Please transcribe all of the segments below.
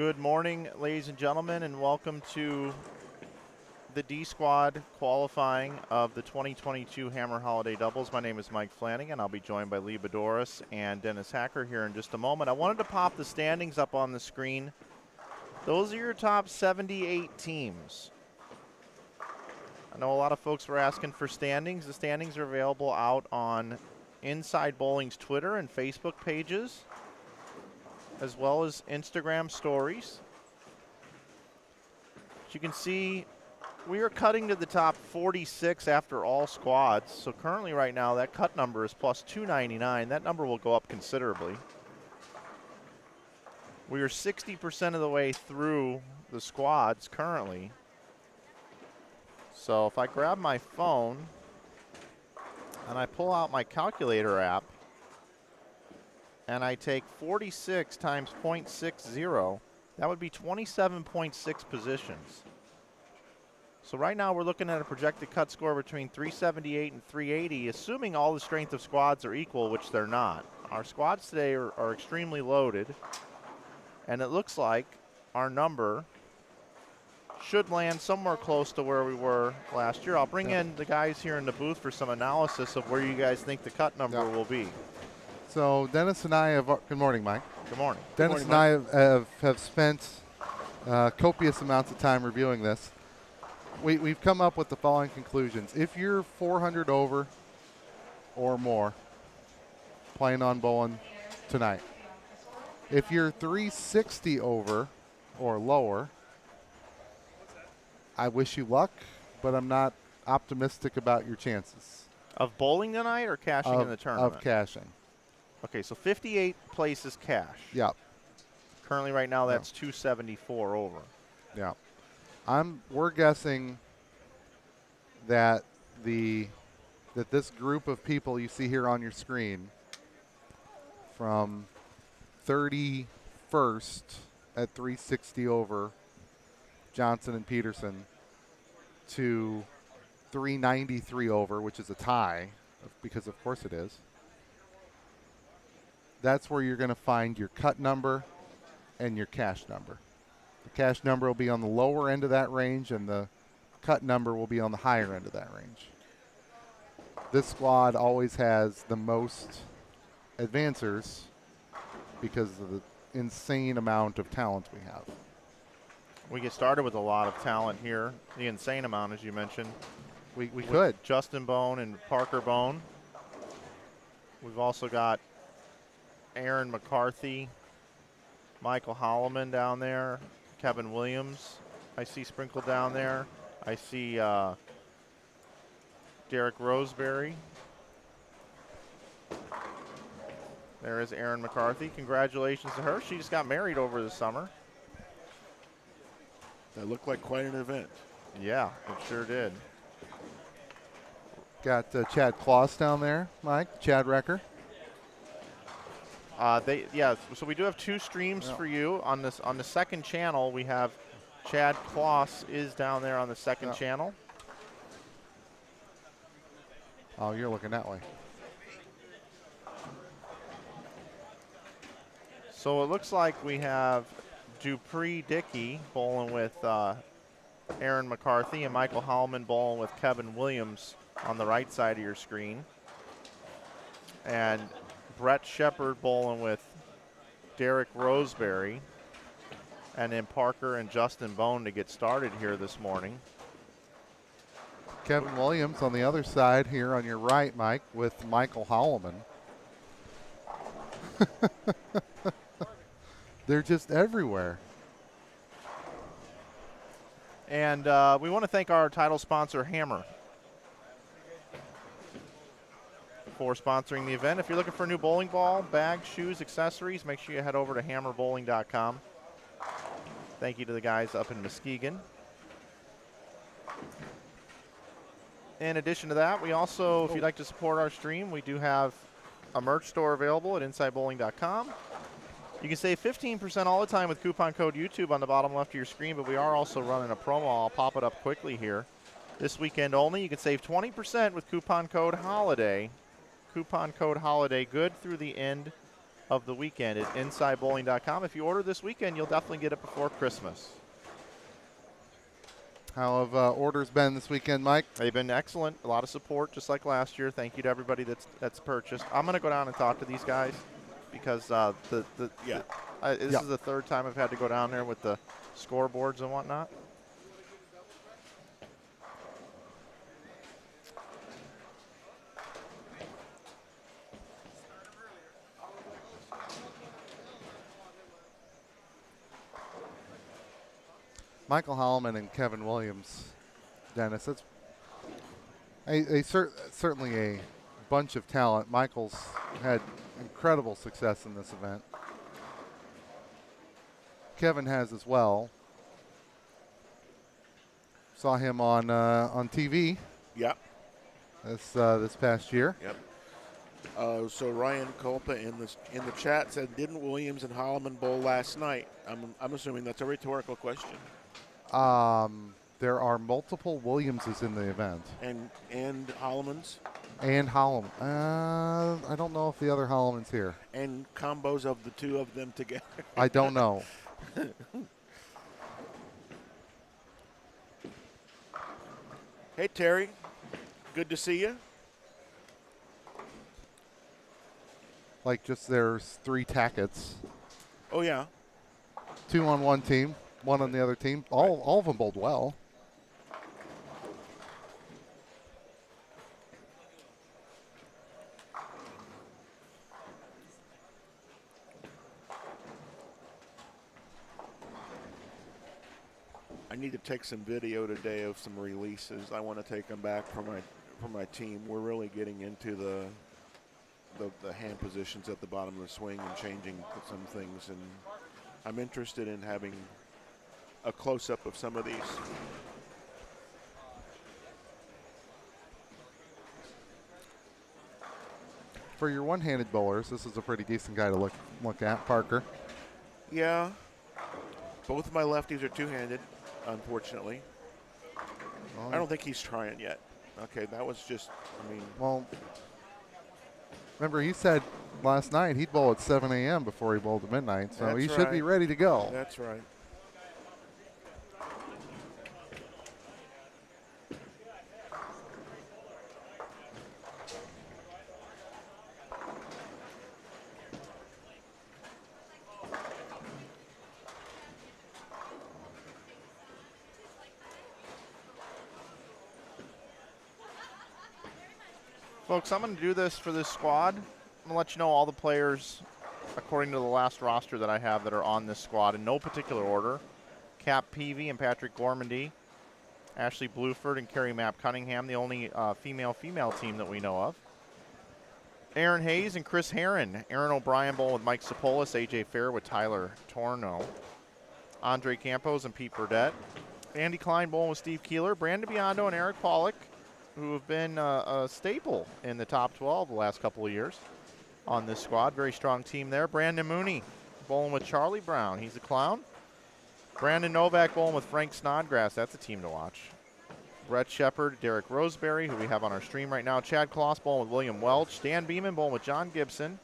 Good morning, ladies and gentlemen, and welcome to the D Squad qualifying of the 2022 Hammer Holiday Doubles. My name is Mike Flanagan. I'll be joined by Lee Boudouris and Dennis Hacker here in just a moment. I wanted to pop the standings up on the screen. Those are your top 78 teams. I know a lot of folks were asking for standings. The standings are available out on Inside Bowling's Twitter and Facebook pages, as well as Instagram stories. As you can see, we are cutting to the top 46 after all squads. So currently right now, that cut number is plus 299. That number will go up considerably. We are 60% of the way through the squads currently. So if I grab my phone and I pull out my calculator app, and I take 46 times 0.60, that would be 27.6 positions. So right now we're looking at a projected cut score between 378 and 380, assuming all the strength of squads are equal, which they're not. Our squads today are extremely loaded, and it looks like our number should land somewhere close to where we were last year. I'll bring in the guys here in the booth for some analysis of where you guys think the cut number will be. So Dennis and I have, good morning, Mike. Good morning. Dennis and I have spent copious amounts of time reviewing this. We've come up with the following conclusions. If you're 400 over or more, plan on bowling tonight. If you're 360 over or lower, I wish you luck, but I'm not optimistic about your chances. Of bowling tonight or cashing in the tournament? Of cashing. Okay, so 58 places cash. Yep. Currently right now that's 274 over. Yeah. We're guessing that this group of people you see here on your screen from 31st at 360 over Johnson and Peterson to 393 over, which is a tie, because of course it is. That's where you're going to find your cut number and your cash number. The cash number will be on the lower end of that range, and the cut number will be on the higher end of that range. This squad always has the most advancers because of the insane amount of talent we have. We get started with a lot of talent here. The insane amount, as you mentioned. We could. Justin Bone and Parker Bone. We've also got Aaron McCarthy, Michael Holloman down there, Kevin Williams I see sprinkled down there. I see Derek Roseberry. There is Aaron McCarthy. Congratulations to her. She just got married over the summer. That looked like quite an event. Yeah, it sure did. Got Chad Kloss down there, Mike. Chad Recker. So we do have two streams for you on this. On the second channel, we have Chad Kloss is down there on the second channel. Oh, you're looking that way. So it looks like we have Dupree Dickey bowling with Aaron McCarthy and Michael Hallman bowling with Kevin Williams on the right side of your screen. And Brett Shepard bowling with Derek Roseberry. And then Parker and Justin Bone to get started here this morning. Kevin Williams on the other side here on your right, Mike, with Michael Holloman. They're just everywhere. And we want to thank our title sponsor, Hammer, for sponsoring the event. If you're looking for a new bowling ball, bags, shoes, accessories, make sure you head over to hammerbowling.com. Thank you to the guys up in Muskegon. In addition to that, we also, if you'd like to support our stream, we do have a merch store available at insidebowling.com. You can save 15% all the time with coupon code YouTube on the bottom left of your screen, but we are also running a promo. I'll pop it up quickly here. This weekend only, you can save 20% with coupon code HOLIDAY. Coupon code HOLIDAY, good through the end of the weekend at InsideBowling.com. If you order this weekend, you'll definitely get it before Christmas. How have orders been this weekend, Mike? They've been excellent. A lot of support, just like last year. Thank you to everybody that's purchased. I'm going to go down and talk to these guys because this is the third time I've had to go down there with the scoreboards and whatnot. Michael Holloman and Kevin Williams, Dennis. It's certainly a bunch of talent. Michael's had incredible success in this event. Kevin has as well. Saw him on TV. Yep. This past year. Yep. So Ryan Culpa in the chat said, "Didn't Williams and Holloman bowl last night?" I'm assuming that's a rhetorical question. There are multiple Williamses in the event. And Holloman's? And Holloman. I don't know if the other Holloman's here. And combos of the two of them together? I don't know. Hey, Terry. Good to see you. Like just there's 3 tackets. Oh, yeah. 2 on one team, 1 on the other team. All of them bowled well. I need to take some video today of some releases. I want to take them back for my team. We're really getting into the hand positions at the bottom of the swing and changing some things, and I'm interested in having a close-up of some of these. For your one-handed bowlers, this is a pretty decent guy to look at, Parker. Yeah. Both of my lefties are two-handed, unfortunately. I don't think he's trying yet. Okay, that was just, Well, remember he said last night he'd bowl at 7 a.m. before he bowled at midnight, so he should be ready to go. That's right. Folks, I'm going to do this for this squad. I'm going to let you know all the players, according to the last roster that I have, that are on this squad in no particular order. Cap Peavy and Patrick Gormandy, Ashley Bluford and Carrie Mapp Cunningham, the only female team that we know of. Aaron Hayes and Chris Herron. Aaron O'Brien bowling with Mike Sapolis, AJ Fair with Tyler Torno. Andre Campos and Pete Burdett. Andy Klein bowling with Steve Keeler. Brandon Biondo and Eric Pollock, who have been a staple in the top 12 the last couple of years on this squad. Very strong team there. Brandon Mooney bowling with Charlie Brown. He's a clown. Brandon Novak bowling with Frank Snodgrass. That's a team to watch. Brett Shepard, Derek Roseberry, who we have on our stream right now. Chad Kloss bowling with William Welch. Dan Beeman bowling with John Gibson.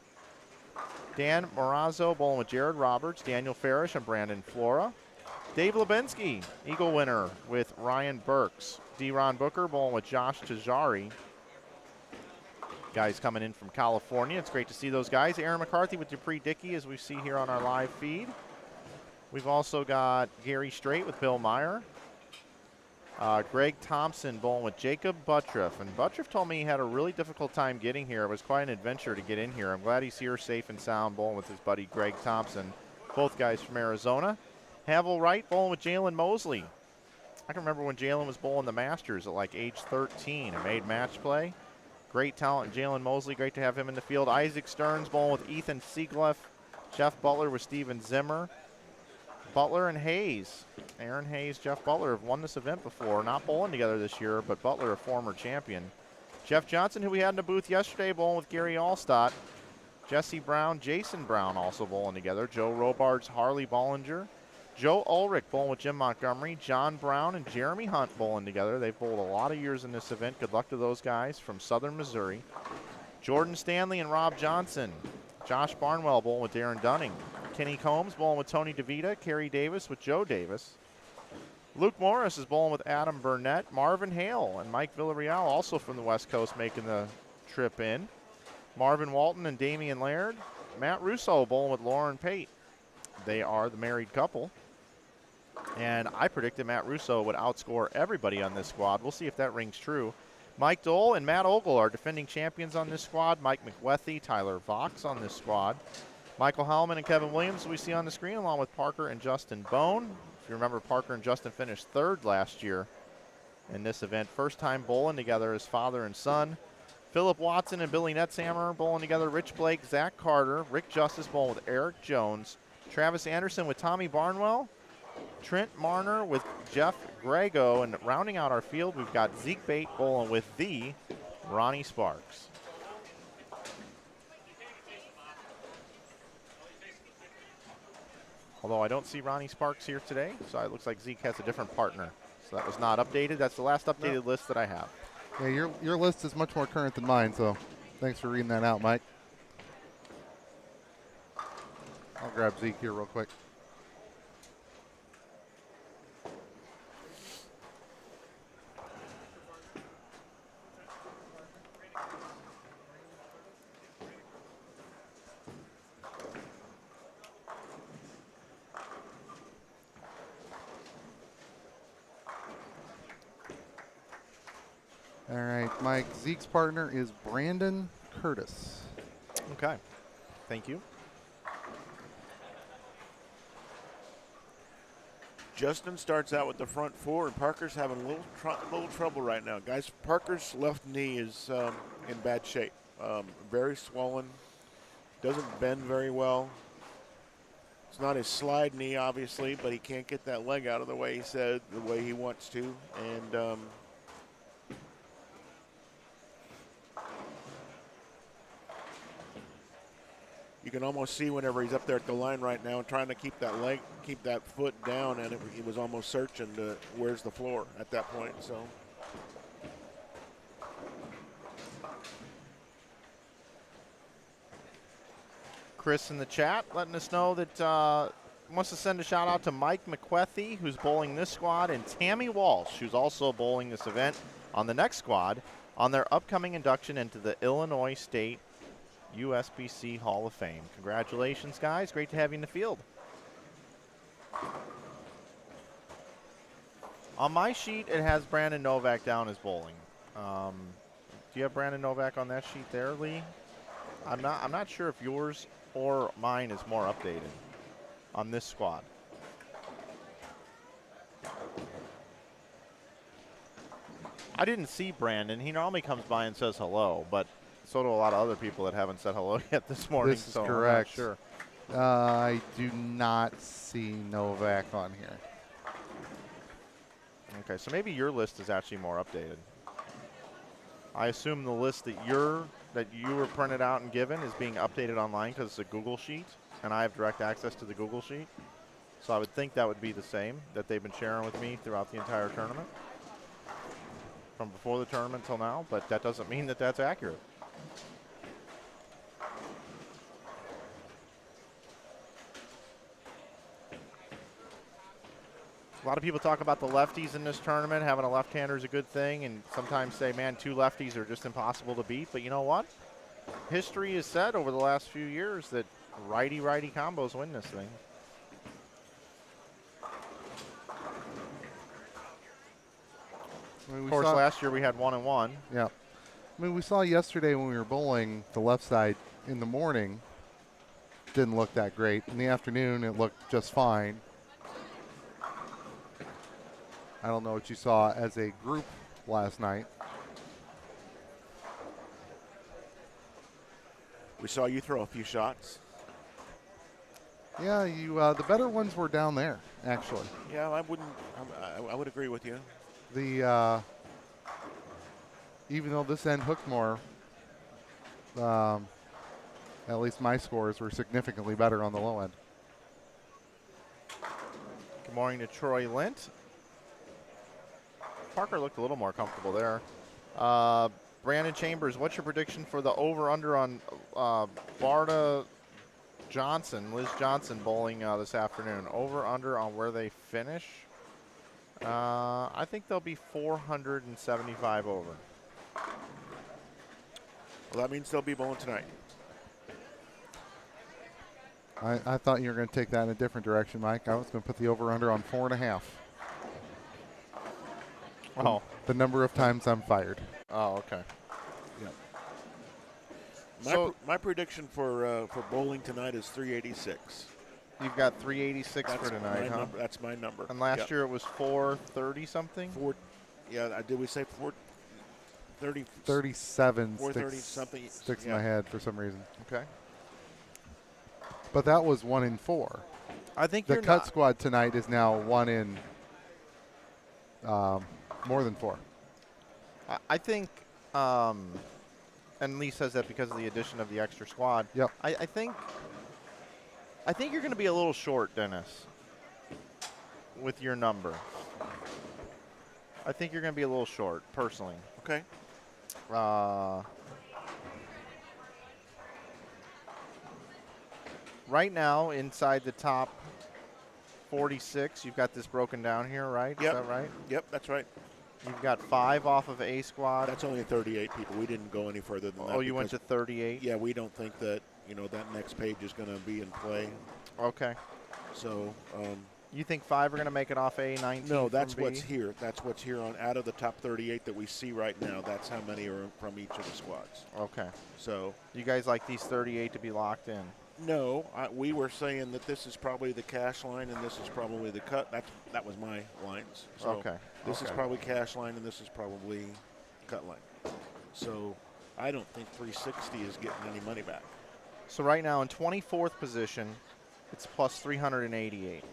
Dan Morazzo bowling with Jared Roberts. Daniel Farish and Brandon Flora. Dave Lubinsky, Eagle winner with Ryan Burks. D-Ron Booker bowling with Josh Tajari. Guys coming in from California. It's great to see those guys. Aaron McCarthy with Dupree Dickey, as we see here on our live feed. We've also got Gary Strait with Bill Meyer. Greg Thompson bowling with Jacob Buttriff. And Buttriff told me he had a really difficult time getting here. It was quite an adventure to get in here. I'm glad he's here safe and sound bowling with his buddy Greg Thompson. Both guys from Arizona. Havel Wright bowling with Jalen Mosley. I can remember when Jalen was bowling the Masters at like age 13 and made match play. Great talent, Jalen Mosley. Great to have him in the field. Isaac Stearns bowling with Ethan Siegleff. Jeff Butler with Steven Zimmer. Butler and Hayes. Aaron Hayes, Jeff Butler have won this event before. Not bowling together this year, but Butler a former champion. Jeff Johnson, who we had in the booth yesterday, bowling with Gary Allstott. Jesse Brown, Jason Brown also bowling together. Joe Robards, Harley Bollinger. Joe Ulrich bowling with Jim Montgomery. John Brown and Jeremy Hunt bowling together. They've bowled a lot of years in this event. Good luck to those guys from Southern Missouri. Jordan Stanley and Rob Johnson. Josh Barnwell bowling with Darren Dunning. Kenny Combs bowling with Tony DeVita. Kerry Davis with Joe Davis. Luke Morris is bowling with Adam Burnett. Marvin Hale and Mike Villarreal, also from the West Coast, making the trip in. Marvin Walton and Damian Laird. Matt Russo bowling with Lauren Pate. They are the married couple. And I predicted Matt Russo would outscore everybody on this squad. We'll see if that rings true. Mike Dole and Matt Ogle are defending champions on this squad. Mike McWethy, Tyler Vox on this squad. Michael Hellman and Kevin Williams we see on the screen, along with Parker and Justin Bone. If you remember, Parker and Justin finished third last year in this event. First time bowling together as father and son. Philip Watson and Billy Netzhammer bowling together. Rich Blake, Zach Carter, Rick Justice bowling with Eric Jones. Travis Anderson with Tommy Barnwell. Trent Marner with Jeff Grego. And rounding out our field, we've got Zeke Bate bowling with the Ronnie Sparks. Although I don't see Ronnie Sparks here today, so it looks like Zeke has a different partner. So that was not updated. That's the last updated list that I have. Yeah, your list is much more current than mine, so thanks for reading that out, Mike. I'll grab Zeke here real quick. All right, Mike, Zeke's partner is Brandon Curtis. Okay, thank you. Justin starts out with the front four, and Parker's having a little trouble right now. Guys, Parker's left knee is in bad shape. Very swollen, doesn't bend very well. It's not his slide knee, obviously, but he can't get that leg out of the way he said, the way he wants to. And you can almost see whenever he's up there at the line right now and trying to keep that leg, keep that foot down, and he was almost searching to where's the floor at that point. So Chris in the chat letting us know that wants to send a shout out to Mike McWethy, who's bowling this squad, and Tammy Walsh, who's also bowling this event on the next squad on their upcoming induction into the Illinois State USBC Hall of Fame. Congratulations, guys. Great to have you in the field. On my sheet, it has Brandon Novak down as bowling. Do you have Brandon Novak on that sheet there, Lee? I'm not sure if yours or mine is more updated on this squad. I didn't see Brandon. He normally comes by and says hello, but so do a lot of other people that haven't said hello yet this morning. This is so correct. I'm not sure. I do not see Novak on here. Okay, so maybe your list is actually more updated. I assume the list that you were printed out and given is being updated online because it's a Google sheet, and I have direct access to the Google sheet. So I would think that would be the same that they've been sharing with me throughout the entire tournament, from before the tournament till now, but that doesn't mean that that's accurate. A lot of people talk about the lefties in this tournament. Having a left-hander is a good thing, and sometimes say, man, two lefties are just impossible to beat. But you know what? History has said over the last few years that righty-righty combos win this thing. I mean, Of course, last year we had 1-1. Yeah. I mean, we saw yesterday when we were bowling the left side in the morning, didn't look that great. In the afternoon, it looked just fine. I don't know what you saw as a group last night. we saw you throw a few shots. Yeah, you the better ones were down there, actually. Yeah, I would agree with you. The even though this end hooked more, at least my scores were significantly better on the low end. Good morning to Troy Lint. Parker looked a little more comfortable there. Brandon Chambers, what's your prediction for the over-under on Liz Johnson bowling this afternoon. Over, under on where they finish. I think they'll be 475 over. Well, that means they'll be bowling tonight. I thought you were going to take that in a different direction, Mike. I was going to put the over-under on 4.5. Oh. The number of times I'm fired. Oh, okay. Yeah. My prediction for bowling tonight is 386. You've got 386 for tonight, huh? That's my number. And last year it was 430 something? Did we say 430? 37 430 something. Sticks in my head for some reason. Okay. But that was 1 in 4. I think the cut squad tonight is now 1 in more than 4. I think, and Lee says that because of the addition of the extra squad. Yep. I think you're going to be a little short, Dennis, with your number. I think you're going to be a little short, personally. Okay. Right now, inside the top 46, you've got this broken down here, right? Yep. Is that right? Yep, that's right. You've got 5 off of A squad. That's only 38 people. We didn't go any further than that. Oh, you went to 38? Yeah, we don't think that, that next page is going to be in play. Okay. So, you think 5 are going to make it off A19? No, that's what's here. That's what's here on out of the top 38 that we see right now. That's how many are from each of the squads. Okay. So, you guys like these 38 to be locked in? No, we were saying that this is probably the cash line and this is probably the cut. That was my lines. So okay. This is probably cash line and this is probably cut line. So I don't think 360 is getting any money back. So right now in 24th position, it's plus 388,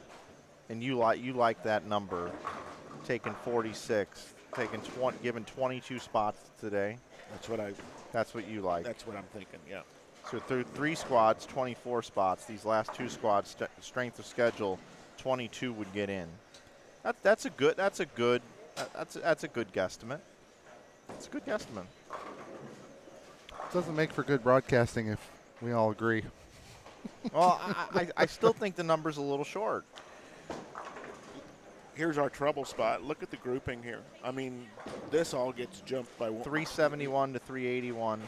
and you like that number, taking 46, given 22 spots today. That's what you like. That's what I'm thinking. Yeah. So through 3 squads, 24 spots. These last 2 squads, strength of schedule, 22 would get in. That's a good guesstimate. That's a good guesstimate. Doesn't make for good broadcasting if we all agree. Well, I still think the number's a little short. Here's our trouble spot. Look at the grouping here. I mean, this all gets jumped by 371 to 381.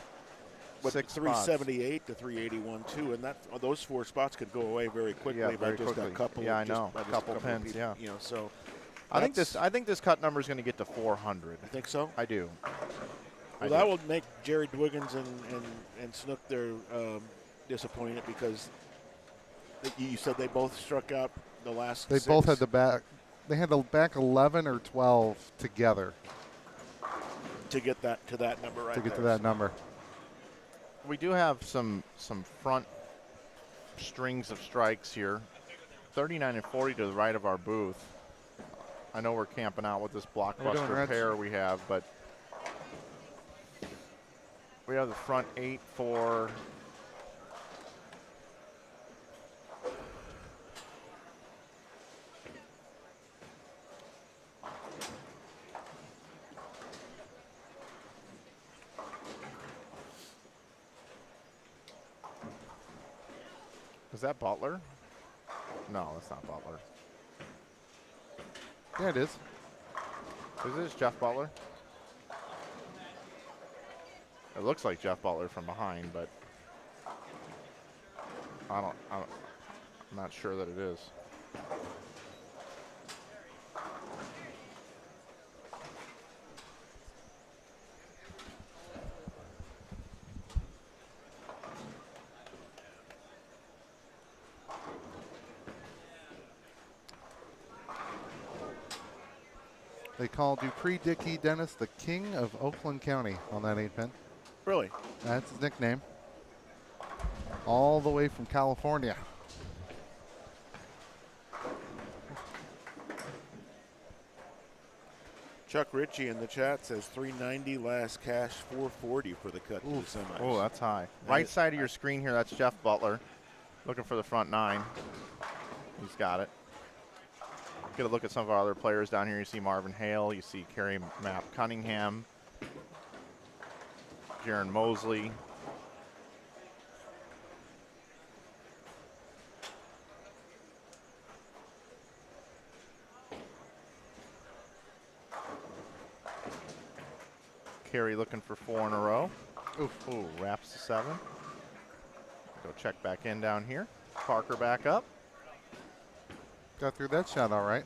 But 6 378 spots. to 381 too, and those 4 spots could go away very quickly by just a couple. Yeah, I know. A couple pins. People, yeah. So I think this cut number is going to get to 400. I think so. I do. Well, that will make Jerry Dwiggins and Snook they're disappointed because you said they both struck out the last. They 6. both had the back. They had the back 11 or 12 together to get that to that number right. To get to that number. We do have some front strings of strikes here. 39 and 40 to the right of our booth. I know we're camping out with this blockbuster pair we have, but we have the front 8 for Is that Butler? No, that's not Butler. Yeah, it is. Is this Jeff Butler? It looks like Jeff Butler from behind, but I'm not sure that it is. They call Dupree Dickey Dennis the king of Oakland County on that 8-pin. Really? That's his nickname. All the way from California. Chuck Ritchie in the chat says 390 last cash, 440 for the cut to the semis. Oh, that's high. Right side of your screen here, that's Jeff Butler. Looking for the front 9. He's got it. Get a look at some of our other players down here. You see Marvin Hale. You see Kerry Mapp Cunningham. Jaron Mosley. looking for 4 in a row. Ooh, wraps the 7. Go check back in down here. Parker back up. Got through that shot all right.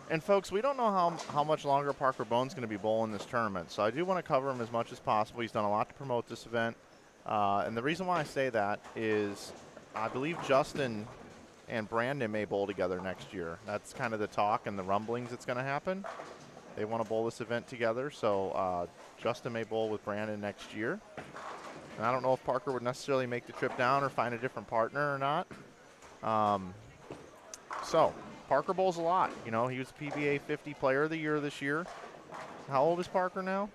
And folks, we don't know how much longer Parker Bone's going to be bowling this tournament, so I do want to cover him as much as possible. He's done a lot to promote this event. And the reason why I say that is I believe Justin and Brandon may bowl together next year. That's kind of the talk and the rumblings that's going to happen. They want to bowl this event together, so Justin may bowl with Brandon next year. And I don't know if Parker would necessarily make the trip down or find a different partner or not. So Parker bowls a lot. You know, he was PBA 50 Player of the Year this year. How old is Parker now?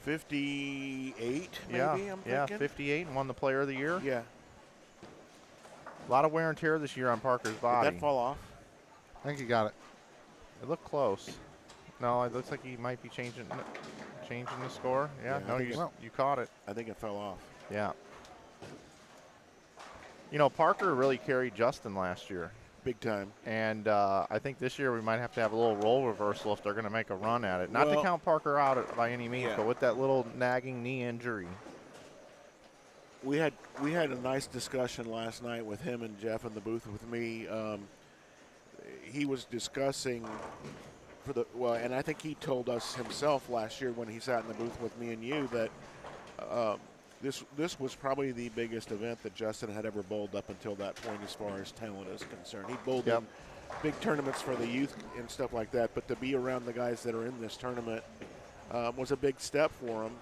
58, maybe, yeah, I'm thinking. Yeah, 58 and won the Player of the Year. Yeah. A lot of wear and tear this year on Parker's body. Did that fall off? I think he got it. It looked close. No, it looks like he might be changing the score. Yeah, Yeah, no, you caught it. I think it fell off. Yeah. You know, Parker really carried Justin last year. Big time. And I think this year we might have to have a little role reversal if they're going to make a run at it. Not to count Parker out by any means, but with that little nagging knee injury. We had a nice discussion last night with him and Jeff in the booth with me. He was discussing and I think he told us himself last year when he sat in the booth with me and you that this was probably the biggest event that Justin had ever bowled up until that point as far as talent is concerned. He bowled in big tournaments for the youth and stuff like that, but to be around the guys that are in this tournament was a big step for him.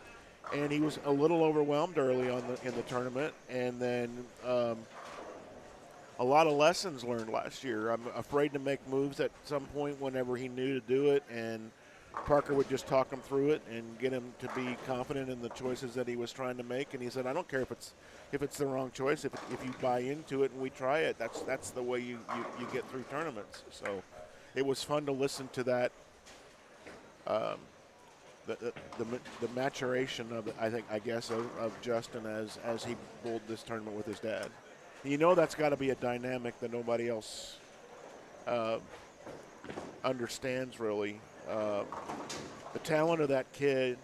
And he was a little overwhelmed early on in the tournament, and then a lot of lessons learned last year. I'm afraid to make moves at some point whenever he knew to do it, and Parker would just talk him through it and get him to be confident in the choices that he was trying to make. And he said, I don't care if it's the wrong choice. If you buy into it and we try it, that's the way you get through tournaments. So it was fun to listen to that. The maturation of I guess of Justin as he bowled this tournament with his dad. You know that's got to be a dynamic that nobody else understands really. The talent of that kid,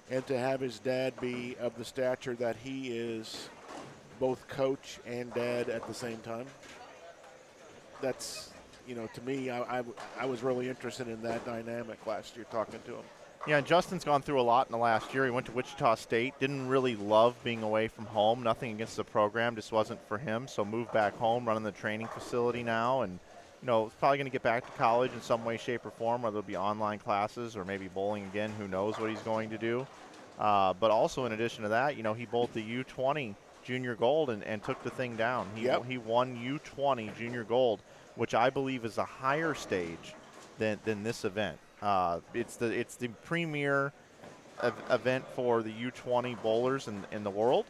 and to have his dad be of the stature that he is, both coach and dad at the same time. That's, to me, I was really interested in that dynamic last year talking to him. Yeah, and Justin's gone through a lot in the last year. He went to Wichita State, didn't really love being away from home. Nothing against the program, just wasn't for him. So moved back home, running the training facility now, and he's probably going to get back to college in some way, shape, or form, whether it'll be online classes or maybe bowling again. Who knows what he's going to do. But also in addition to that, he bowled the U20 Junior Gold and took the thing down. He won U20 Junior Gold, which I believe is a higher stage than this event. It's the premier event for the U20 bowlers in the world,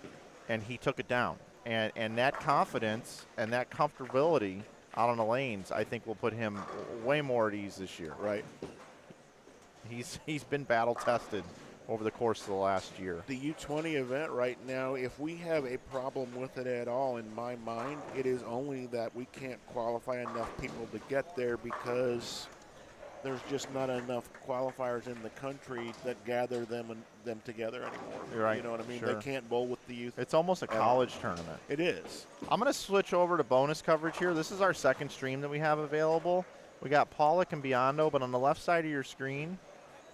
and he took it down. And that confidence and that comfortability out on the lanes, I think, will put him way more at ease this year. Right. He's been battle tested over the course of the last year. The U20 event right now, if we have a problem with it at all, in my mind, it is only that we can't qualify enough people to get there because there's just not enough qualifiers in the country that gather them together anymore. You're right. You know what I mean? Sure. They can't bowl with the youth. It's almost a college tournament. It is. I'm going to switch over to bonus coverage here. This is our second stream that we have available. We got Pollock and Biondo, but on the left side of your screen,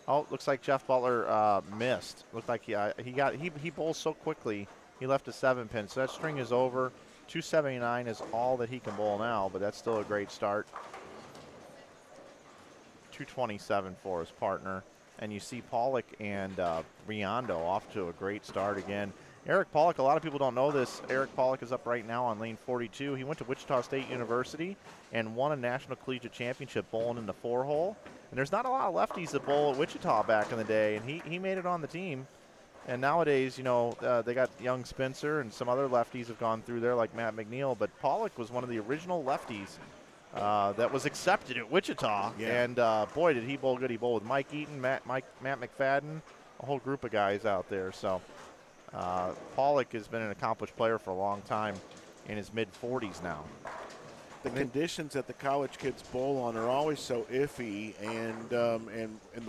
looks like Jeff Butler missed. Looked like he bowls so quickly, he left a 7-pin. So that string is over. 279 is all that he can bowl now, but that's still a great start. 227 for his partner. And you see Pollock and Biondo off to a great start again. Eric Pollock, a lot of people don't know this. Eric Pollock is up right now on lane 42. He went to Wichita State University and won a national collegiate championship bowling in the 4-hole. And there's not a lot of lefties that bowl at Wichita back in the day, and he made it on the team. And nowadays, they got young Spencer and some other lefties have gone through there like Matt McNeil, but Pollock was one of the original lefties that was accepted at Wichita. Yeah. And boy, did he bowl good. He bowled with Mike Eaton, Matt McFadden, a whole group of guys out there. So Pollock has been an accomplished player for a long time, in his mid-40s now. the conditions that the college kids bowl on are always so iffy, and the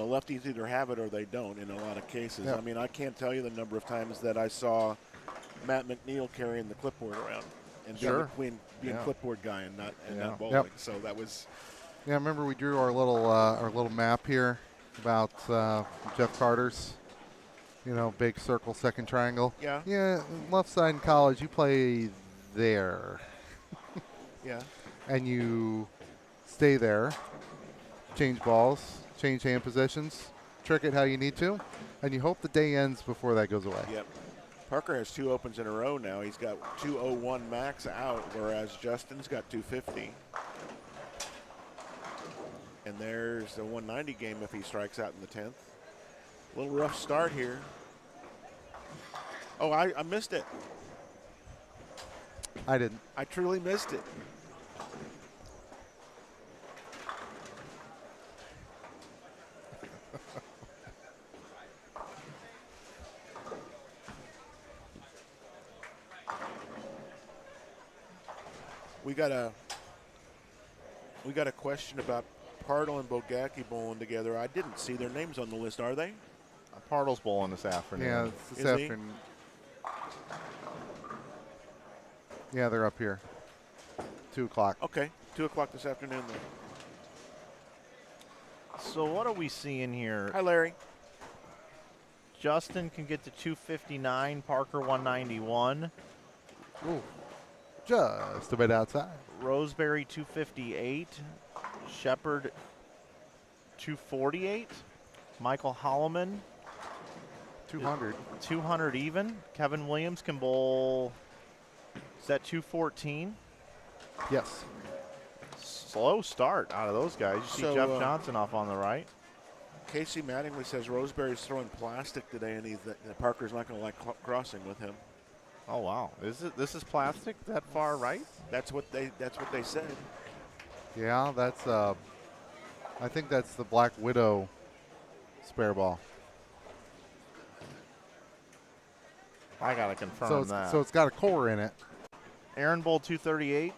lefties either have it or they don't in a lot of cases. Yep. I mean, I can't tell you the number of times that I saw Matt McNeil carrying the clipboard around and Sure. being clipboard guy and not bowling. Yep. So that was. Yeah, remember we drew our little map here about Jeff Carter's, big circle, second triangle. Yeah. Yeah, left side in college, you play there. Yeah. And you stay there, change balls, change hand positions, trick it how you need to, and you hope the day ends before that goes away. Yep. Parker has 2 opens in a row now. He's got 201 max out, whereas Justin's got 250. And there's the 190 game if he strikes out in the 10th. A little rough start here. Oh, I missed it. I didn't. I truly missed it. We got a question about Partle and Bogacki bowling together. I didn't see their names on the list. Are they? Partle's bowling this afternoon. Yeah, it's this Is he? afternoon. Yeah, they're up here. 2 o'clock. Okay, 2 o'clock this afternoon then. So what are we seeing here? Hi, Larry. Justin can get to 259, Parker 191. Ooh, just a bit outside. Roseberry 258, Shepard 248, Michael Holloman 200. 200 even. Kevin Williams can bowl, is that 214? Yes. Slow start out of those guys. You see So, Jeff Johnson off on the right. Casey Mattingly says Roseberry's throwing plastic today, and Parker's not going to like crossing with him. Oh wow, this is plastic that far right? That's what they said. Yeah, that's I think that's the Black Widow spare ball. I gotta confirm So that. so it's got a core in it. Aaron Bowl 238.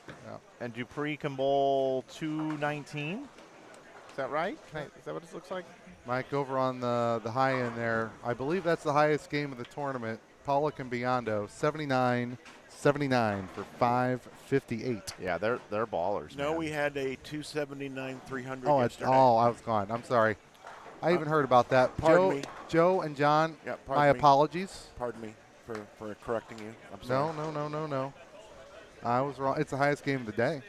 Yeah. And Dupree can bowl 219. Is that right? Is that what it looks like? Mike, over on the high end there, I believe that's the highest game of the tournament. Pollock and Biondo, 79-79 for 558. Yeah, they're ballers. No, man. we had a 279 300 Oh, yesterday. I was gone. I'm sorry. I even heard about that. Pardon me. Joe and John, Yeah, my pardon me. apologies. Pardon me for correcting you. I'm sorry. No. I was wrong. It's the highest game of the day.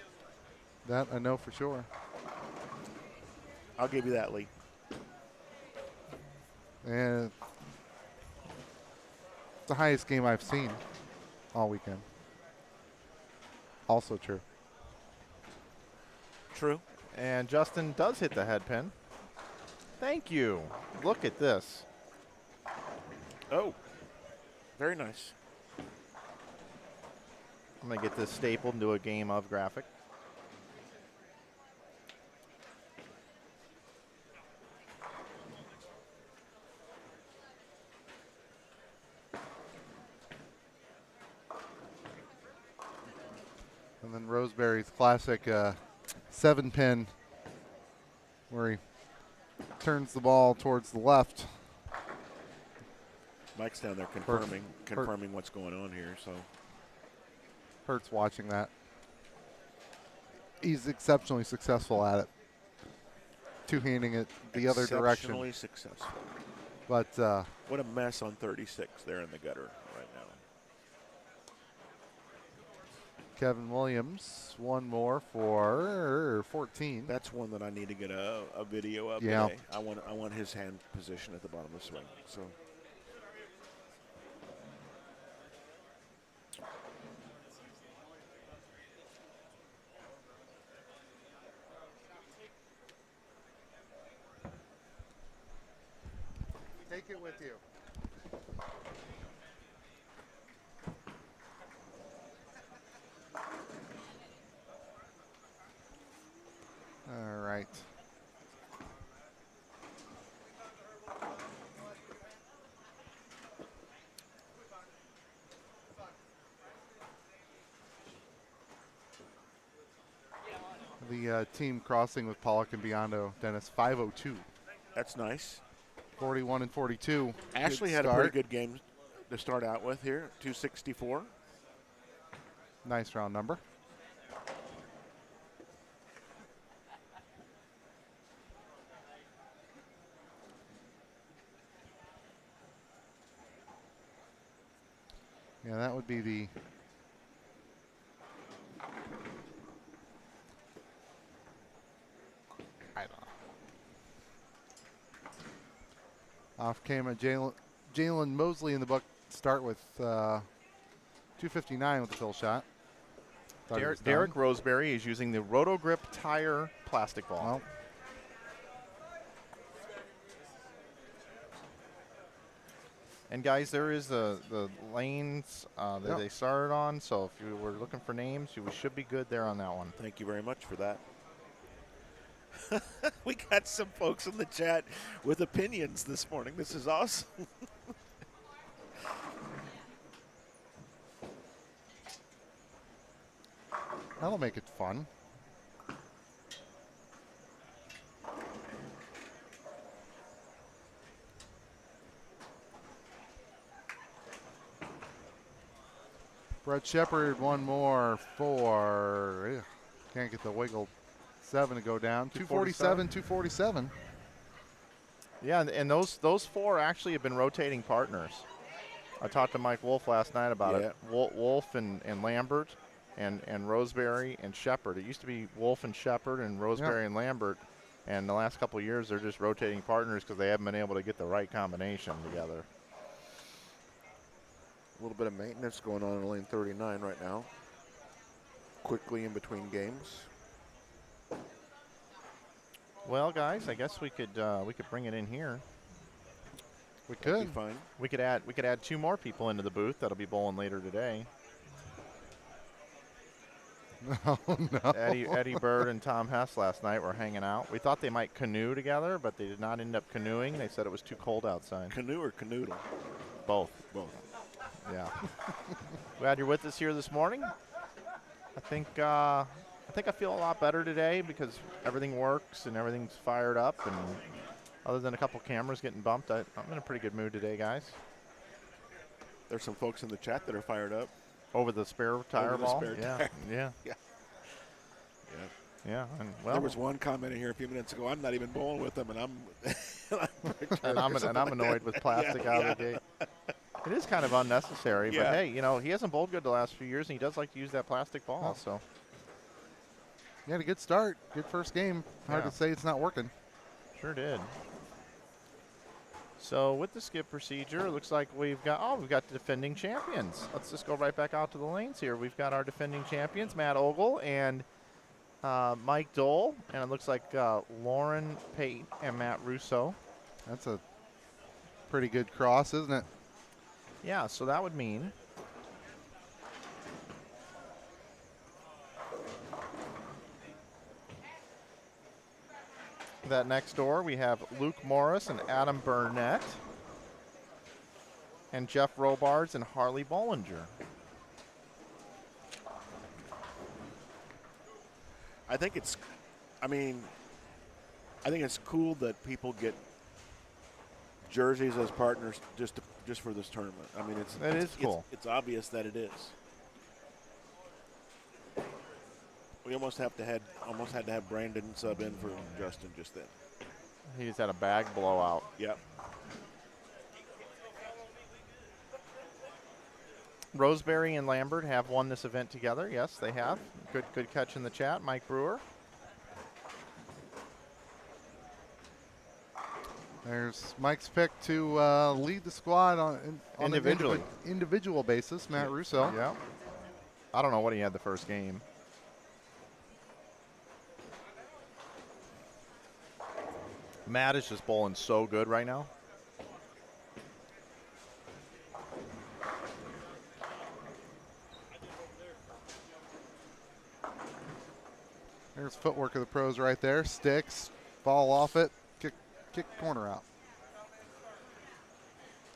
That I know for sure. I'll give you that, Lee. And it's the highest game I've seen all weekend. Also true. True. And Justin does hit the head pin. Thank you. Look at this. Oh, very nice. I'm going to get this stapled into a game of graphic. And then Roseberry's classic 7-pin where he turns the ball towards the left. Mike's down there confirming what's going on here. So Hurts watching that. He's exceptionally successful at it. Two-handing it the other direction. exceptionally successful. But What a mess on 36 there in the gutter right now. Kevin Williams, one more for 14. That's one that I need to get a video of Yeah. today. I want his hand position at the bottom of the swing. So Take it with you. All right. The team crossing with Pollock and Biondo, Dennis, 5:02. That's nice. 41 and 42. Ashley Good had a start. pretty good game to start out with here, 264. Nice round number. Yeah, that would be the off camera. Jalen Mosley in the book start with 259 with the fill shot. Derek Roseberry is using the Roto-Grip tire plastic ball. Well, and guys, there is the lanes that Yep. they started on, so if you were looking for names, you should be good there on that one. Thank you very much for that. We got some folks in the chat with opinions this morning. This is awesome. that'll make it fun. Brett Shepard, one more for, can't get the wiggle 7 to go down. 247, 247. Yeah, and those four actually have been rotating partners. I talked to Mike Wolf last night about it. Wolf and Lambert and Roseberry and Shepard. It used to be Wolf and Shepard and Roseberry and Lambert. And the last couple of years, they're just rotating partners because they haven't been able to get the right combination together. A little bit of maintenance going on in lane 39 right now. Quickly in between games. Well, guys, I guess we could bring it in here. We That'd could. be fine. We could add two more people into the booth that'll be bowling later today. Oh, no. Eddie Bird and Tom Hess last night were hanging out. We thought they might canoe together, but they did not end up canoeing. They said it was too cold outside. Canoe or canoodle? Both. Both. Yeah. Glad you're with us here this morning. I think I feel a lot better today because everything works and everything's fired up, and other than a couple cameras getting bumped, I'm in a pretty good mood today, guys. There's some folks in the chat that are fired up. Over the spare tire ball? Spare yeah. tire. Yeah. Yeah. Yeah. And well, There was one comment in here a few minutes ago. I'm not even bowling with them, and I'm annoyed with plastic out of the gate. It is kind of unnecessary, but hey, he hasn't bowled good the last few years, and he does like to use that plastic ball. So He had a good start. Good first game. Hard Yeah. to say it's not working. sure did. So with the skip procedure, it looks like we've got the defending champions. Let's just go right back out to the lanes here. We've got our defending champions, Matt Ogle and Mike Dole, and it looks like Lauren Pate and Matt Russo. That's a pretty good cross, isn't it? Yeah, so that would mean that next door we have Luke Morris and Adam Burnett and Jeff Robards and Harley Bollinger. I think it's cool that people get jerseys as partners just for this tournament. I mean, It is cool. It's obvious that it is. We almost had to have Brandon sub in for Justin just then. He just had a bag blowout. Yep. Roseberry and Lambert have won this event together. Yes, they have. Good catch in the chat, Mike Brewer. There's Mike's pick to lead the squad on Individually. an individual basis, Matt Russo. Yeah. I don't know what he had the first game. Matt is just bowling so good right now. There's footwork of the pros right there. Sticks, ball off it, kick corner out.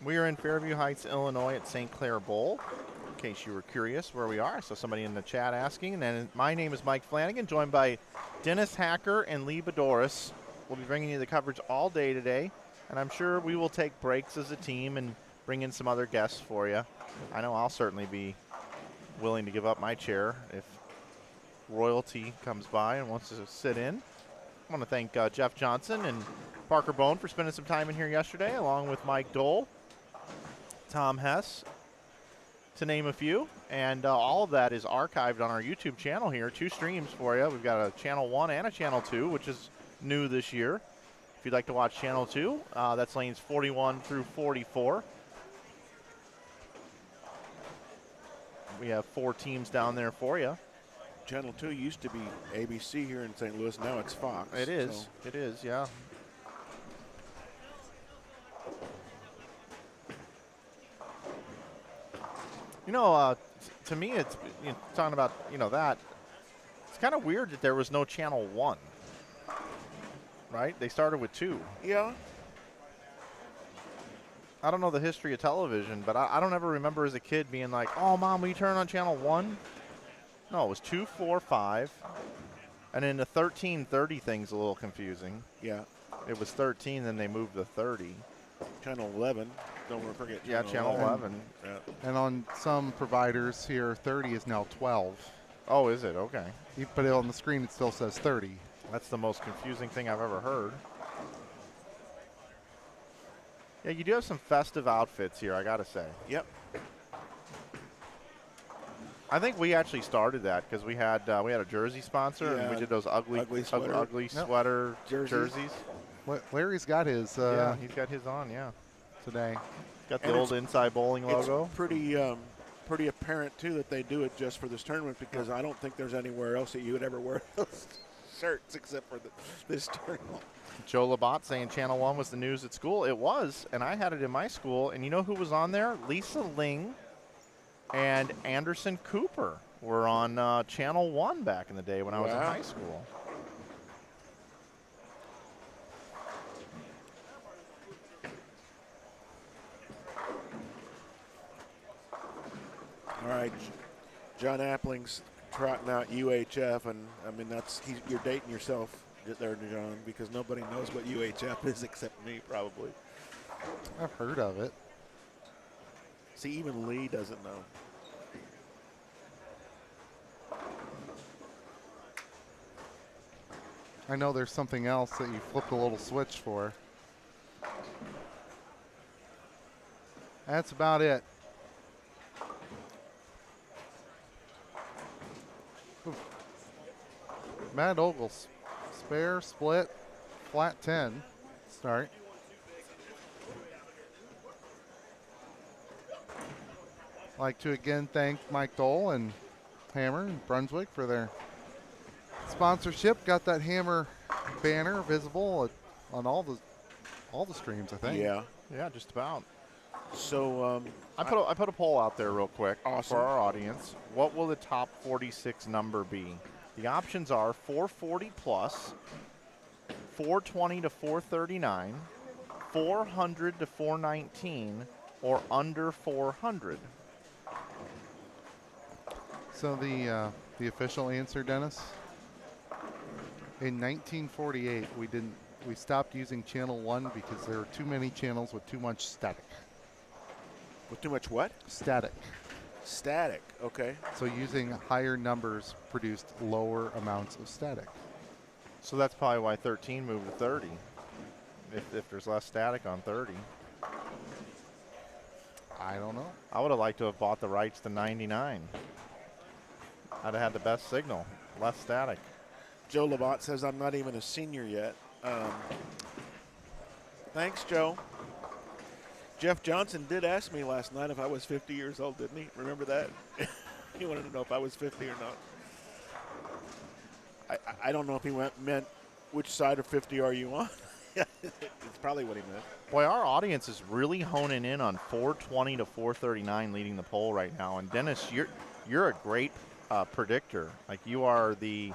We are in Fairview Heights, Illinois at St. Clair Bowl. In case you were curious where we are, so somebody in the chat asking. And then my name is Mike Flanagan, joined by Dennis Hacker and Lee Boudouris will be bringing you the coverage all day today, and I'm sure we will take breaks as a team and bring in some other guests for you. I know I'll certainly be willing to give up my chair if royalty comes by and wants to sit in. I want to thank Jeff Johnson and Parker Bone for spending some time in here yesterday, along with Mike Dole, Tom Hess, to name a few. And all of that is archived on our YouTube channel here. 2 streams for you. We've got a Channel 1 and a Channel 2, which is new this year. If you'd like to watch Channel 2, that's lanes 41 through 44. We have 4 teams down there for you. Channel 2 used to be ABC here in St. Louis. Now it's Fox. It is. It is, yeah. You know, to me, it's talking about, that. It's kind of weird that there was no Channel 1, right? They started with 2. Yeah. I don't know the history of television, but I don't ever remember as a kid being like, oh, Mom, will you turn on Channel 1? No, it was 2, 4, 5. And then the 13:30 thing's a little confusing. Yeah. It was 13, then they moved to 30. Channel 11. Don't forget Channel Yeah, Channel 11. Yeah. And on some providers here, 30 is now 12. Oh, is it? Okay. But on the screen, it still says 30. That's the most confusing thing I've ever heard. Yeah, you do have some festive outfits here, I got to say. Yep. I think we actually started that because we had a jersey sponsor and we did those ugly sweater jerseys. Larry's got his. Yeah, he's got his on. Yeah, today. Got the old Inside Bowling logo. It's pretty apparent too that they do it just for this tournament because I don't think there's anywhere else that you would ever wear those shirts except for this tournament. Joe Labatt saying Channel 1 was the news at school. It was, and I had it in my school. And you know who was on there? Lisa Ling and Anderson Cooper were on Channel 1 back in the day when I was in high school. All right, John Appling's trotting out UHF, and I mean you're dating yourself there, John, because nobody knows what UHF is except me, probably. I've heard of it. See, even Lee doesn't know. I know there's something else that you flipped a little switch for. That's about it. Oof. Matt Ogles, spare, split, flat 10, start. I'd like to again thank Mike Dole and Hammer and Brunswick for their sponsorship. Got that Hammer banner visible on all the streams, I think. Yeah, just about. So I put a poll out there real quick Awesome. for our audience. What will the top 46 number be? The options are 440 plus, 420 to 439, 400 to 419, or under 400. So the official answer, Dennis. In 1948, we stopped using Channel 1 because there were too many channels with too much static. with too much what? Static. Static. Okay. So using higher numbers produced lower amounts of static. So that's probably why 13 moved to 30. If there's less static on 30. I don't know. I would have liked to have bought the rights to 99. I'd have had the best signal, less static. Joe Labatt says I'm not even a senior yet. Thanks, Joe. Jeff Johnson did ask me last night if I was 50 years old, didn't he? Remember that? He wanted to know if I was 50 or not. I don't know if he meant which side of 50 are you on. It's probably what he meant. Boy, our audience is really honing in on 420 to 439 leading the poll right now. And Dennis, you're a great predictor. Like, you are the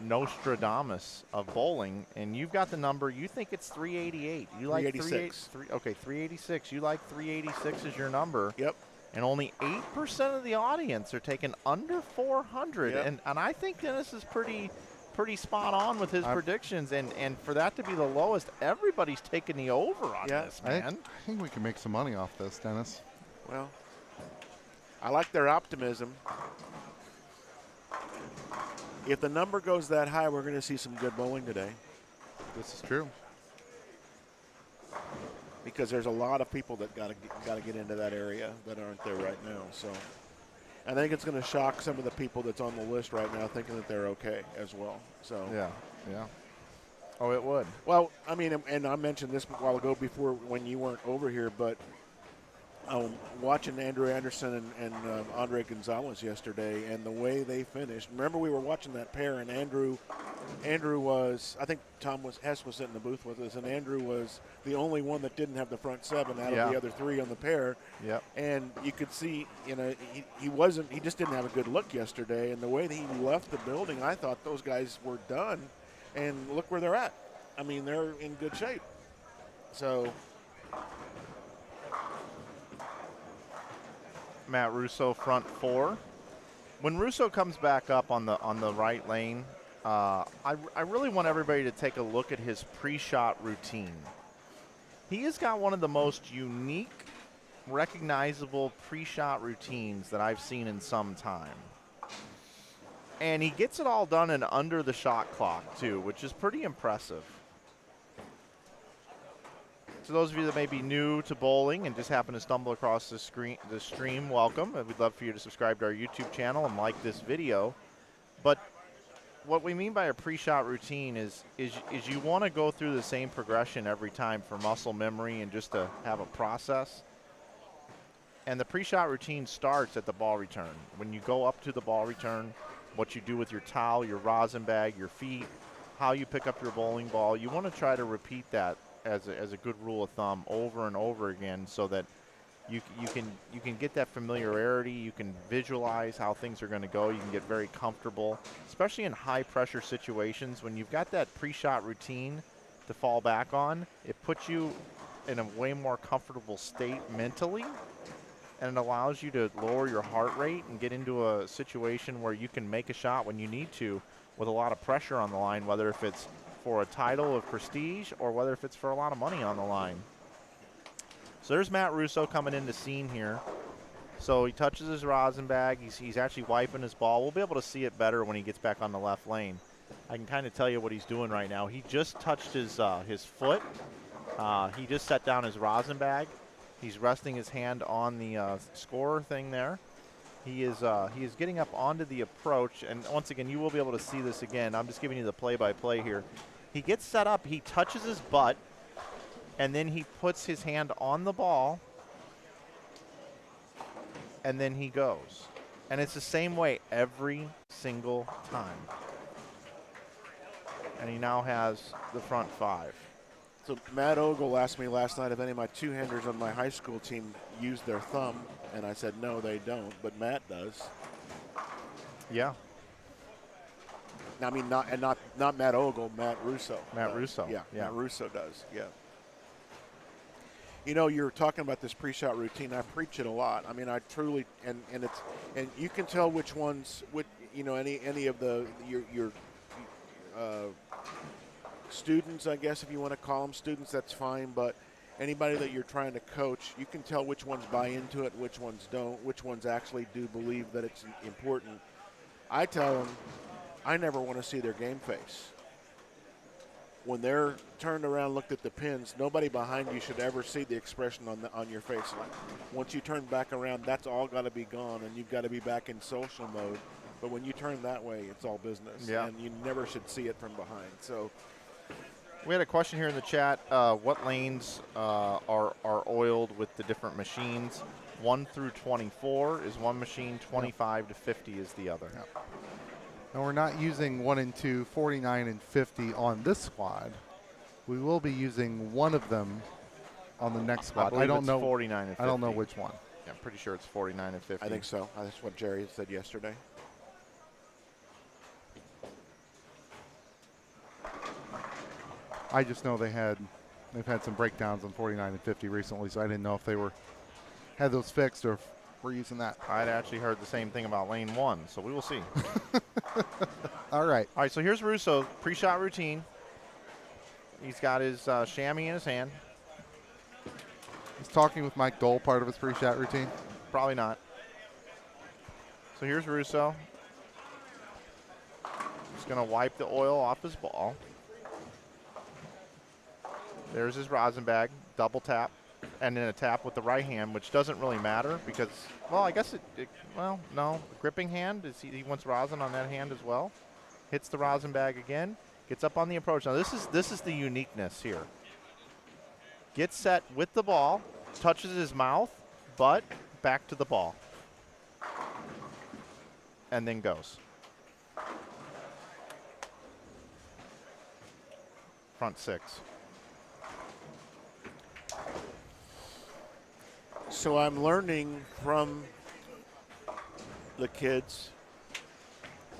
Nostradamus of bowling, and you've got the number. You think it's 388. You like 386. 386. You like 386 as your number. Yep. And only 8% of the audience are taking under 400. Yep. And I think Dennis is pretty pretty spot on with his predictions, and for that to be the lowest, everybody's taking the over on this, man. I think we can make some money off this, Dennis. Well, I like their optimism. If the number goes that high, we're going to see some good bowling today. This is true. Because there's a lot of people that got to get into that area that aren't there right now. So I think it's going to shock some of the people that's on the list right now, thinking that they're okay as well. So yeah. Oh, it would. Well, I mean, and I mentioned this a while ago before when you weren't over here, but watching Andrew Anderson and Andre Gonzalez yesterday and the way they finished. Remember, we were watching that pair, and Andrew was, I think Hess was sitting in the booth with us, and Andrew was the only one that didn't have the front seven out of the other three on the pair. Yep. And you could see, he just didn't have a good look yesterday, and the way that he left the building, I thought those guys were done, and look where they're at. I mean, they're in good shape. So Matt Russo front four. When Russo comes back up on the right lane, I really want everybody to take a look at his pre-shot routine. He has got one of the most unique, recognizable pre-shot routines that I've seen in some time. And he gets it all done in under the shot clock, too, which is pretty impressive. To those of you that may be new to bowling and just happen to stumble across the stream, welcome. And we'd love for you to subscribe to our YouTube channel and like this video. But what we mean by a pre-shot routine is you want to go through the same progression every time for muscle memory and just to have a process. And the pre-shot routine starts at the ball return. When you go up to the ball return, what you do with your towel, your rosin bag, your feet, how you pick up your bowling ball, you want to try to repeat that as a good rule of thumb over and over again, so that you can get that familiarity, you can visualize how things are going to go, you can get very comfortable, especially in high pressure situations. When you've got that pre-shot routine to fall back on, it puts you in a way more comfortable state mentally, and it allows you to lower your heart rate and get into a situation where you can make a shot when you need to with a lot of pressure on the line, whether if it's for a title of prestige or whether if it's for a lot of money on the line. So there's Matt Russo coming into scene here. So he touches his rosin bag. He's actually wiping his ball. We'll be able to see it better when he gets back on the left lane. I can kind of tell you what he's doing right now. He just touched his foot. He just set down his rosin bag. He's resting his hand on the scorer thing there. He is getting up onto the approach, and once again, you will be able to see this again. I'm just giving you the play-by-play here. He gets set up, he touches his butt, and then he puts his hand on the ball, and then he goes. And it's the same way every single time. And he now has the front five. So Matt Ogle asked me last night if any of my two-handers on my high school team use their thumb, and I said no, they don't, but Matt does. Yeah. I mean, not Matt Ogle, Matt Russo. Matt Russo. Yeah, Matt Russo does, yeah. You know, you're talking about this pre-shot routine. I preach it a lot. I mean, I truly, and you can tell which ones, any of your students, I guess, if you want to call them students, that's fine. But anybody that you're trying to coach, you can tell which ones buy into it, which ones don't, which ones actually do believe that it's important. I tell them, I never want to see their game face. When they're turned around, looked at the pins, nobody behind you should ever see the expression on your face. Once you turn back around, that's all got to be gone, and you've got to be back in social mode. But when you turn that way, it's all business, and you never should see it from behind. So, we had a question here in the chat. What lanes are oiled with the different machines? 1 through 24 is one machine. 25 to 50 is the other. Yep. And we're not using 1 and 2, 49 and 50 on this squad. We will be using one of them on the next squad. I don't know 49 and 50. I don't know which one. Yeah, I'm pretty sure it's 49 and 50. I think so. That's what Jerry said yesterday. I just know they've had some breakdowns on 49 and 50 recently, so I didn't know if they had those fixed or we're using that. I'd actually heard the same thing about lane 1, so we will see. All right. All right, so here's Russo, pre-shot routine. He's got his chamois in his hand. He's talking with Mike Dole, part of his pre-shot routine. Probably not. So here's Russo. He's going to wipe the oil off his ball. There's his rosin bag, double tap, and then a tap with the right hand, which doesn't really matter because, well, I guess well, no. Gripping hand, he wants rosin on that hand as well. Hits the rosin bag again, gets up on the approach. Now this is the uniqueness here. Gets set with the ball, touches his mouth, but back to the ball. And then goes. Front 6. So I'm learning from the kids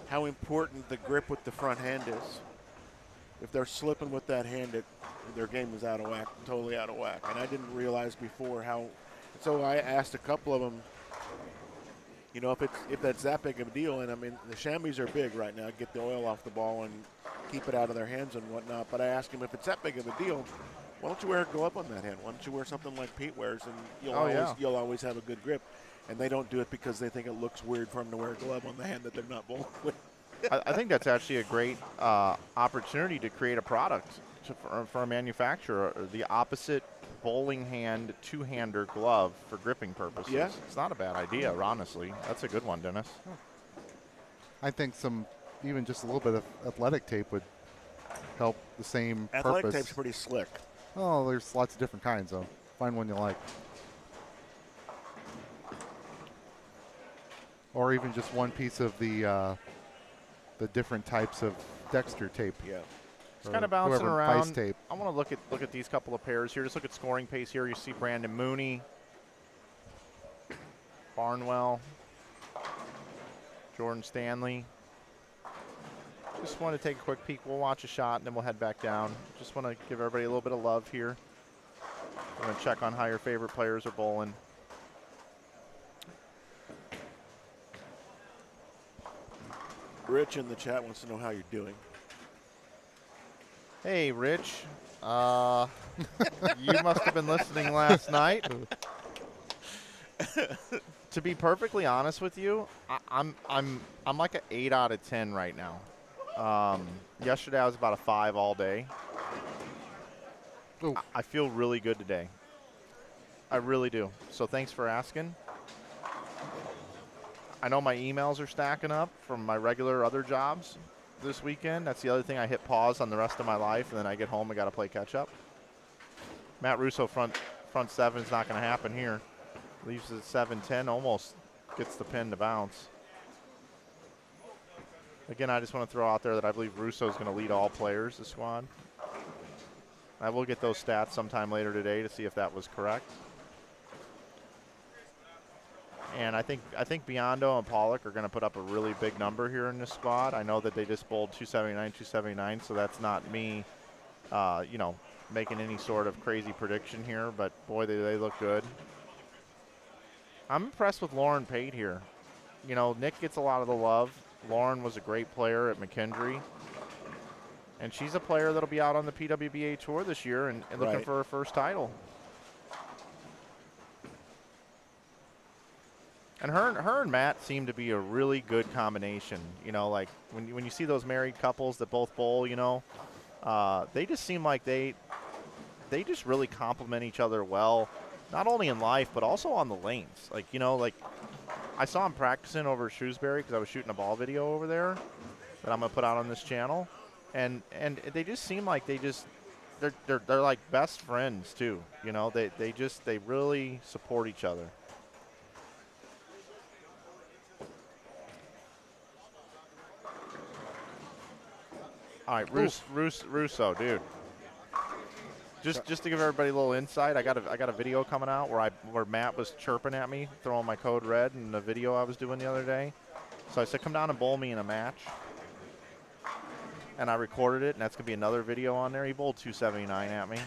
how important the grip with the front hand is. If they're slipping with that hand, their game is out of whack, totally out of whack. And I didn't realize before how. So I asked a couple of them, you know, if that's that big of a deal. And I mean, the chamois are big right now. Get the oil off the ball and keep it out of their hands and whatnot. But I asked him if it's that big of a deal. Why don't you wear a glove on that hand? Why don't you wear something like Pete wears, and you'll always have a good grip. And they don't do it because they think it looks weird for them to wear a glove on the hand that they're not bowling with. I think that's actually a great opportunity to create a product for a manufacturer, the opposite bowling hand two-hander glove for gripping purposes. Yeah. It's not a bad idea, honestly. That's a good one, Dennis. I think even just a little bit of athletic tape would help the same Athletic purpose. tape's pretty slick. Oh, there's lots of different kinds, though. Find one you like. Or even just one piece of the different types of Dexter tape. Yeah. Just kind of bouncing around. Vice tape. I want to look at these couple of pairs here. Just look at scoring pace here. You see Brandon Mooney, Barnwell, Jordan Stanley. Just want to take a quick peek. We'll watch a shot, and then we'll head back down. Just want to give everybody a little bit of love here. We're going to check on how your favorite players are bowling. Rich in the chat wants to know how you're doing. Hey, Rich. You must have been listening last night. To be perfectly honest with you, I'm like an 8 out of 10 right now. Yesterday I was about a 5 all day. I feel really good today. I really do. So thanks for asking. I know my emails are stacking up from my regular other jobs this weekend. That's the other thing. I hit pause on the rest of my life, and then I get home and got to play catch up. Matt Russo front 7 is not going to happen here. Leaves it at 7-10, almost gets the pin to bounce. Again, I just want to throw out there that I believe Russo is going to lead all players, the squad. I will get those stats sometime later today to see if that was correct. And I think Biondo and Pollock are going to put up a really big number here in this squad. I know that they just bowled 279, so that's not me, making any sort of crazy prediction here. But boy, they look good. I'm impressed with Lauren Pate here. You know, Nick gets a lot of the love. Lauren was a great player at McKendree. And she's a player that'll be out on the PWBA tour this year and looking for her first title. And her and Matt seem to be a really good combination. You know, like when you see those married couples that both bowl, they just seem like they just really complement each other well, not only in life but also on the lanes. Like I saw him practicing over at Shrewsbury because I was shooting a ball video over there that I'm gonna put out on this channel, and they just seem like they're like best friends too. You know, they really support each other. All right, Russo, dude. Just to give everybody a little insight, I got a video coming out where Matt was chirping at me, throwing my code red in the video I was doing the other day. So I said, come down and bowl me in a match. And I recorded it, and that's gonna be another video on there. He bowled 279 at me.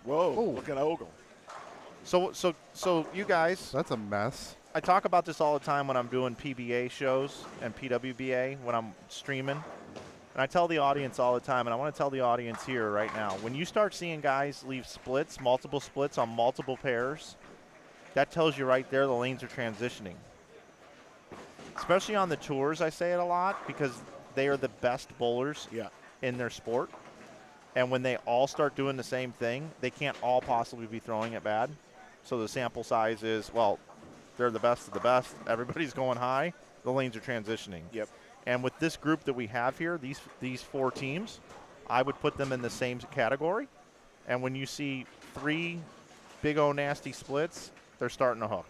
Whoa, Oh. look at Ogle. So you guys, That's a mess. I talk about this all the time when I'm doing PBA shows and PWBA when I'm streaming. And I tell the audience all the time, and I want to tell the audience here right now, when you start seeing guys leave splits, multiple splits on multiple pairs, that tells you right there the lanes are transitioning. Especially on the tours, I say it a lot because they are the best bowlers in their sport. And when they all start doing the same thing, they can't all possibly be throwing it bad. So the sample size is, well, they're the best of the best. Everybody's going high. The lanes are transitioning. Yep. And with this group that we have here, these 4 teams, I would put them in the same category. And when you see 3 big O nasty splits, they're starting to hook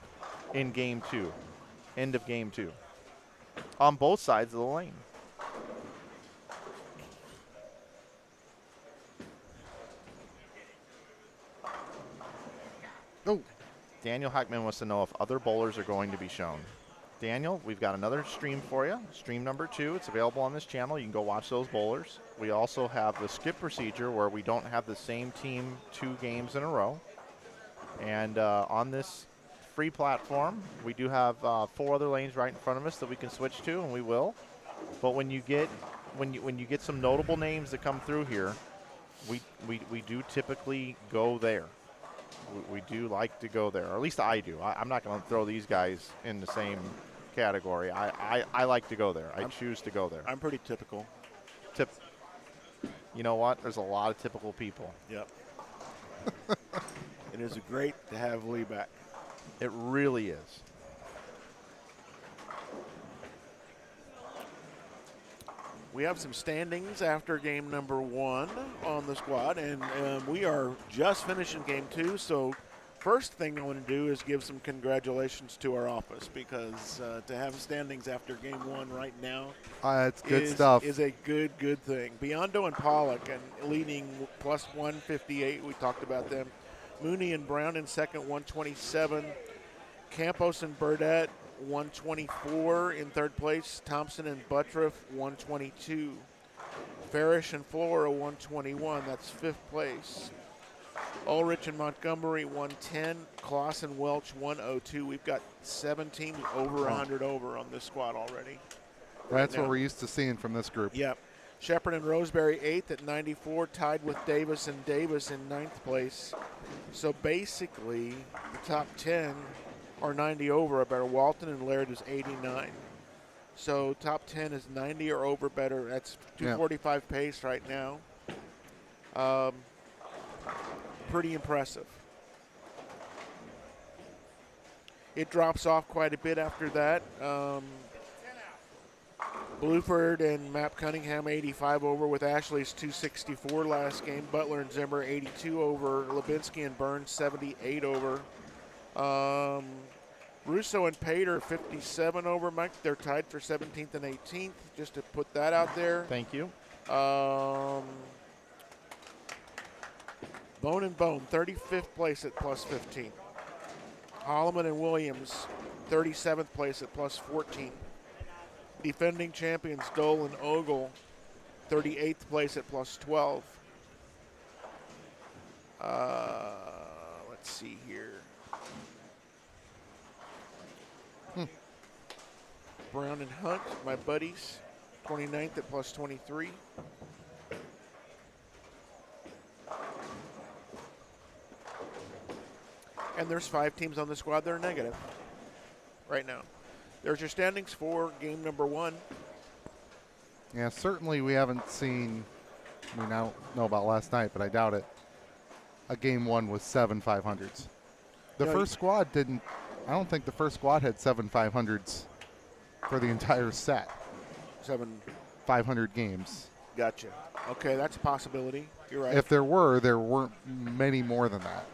in game 2, end of game 2, on both sides of the lane. Oh, Daniel Hackman wants to know if other bowlers are going to be shown. Daniel, we've got another stream for you, stream number 2. It's available on this channel. You can go watch those bowlers. We also have the skip procedure where we don't have the same team 2 games in a row. And on this free platform, we do have 4 other lanes right in front of us that we can switch to, and we will. But when you get some notable names that come through here, we do typically go there. We do like to go there, or at least I do. I'm not going to throw these guys in the same category. I like to go there. I choose to go there. I'm pretty typical. You know what? There's a lot of typical people. Yep. It is great to have Lee back. It really is. We have some standings after game number 1 on the squad, and we are just finishing game 2. So first thing I want to do is give some congratulations to our office, because to have standings after game 1 right now it's good stuff. is a good thing. Biondo and Pollock and leading plus 158. We talked about them. Mooney and Brown in second, 127. Campos and Burdett, 124 in third place. Thompson and Buttriff, 122. Farish and Flora, 121. That's fifth place. Ulrich and Montgomery, 110. Kloss and Welch, 102. We've got 7 teams over 100 over on this squad already. That's what we're used to seeing from this group. Yep. Shepard and Roseberry 8th at 94, tied with Davis and Davis in 9th place. So basically, the top 10 are 90 over or better. Walton and Laird is 89. So top 10 is 90 or over better. That's 245 pace right now. Pretty impressive. It drops off quite a bit after that. Bluford and Matt Cunningham 85 over with Ashley's 264 last game. Butler and Zimmer 82 over. Lebinsky and Burns 78 over. Russo and Pater 57 over. Mike, they're tied for 17th and 18th, just to put that out there. Thank you. Bone and Bone 35th place at plus 15. Holloman and Williams 37th place at plus 14. Defending champions Dole and Ogle 38th place at plus 12. Let's see here. Brown and Hunt, my buddies, 29th at plus 23. And there's 5 teams on the squad that are negative right now. There's your standings for game number 1. Yeah, certainly we haven't seen, we now know about last night, but I doubt it, a game 1 with 7 500s. The first squad didn't, I don't think the first squad had 7 500s for the entire set. 7 500 games. Gotcha. Okay, that's a possibility. You're right. If there weren't many more than that.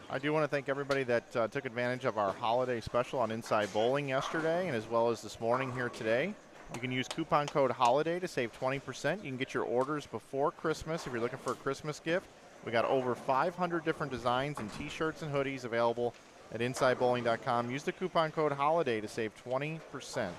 I do want to thank everybody that took advantage of our holiday special on Inside Bowling yesterday and as well as this morning here today. You can use coupon code HOLIDAY to save 20%. You can get your orders before Christmas if you're looking for a Christmas gift. We got over 500 different designs and T-shirts and hoodies available at InsideBowling.com. Use the coupon code HOLIDAY to save 20%.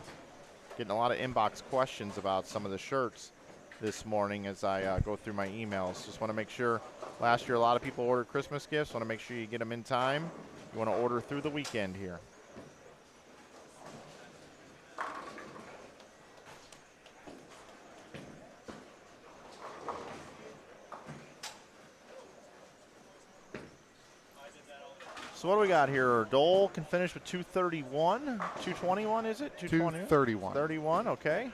Getting a lot of inbox questions about some of the shirts this morning as I go through my emails. Just want to make sure. Last year, a lot of people ordered Christmas gifts. Want to make sure you get them in time. You want to order through the weekend here. So what do we got here? Dole can finish with 231. 221, is it? 231. 31, okay.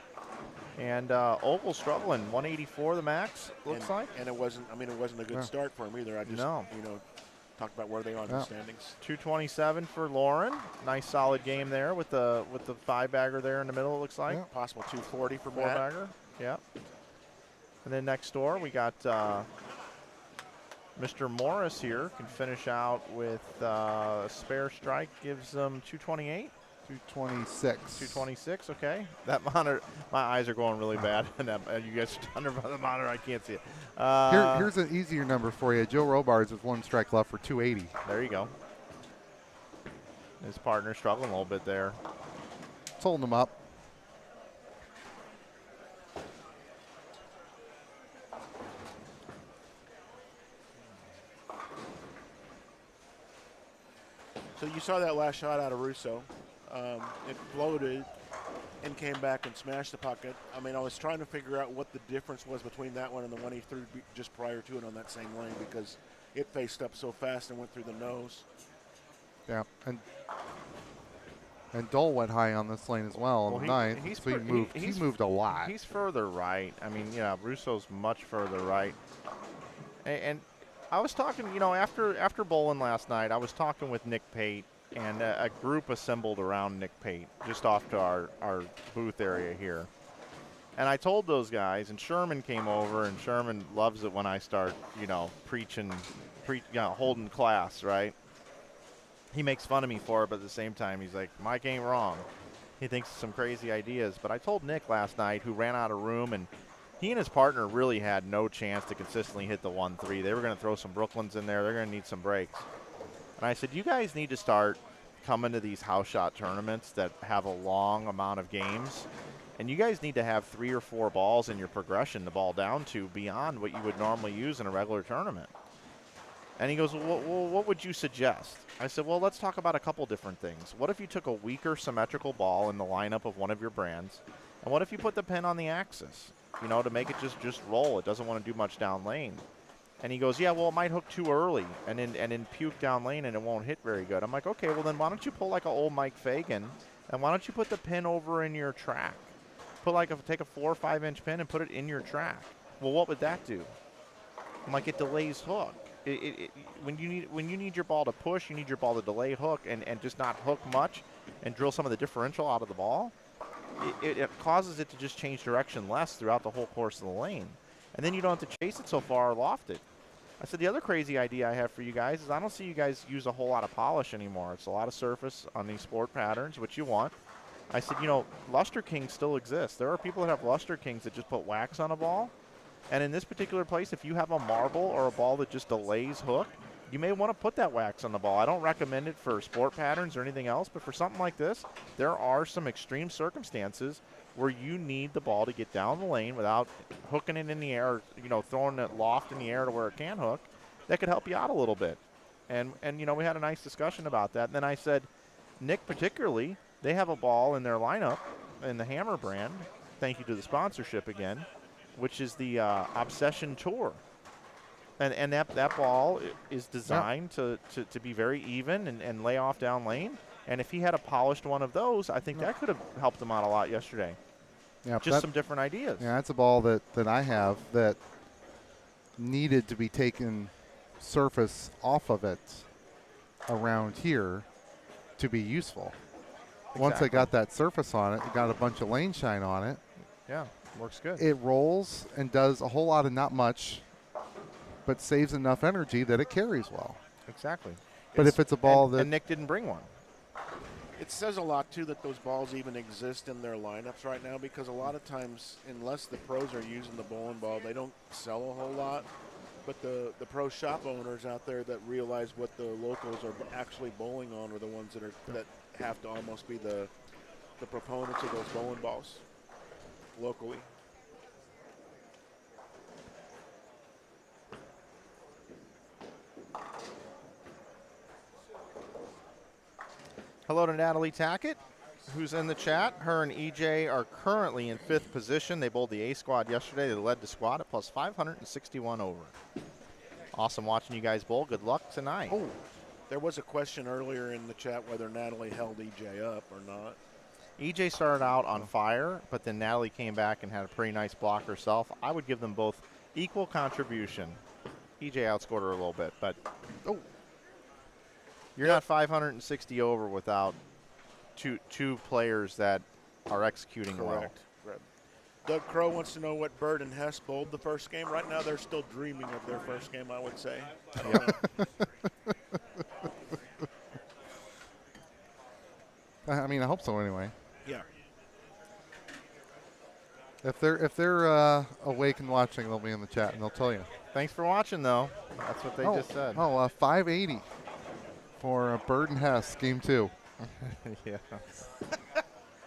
And Ogle struggling, 184 the max, looks like. And it wasn't, I mean, it wasn't a good start for him either. I just, talked about where they are in the standings. 227 for Lauren. Nice solid game there with the 5-bagger there in the middle, it looks like. Yeah. Possible 240 for 4-bagger, yeah. And then next door, we got Mr. Morris here, can finish out with a spare strike, gives them 228. 226. 226, okay. That monitor, my eyes are going really bad. And you guys are under by the monitor, I can't see it. Here's an easier number for you. Joe Robards with 1 strike left for 280. There you go. His partner struggling a little bit there. It's holding him up. So you saw that last shot out of Russo. It floated and came back and smashed the pocket. I mean, I was trying to figure out what the difference was between that one and the one he threw just prior to it on that same lane, because it faced up so fast and went through the nose. Yeah, and Dole went high on this lane as well on the ninth. He moved a lot. He's further right. I mean, yeah, Russo's much further right. And I was talking, after bowling last night, I was talking with Nick Pate, and a group assembled around Nick Pate just off to our booth area here. And I told those guys, and Sherman came over, and Sherman loves it when I start, holding class, right? He makes fun of me for it, but at the same time, he's like, Mike ain't wrong. He thinks of some crazy ideas. But I told Nick last night, who ran out of room, and he and his partner really had no chance to consistently hit the 1-3. They were going to throw some Brooklyns in there. They're going to need some breaks. And I said, you guys need to start coming to these house shot tournaments that have a long amount of games. And you guys need to have 3 or 4 balls in your progression to ball down to beyond what you would normally use in a regular tournament. And he goes, well, what would you suggest? I said, well, let's talk about a couple different things. What if you took a weaker symmetrical ball in the lineup of one of your brands? And what if you put the pin on the axis, to make it just roll? It doesn't want to do much down lane. And he goes, yeah, well, it might hook too early and then puke down lane and it won't hit very good. I'm like, okay, well, then why don't you pull like an old Mike Fagan, and why don't you put the pin over in your track? Take a 4 or 5 inch pin and put it in your track. Well, what would that do? I'm like, it delays hook. When you need your ball to push, you need your ball to delay hook and just not hook much and drill some of the differential out of the ball. It causes it to just change direction less throughout the whole course of the lane. And then you don't have to chase it so far or loft it. I said, the other crazy idea I have for you guys is I don't see you guys use a whole lot of polish anymore. It's a lot of surface on these sport patterns, which you want. I said, Luster Kings still exist. There are people that have Luster Kings that just put wax on a ball. And in this particular place, if you have a marble or a ball that just delays hook, you may want to put that wax on the ball. I don't recommend it for sport patterns or anything else, but for something like this, there are some extreme circumstances where you need the ball to get down the lane without hooking it in the air, throwing it loft in the air to where it can hook. That could help you out a little bit. And we had a nice discussion about that. And then I said, Nick particularly, they have a ball in their lineup in the Hammer brand. Thank you to the sponsorship again, which is the Obsession Tour. And that ball is designed to be very even and lay off down lane. And if he had a polished one of those, I think that could have helped him out a lot yesterday. Yeah, just some different ideas. Yeah, that's a ball that I have that needed to be taken surface off of it around here to be useful. Exactly. Once I got that surface on it, got a bunch of lane shine on it. Yeah, works good. It rolls and does a whole lot of not much, but saves enough energy that it carries well. Exactly. But if it's a ball and Nick didn't bring one. It says a lot, too, that those balls even exist in their lineups right now, because a lot of times, unless the pros are using the bowling ball, they don't sell a whole lot. But the pro shop owners out there that realize what the locals are actually bowling on are the ones that have to almost be the proponents of those bowling balls locally. Hello to Natalie Tackett, who's in the chat. Her and EJ are currently in 5th position. They bowled the A squad yesterday. They led the squad at plus 561 over. Awesome watching you guys bowl. Good luck tonight. Oh, there was a question earlier in the chat whether Natalie held EJ up or not. EJ started out on fire, but then Natalie came back and had a pretty nice block herself. I would give them both equal contribution. EJ outscored her a little bit, but you're not 560 over without two players that are executing well. Correct. Doug Crow wants to know what Bird and Hess bowled the first game. Right now, they're still dreaming of their first game, I would say. I don't know. I mean, I hope so anyway. Yeah. If they're awake and watching, they'll be in the chat and they'll tell you. Thanks for watching, though. That's what they just said. 580 for Bird and Hess, game 2. Yeah.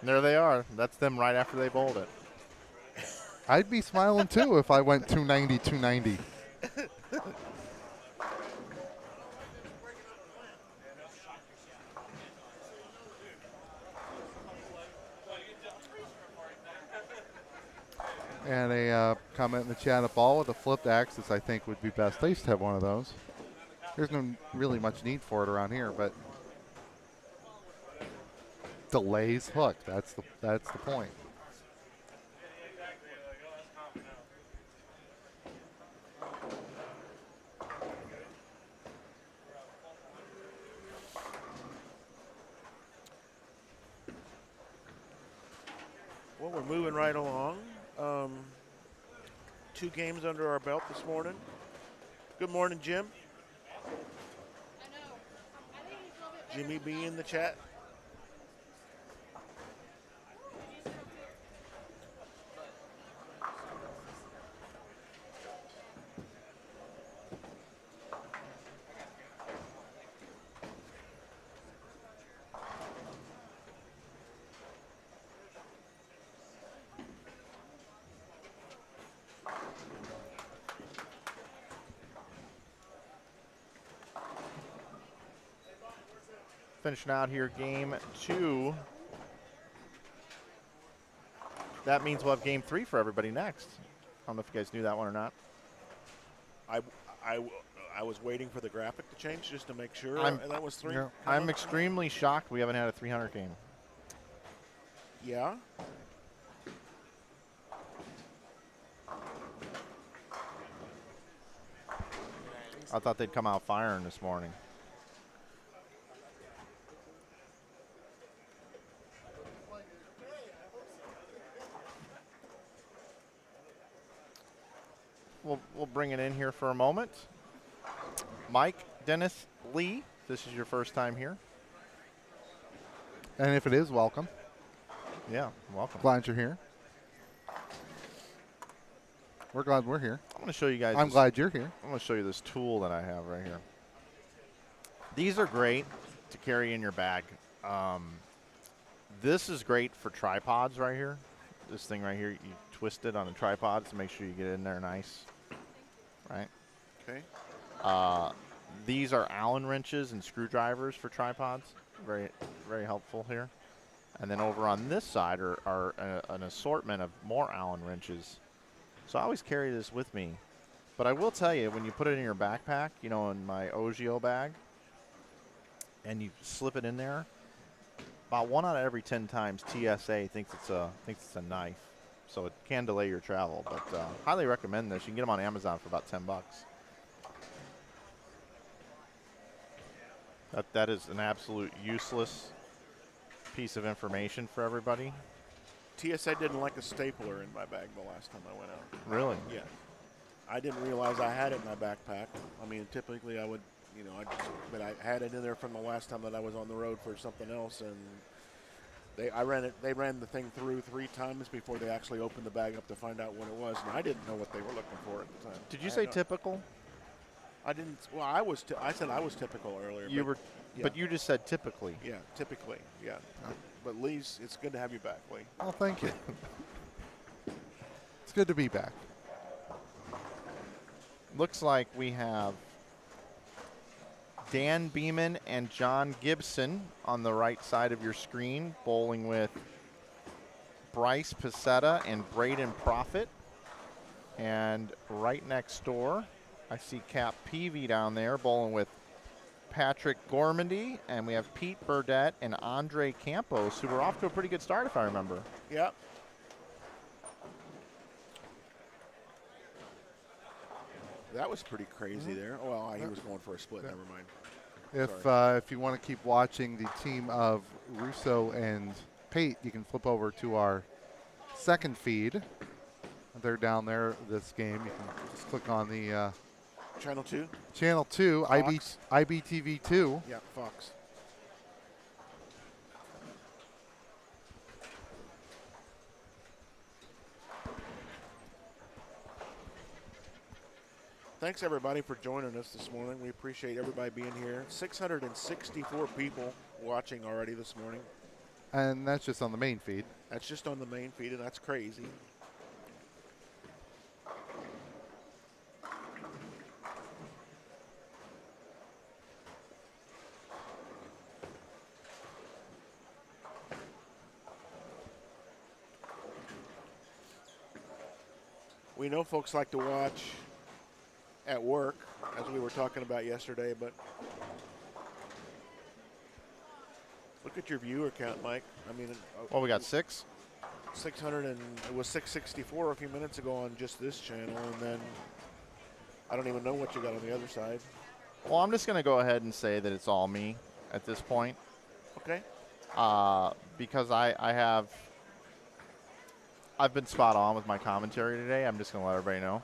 There they are. That's them right after they bowled it. I'd be smiling too if I went 290, 290. And a comment in the chat, a ball with a flipped axis I think would be best. I used to have one of those. There's no really much need for it around here, but delays hook. That's the point. Well, we're moving right along. 2 games under our belt this morning. Good morning, Jim. Jimmy B in the chat. Finishing out here game 2. That means we'll have game 3 for everybody next. I don't know if you guys knew that one or not. I was waiting for the graphic to change just to make sure, I'm- and that was 3. Yeah. I'm extremely shocked we haven't had a 300 game. Yeah. I thought they'd come out firing this morning. We'll bring it in here for a moment. Mike Dennis Lee, this is your first time here. And if it is, welcome. Yeah, welcome. Glad you're here. We're glad we're here. I'm going to show you guys. I'm glad you're here. I'm going to show you this tool that I have right here. These are great to carry in your bag. This is great for tripods right here. This thing right here, you twist it on a tripod to make sure you get it in there nice. Right? Okay. These are Allen wrenches and screwdrivers for tripods. Very, very helpful here. And then over on this side are an assortment of more Allen wrenches. So I always carry this with me. But I will tell you, when you put it in your backpack, you know, in my Ogio bag, and you slip it in there, about 1 out of every 10 times TSA thinks it's a knife. So it can delay your travel. But highly recommend this. You can get them on Amazon for about $10. That is an absolute useless piece of information for everybody. TSA didn't like a stapler in my bag the last time I went out. Really? Yeah. I didn't realize I had it in my backpack. I mean, typically I would, you know, but I had it in there from the last time that I was on the road for something else, and they ran the thing through 3 times before they actually opened the bag up to find out what it was, and I didn't know what they were looking for at the time. Did you say typical? I didn't. Well, I said I was typical earlier. You were, yeah. but you just said typically. Yeah, typically. Yeah. But Lee's, it's good to have you back, Lee. Oh, thank you. It's good to be back. Looks like we have Dan Beeman and John Gibson on the right side of your screen, bowling with Bryce Pacetta and Braden Profit. And right next door, I see Cap Peavy down there bowling with Patrick Gormandy, and we have Pete Burdett and Andre Campos, who were off to a pretty good start, if I remember. Yep. That was pretty crazy there. Well, he was going for a split. Never mind. If you want to keep watching the team of Russo and Pate, you can flip over to our second feed. They're down there this game. You can just click on the Channel 2? Channel 2, Fox. IBTV 2. Yeah, Fox. Thanks, everybody, for joining us this morning. We appreciate everybody being here. 664 people watching already this morning. And that's just on the main feed. That's just on the main feed, and that's crazy. We know folks like to watch at work, as we were talking about yesterday, but look at your viewer count, Mike. I mean, Well, we got 6. 600, and it was 664 a few minutes ago on just this channel, and then I don't even know what you got on the other side. Well, I'm just going to go ahead and say that it's all me at this point. Okay. Because I've been spot on with my commentary today. I'm just going to let everybody know.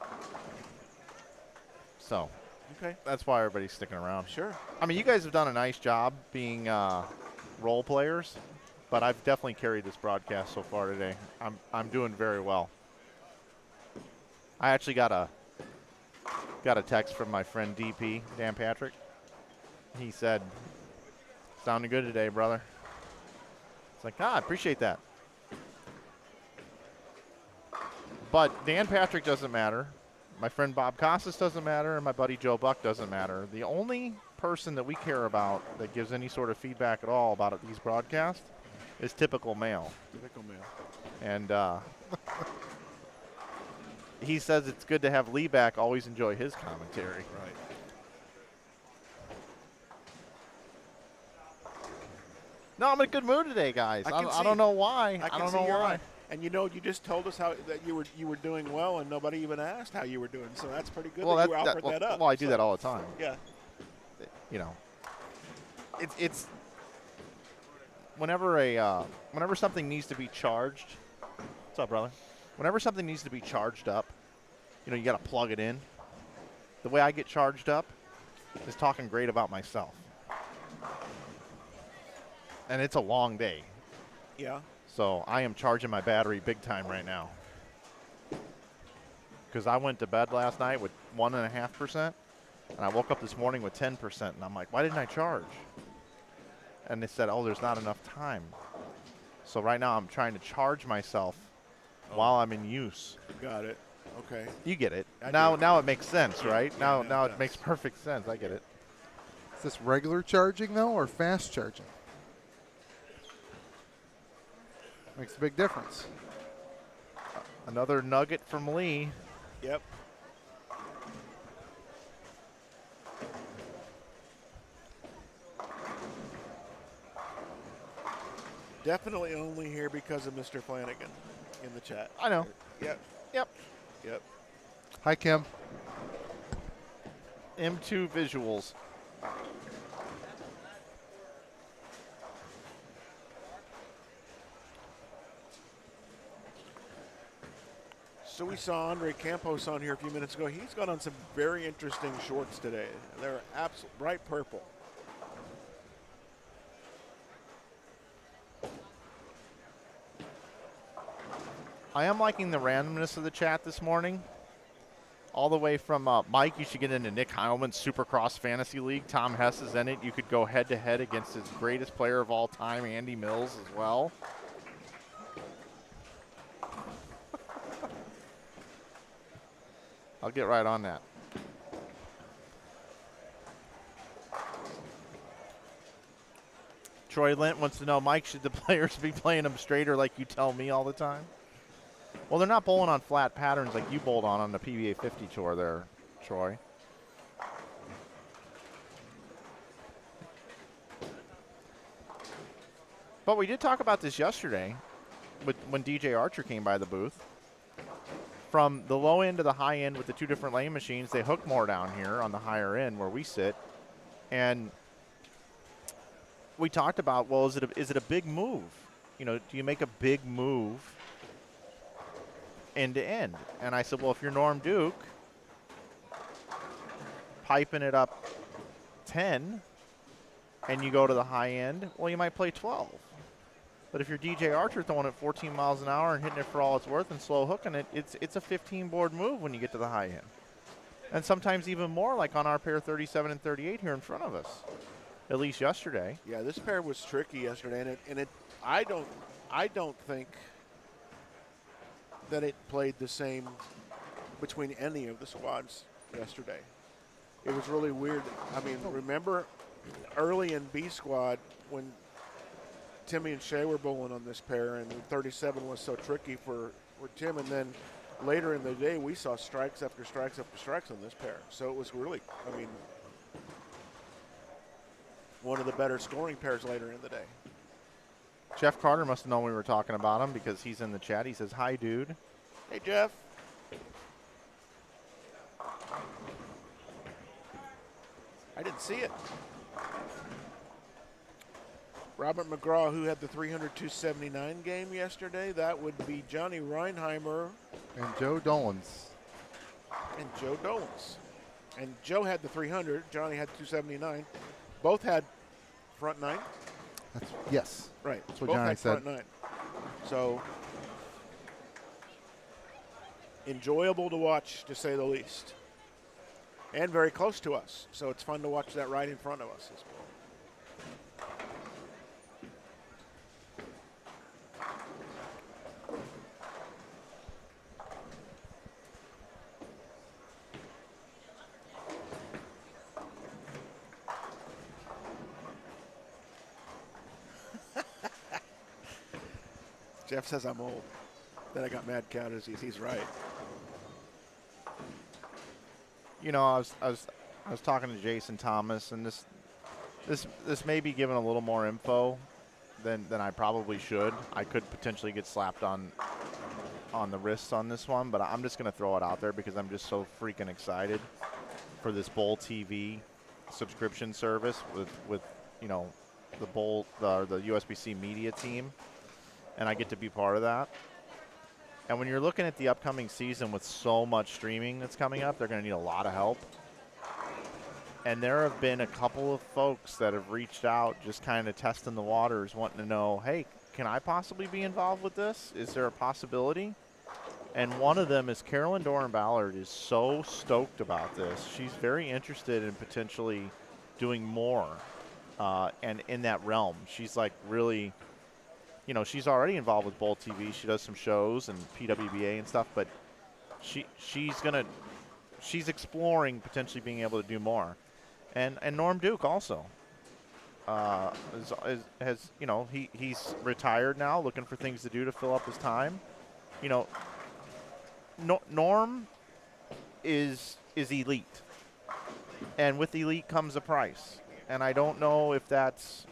So, Okay. that's why everybody's sticking around. Sure. I mean, you guys have done a nice job being role players, but I've definitely carried this broadcast so far today. I'm doing very well. I actually got a text from my friend DP, Dan Patrick. He said, "Sounding good today, brother." It's like, I appreciate that. But Dan Patrick doesn't matter. My friend Bob Costas doesn't matter, and my buddy Joe Buck doesn't matter. The only person that we care about that gives any sort of feedback at all about these broadcasts is Typical Male. Typical Male. And he says it's good to have Lee back. Always enjoy his commentary. Right. No, I'm in a good mood today, guys. I don't know why. I don't know why. And you just told us how that you were doing well, and nobody even asked how you were doing. So that's pretty good. Well, that you offered that up. Well, I do that all the time. Yeah. You know, it's whenever something needs to be charged. What's up, brother? Whenever something needs to be charged up, you got to plug it in. The way I get charged up is talking great about myself. And it's a long day. Yeah. So I am charging my battery big time right now. Because I went to bed last night with 1.5%, and I woke up this morning with 10%, and I'm like, why didn't I charge? And they said, oh, there's not enough time. So right now I'm trying to charge myself while I'm in use. Got it. Okay. You get it. I Now do. it makes sense, right? Yeah, now it it makes perfect sense. I get it. Is this regular charging, though, or fast charging? Makes a big difference. Another nugget from Lee. Yep. Definitely only here because of Mr. Flanagan in the chat. I know. Yep. Yep. Yep. Hi, Kim. M2 Visuals. So we saw Andre Campos on here a few minutes ago. He's got on some very interesting shorts today. They're absolute bright purple. I am liking the randomness of the chat this morning. All the way from Mike, you should get into Nick Heilman's Supercross Fantasy League. Tom Hess is in it. You could go head-to-head against his greatest player of all time, Andy Mills, as well. I'll get right on that. Troy Lint wants to know, Mike, should the players be playing them straighter like you tell me all the time? Well, they're not bowling on flat patterns like you bowled on the PBA 50 tour there, Troy. But we did talk about this yesterday when DJ Archer came by the booth. From the low end to the high end with the two different lane machines, they hook more down here on the higher end where we sit. And we talked about, well, is it a big move? You know, do you make a big move end to end? And I said, well, if you're Norm Duke, piping it up 10, and you go to the high end, well, you might play 12. But if you're DJ Archer throwing it 14 miles an hour and hitting it for all it's worth and slow hooking it, it's a 15-board move when you get to the high end. And sometimes even more, like on our pair 37 and 38 here in front of us, at least yesterday. Yeah, this pair was tricky yesterday, and I don't think that it played the same between any of the squads yesterday. It was really weird. I mean, remember early in B squad when Timmy and Shea were bowling on this pair, and 37 was so tricky for Tim, and then later in the day we saw strikes after strikes after strikes on this pair. So it was really, I mean, one of the better scoring pairs later in the day. Jeff Carter must have known we were talking about him because he's in the chat. He says, hi, dude. Hey, Jeff. I didn't see it. Robert McGraw, who had the 300-279 game yesterday, that would be Johnny Reinheimer. And Joe Dolans. And Joe Dolans. And Joe had the 300. Johnny had 279. Both had front nine. Yes. Right. That's what Both Johnny had said. front nine. So enjoyable to watch, to say the least. And very close to us. So it's fun to watch that right in front of us as well. Jeff says I'm old. Then I got mad counters. He's right. You know, I was talking to Jason Thomas, and this may be given a little more info than I probably should. I could potentially get slapped on the wrists on this one, but I'm just going to throw it out there because I'm just so freaking excited for this Bowl TV subscription service with you know the USBC media team, and I get to be part of that. And when you're looking at the upcoming season with so much streaming that's coming up, they're going to need a lot of help. And there have been a couple of folks that have reached out just kind of testing the waters, wanting to know, hey, can I possibly be involved with this? Is there a possibility? And one of them is Carolyn Doran-Ballard is so stoked about this. She's very interested in potentially doing more and in that realm. She's like really, you know, she's already involved with Bowl TV. She does some shows and PWBA and stuff, but she's exploring potentially being able to do more. And Norm Duke also has you know, he's retired now, looking for things to do to fill up his time. You know, Norm is elite, and with elite comes a price. And I don't know if that's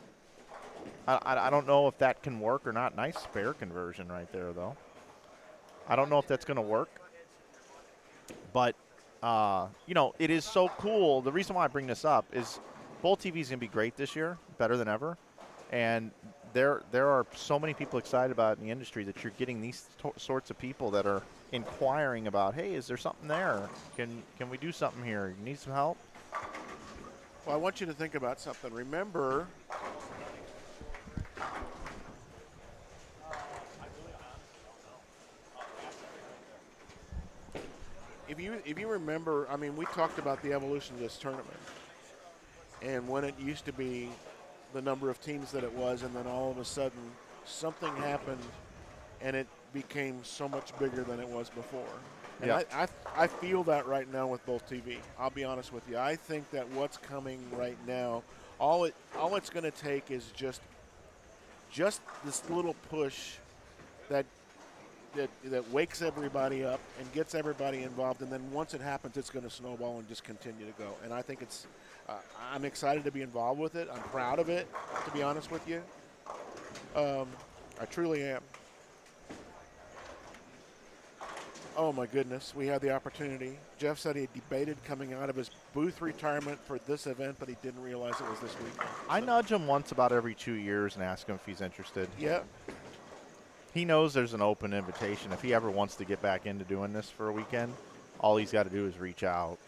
I don't know if that can work or not. Nice spare conversion right there, though. I don't know if that's going to work. But, you know, it is so cool. The reason why I bring this up is Bowl TV is going to be great this year, better than ever. And there are so many people excited about it in the industry that you're getting these sorts of people that are inquiring about, hey, is there something there? Can we do something here? You need some help? Well, I want you to think about something. Remember, if you remember, I mean, we talked about the evolution of this tournament, and when it used to be the number of teams that it was, and then all of a sudden something happened, and it became so much bigger than it was before. And Yeah. I feel that right now with Bowl TV. I'll be honest with you. I think that what's coming right now, all it's going to take is just just this little push that wakes everybody up and gets everybody involved, and then once it happens, it's going to snowball and just continue to go. And I think it's I'm excited to be involved with it. I'm proud of it, to be honest with you. I truly am. Oh, my goodness. We had the opportunity. Jeff said he debated coming out of his booth retirement for this event, but he didn't realize it was this week. I nudge him once about every 2 years and ask him if he's interested. Yeah. He knows there's an open invitation. If he ever wants to get back into doing this for a weekend, all he's got to do is reach out.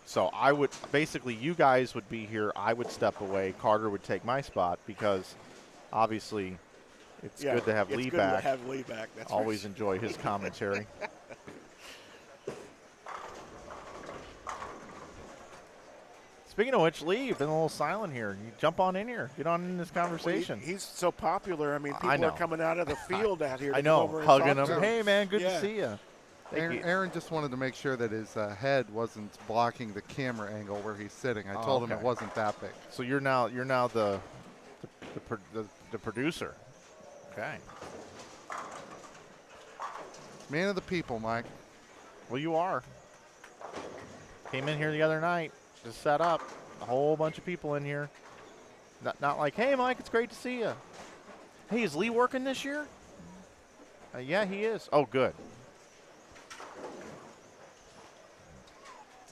So I would basically, you guys would be here. I would step away. Carter would take my spot because obviously it's good to have Lee back. It's good to have Lee back. That's always enjoy his commentary. Speaking of which, Lee, you've been a little silent here. You jump on in here. Get on in this conversation. Well, he's so popular. I mean, people are coming out of the field out here. I know, hugging him. Hey, man, good to see you. Aaron just wanted to make sure that his head wasn't blocking the camera angle where he's sitting. I told him it wasn't that big. So you're now the producer. Okay. Man of the people, Mike. Well, you are. Came in here the other night, just set up. A whole bunch of people in here. Not like, hey, Mike, it's great to see you. Hey, is Lee working this year? Yeah, he is. Oh, good.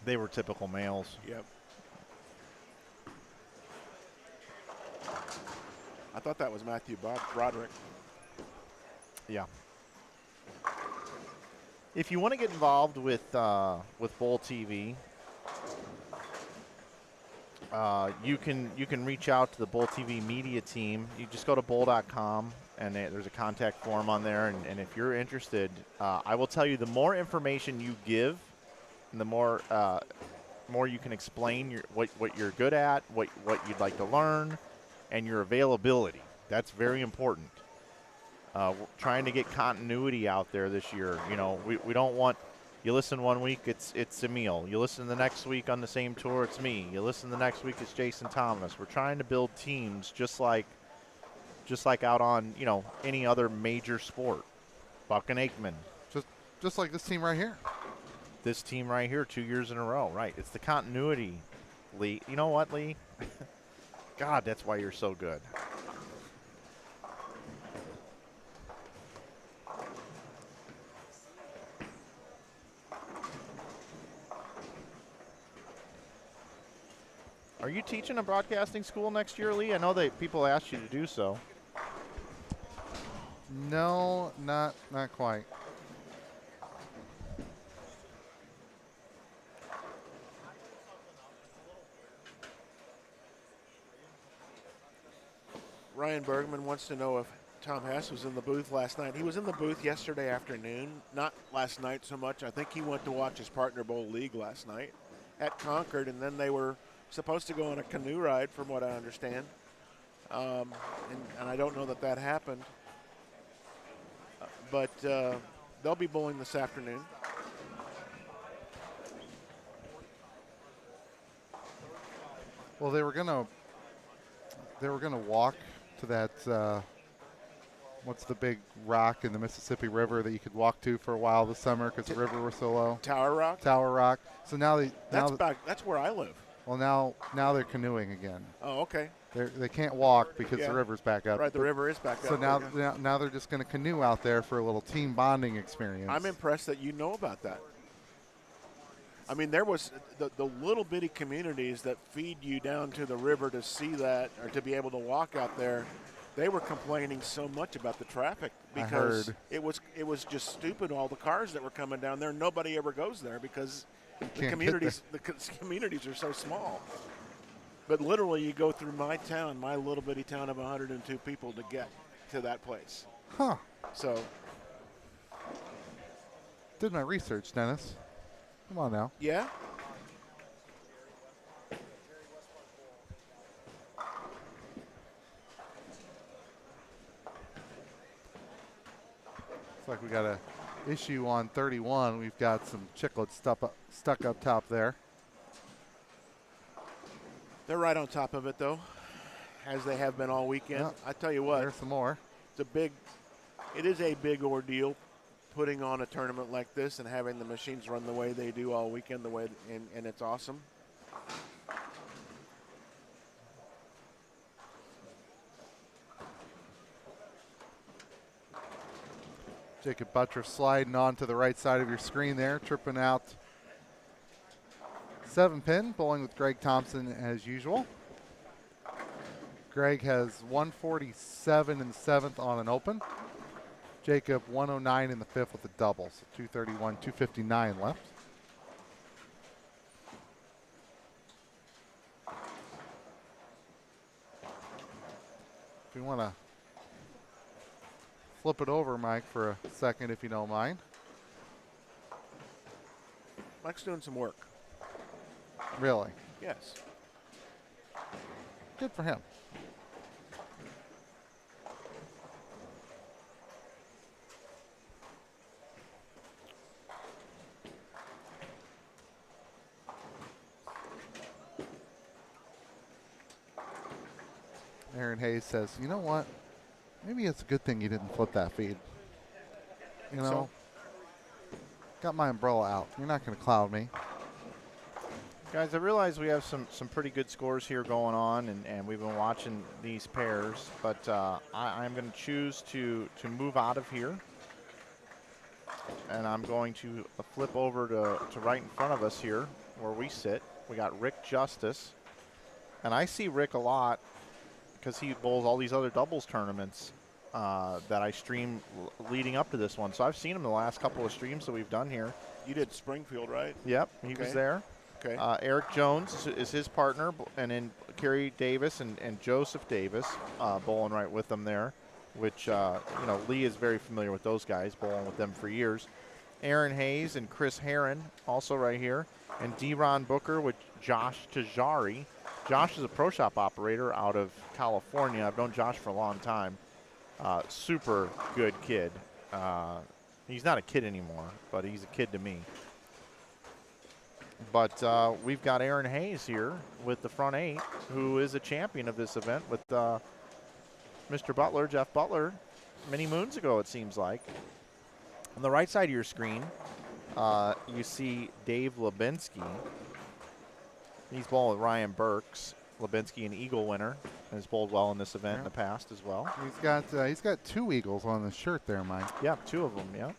They were typical males. Yep. I thought that was Matthew Broderick. Yeah. If you want to get involved with Bowl TV, you can reach out to the Bowl TV media team. You just go to bowl.com, and there's a contact form on there. And if you're interested, I will tell you, the more information you give, and the more you can explain what you're good at, what you'd like to learn, and your availability. That's very important. We're trying to get continuity out there this year. You know, we don't want you listen one week, it's Emil. You listen the next week on the same tour, it's me. You listen the next week, it's Jason Thomas. We're trying to build teams just like out on any other major sport. Buck and Aikman. Just like this team right here. This team right here, 2 years in a row. Right. It's the continuity, Lee. You know what, Lee? God, that's why you're so good. Are you teaching a broadcasting school next year, Lee? I know that people asked you to do so. No, not quite. Ryan Bergman wants to know if Tom Hess was in the booth last night. He was in the booth yesterday afternoon, not last night so much. I think he went to watch his Partner Bowl League last night at Concord, and then they were supposed to go on a canoe ride, from what I understand. And I don't know that happened. But they'll be bowling this afternoon. Well, they were gonna walk to that. What's the big rock in the Mississippi River that you could walk to for a while this summer because the river was so low? Tower Rock. Tower Rock. So now that's where I live. Well, now they're canoeing again. Oh, okay. They can't walk because the river's back up. Right, the river is back up. So now they're just going to canoe out there for a little team bonding experience. I'm impressed that you know about that. I mean, there was the little bitty communities that feed you down to the river to see that or to be able to walk out there. They were complaining so much about the traffic because it was just stupid. All the cars that were coming down there, nobody ever goes there because the communities are so small. But literally, you go through my town, my little bitty town of 102 people to get to that place. Huh. So. Did my research, Dennis. Come on now. Yeah? Looks like we got a issue on 31. We've got some chiclets stuck up top there. They're right on top of it, though. as they have been all weekend. Yeah. I tell you what, There's some more. it is a big ordeal putting on a tournament like this and having the machines run the way they do all weekend, and it's awesome. Jacob Buttress sliding on to the right side of your screen there, tripping out 7-pin, bowling with Greg Thompson as usual. Greg has 147 in the 7th on an open. Jacob 109 in the 5th with a double, so 231, 259 left. If you want to flip it over, Mike, for a second, if you don't mind. Mike's doing some work. Really? Yes. Good for him. Aaron Hayes says, you know what? Maybe it's a good thing you didn't flip that feed. You know, So? got my umbrella out. You're not going to cloud me. Guys, I realize we have some pretty good scores here going on, and we've been watching these pairs, but I'm going to choose to move out of here, and I'm going to flip over to right in front of us here where we sit. We got Rick Justice, and I see Rick a lot because he bowls all these other doubles tournaments that I stream leading up to this one. So I've seen him the last couple of streams that we've done here. You did Springfield, right? Yep, he was there. Okay. Eric Jones is his partner, and then Kerry Davis and Joseph Davis bowling right with them there, which, Lee is very familiar with those guys, bowling with them for years. Aaron Hayes and Chris Herron also right here, and D-Ron Booker with Josh Tajari. Josh is a pro shop operator out of California. I've known Josh for a long time. Super good kid. He's not a kid anymore, but he's a kid to me. But we've got Aaron Hayes here with the front 8, who is a champion of this event with Mr. Butler, Jeff Butler, many moons ago, it seems like. On the right side of your screen, you see Dave Lubinsky. He's bowled with Ryan Burks. Lubinsky, an Eagle winner, has bowled well in this event in the past as well. He's got 2 Eagles on the shirt there, Mike. Yeah, 2 of them, yeah.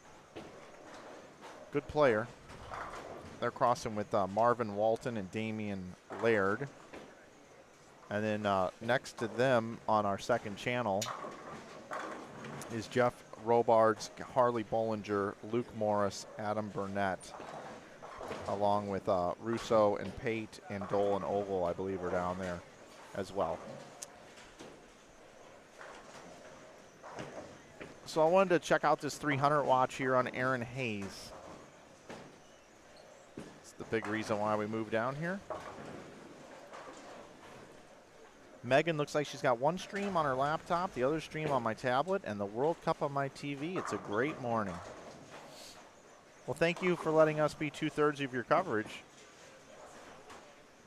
Good player. They're crossing with Marvin Walton and Damian Laird. And then next to them on our second channel is Jeff Robards, Harley Bollinger, Luke Morris, Adam Burnett, along with Russo and Pate and Dole and Ogle, I believe, are down there as well. So I wanted to check out this 300 watch here on Aaron Hayes. It's the big reason why we moved down here. Megan looks like she's got one stream on her laptop, the other stream on my tablet, and the World Cup on my TV. It's a great morning. Well, thank you for letting us be 2/3 of your coverage.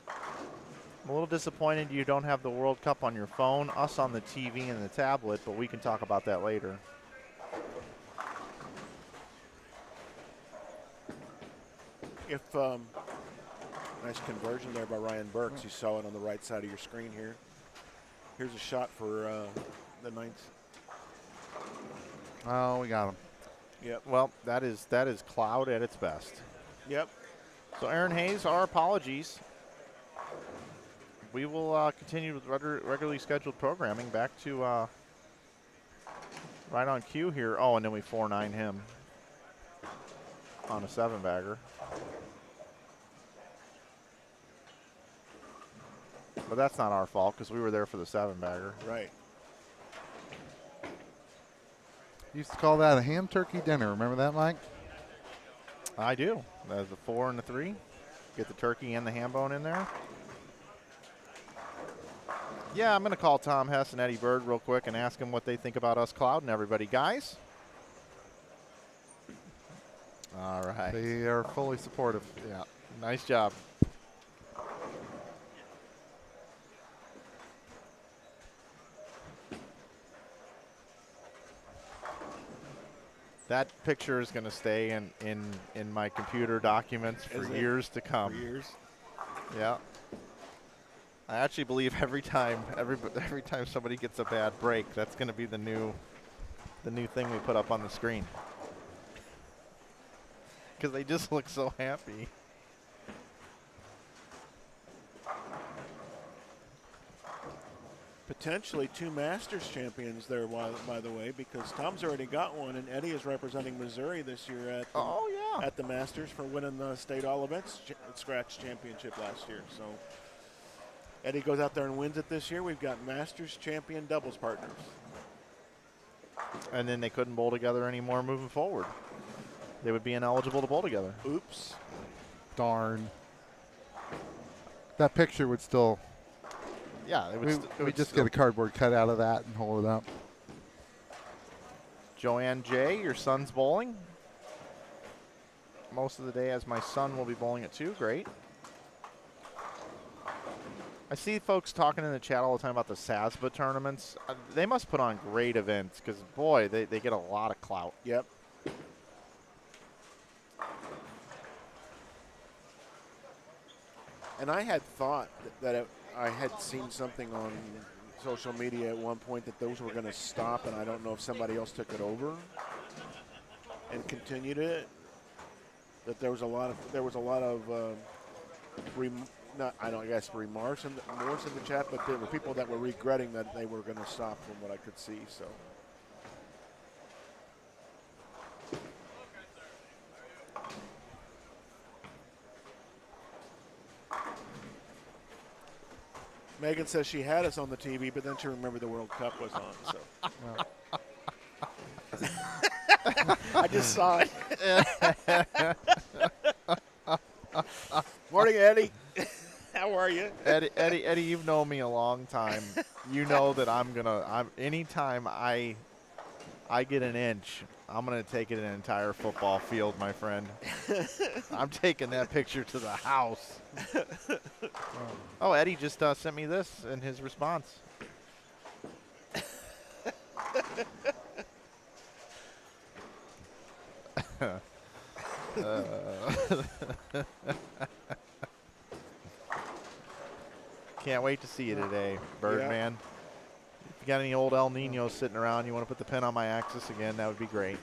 I'm a little disappointed you don't have the World Cup on your phone, us on the TV and the tablet, but we can talk about that later. If nice conversion there by Ryan Burks. You saw it on the right side of your screen here. Here's a shot for the 9th. Oh, we got him. Yep. Well, that is cloud at its best. Yep. So Aaron Hayes, our apologies. We will continue with regularly scheduled programming back to right on cue here. Oh, and then we 4-9 him on a 7-bagger. But that's not our fault because we were there for the 7-bagger. Right. Used to call that a ham turkey dinner. Remember that, Mike? I do. There's the 4 and the 3. Get the turkey and the ham bone in there. Yeah, I'm going to call Tom Hess and Eddie Bird real quick and ask them what they think about us clouding everybody. Guys? All right. They are fully supportive. Yeah, nice job. That picture is going to stay in my computer documents for years to come. For years. Yeah. I actually believe every time somebody gets a bad break, that's going to be the new thing we put up on the screen. Because they just look so happy. Potentially 2 Masters champions there, by the way, because Tom's already got one, and Eddie is representing Missouri this year at the Masters for winning the state all events scratch championship last year. So Eddie goes out there and wins it this year. We've got Masters champion doubles partners. And then they couldn't bowl together anymore moving forward. They would be ineligible to bowl together. Oops. Darn. That picture would still. Yeah, we just get a cardboard cut out of that and hold it up. Joanne J., your son's bowling. Most of the day, as my son will be bowling it too. Great. I see folks talking in the chat all the time about the SASBA tournaments. They must put on great events because, boy, they get a lot of clout. Yep. And I had thought that I had seen something on social media at one point that those were going to stop, and I don't know if somebody else took it over and continued it. That there was a lot of remorse in the chat, but there were people that were regretting that they were going to stop from what I could see. So. Megan says she had us on the TV, but then she remembered the World Cup was on. So I just saw it. Morning, Eddie. How are you? Eddie, you've known me a long time. You know that anytime I get an inch, I'm going to take it an entire football field, my friend. I'm taking that picture to the house. Oh, Eddie just sent me this in his response. Can't wait to see you today, Birdman. If you got any old El Niños sitting around, you want to put the pin on my axis again, that would be great.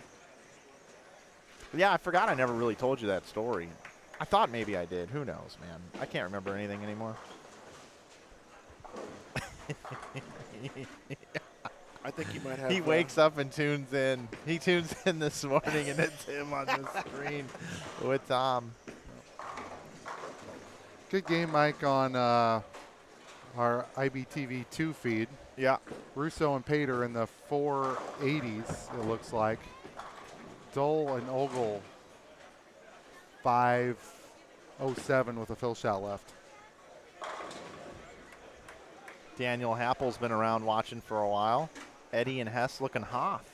But yeah, I forgot I never really told you that story. I thought maybe I did. Who knows, man? I can't remember anything anymore. I think you might have. He wakes up and tunes in. He tunes in this morning, and it's him on the screen with Tom. Good game, Mike, on our IBTV2 feed. Yeah. Russo and Pater in the 480s, it looks like. Dole and Ogle 507 with a fill shot left. Daniel Happel's been around watching for a while. Eddie and Hess looking hoth.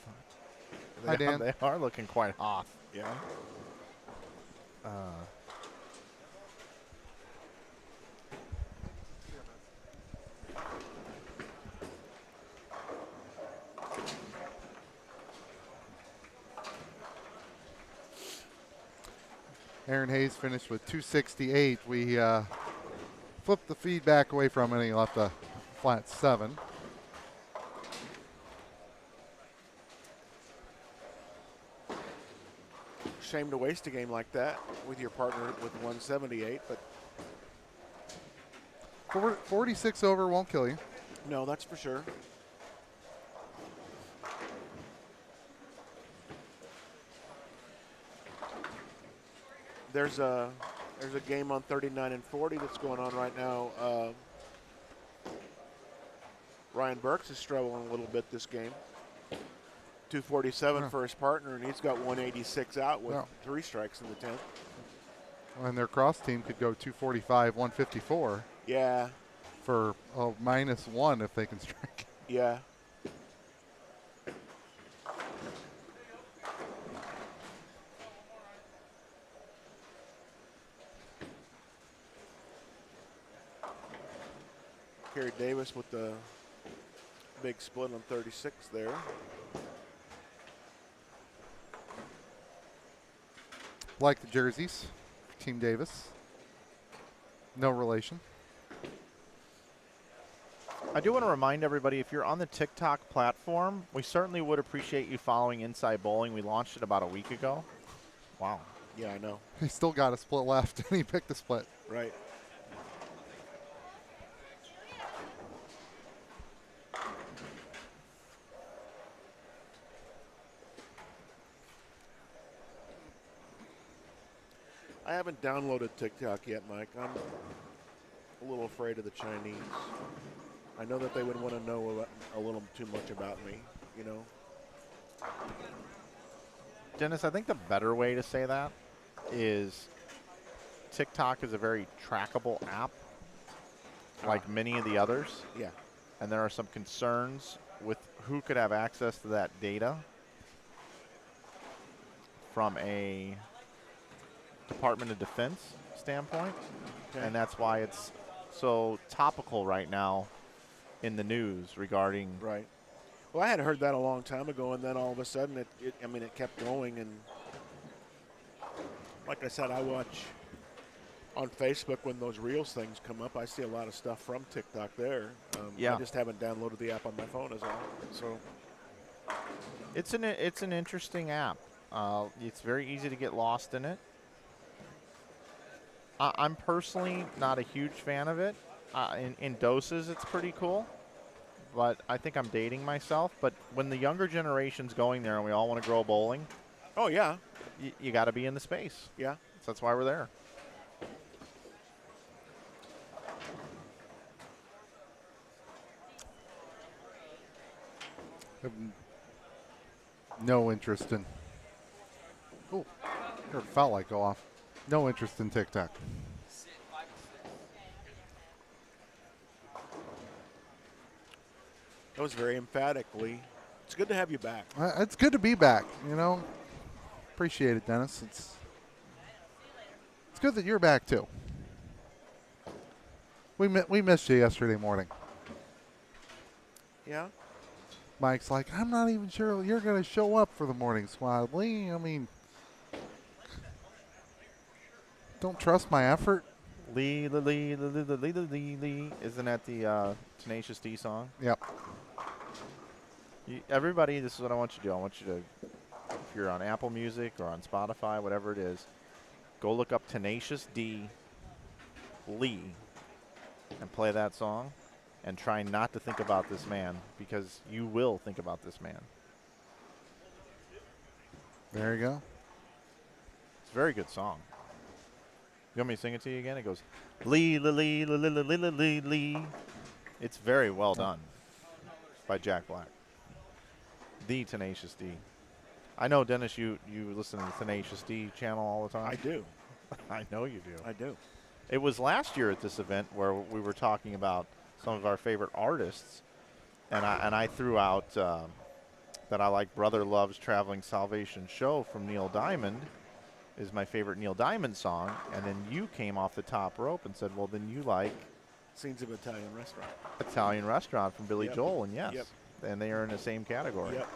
Hi, Dan. They are looking quite hoth. Yeah. Aaron Hayes finished with 268. We flipped the feedback away from it, and he left a flat 7. Shame to waste a game like that with your partner with 178, but 46 over won't kill you. no, that's for sure. There's a game on 39 and 40 that's going on right now. Ryan Burks is struggling a little bit this game. 247 for his partner, and he's got 186 out with 3 strikes in the 10th. And their cross team could go 245, 154. Yeah. For a -1 if they can strike. Yeah. Kerry Davis with the big split on 36 there. Like the jerseys, Team Davis. No relation. I do want to remind everybody, if you're on the TikTok platform, we certainly would appreciate you following Inside Bowling. We launched it about a week ago. Wow. Yeah, I know. He still got a split left, and he picked the split. Right. I haven't downloaded TikTok yet, Mike. I'm a little afraid of the Chinese. I know that they would want to know a little too much about me, you know. Dennis, I think the better way to say that is TikTok is a very trackable app, like many of the others. Yeah. And there are some concerns with who could have access to that data from a Department of Defense standpoint. Okay. And that's why it's so topical right now in the news regarding. Right. Well, I had heard that a long time ago, and then all of a sudden, it kept going. And like I said, I watch on Facebook when those Reels things come up. I see a lot of stuff from TikTok there. Yeah. I just haven't downloaded the app on my phone as well. So It's an interesting app. It's very easy to get lost in it. I'm personally not a huge fan of it. In doses, it's pretty cool. But I think I'm dating myself. But when the younger generation's going there and we all want to grow bowling, oh yeah, you got to be in the space. yeah. So that's why we're there. Have no interest in. Oh, it felt like go off. No interest in TikTok. That was very emphatically. It's good to have you back. It's good to be back. You know, appreciate it, Dennis. It's good that you're back too. We missed you yesterday morning. Yeah. Mike's like, I'm not even sure you're going to show up for the morning squad, Lee. I mean, don't trust my effort. Lee. Isn't that the Tenacious D song? Yep. Everybody, this is what I want you to do. I want you to, if you're on Apple Music or on Spotify, whatever it is, go look up Tenacious D Lee and play that song and try not to think about this man, because you will think about this man. There you go. It's a very good song. You want me to sing it to you again? It goes, Lee, Lee, Lee, Lee, Lee, Lee, Lee, Lee. It's very well done by Jack Black. The Tenacious D. I know, Dennis, you listen to the Tenacious D channel all the time. I do. I know you do. I do. It was last year at this event where we were talking about some of our favorite artists, and I threw out that I like Brother Love's Traveling Salvation Show from Neil Diamond is my favorite Neil Diamond song, and then you came off the top rope and said, well, then you like Scenes of Italian Restaurant. Italian Restaurant from Billy Yep. Joel, and yes, Yep. and they are in the same category. Yep.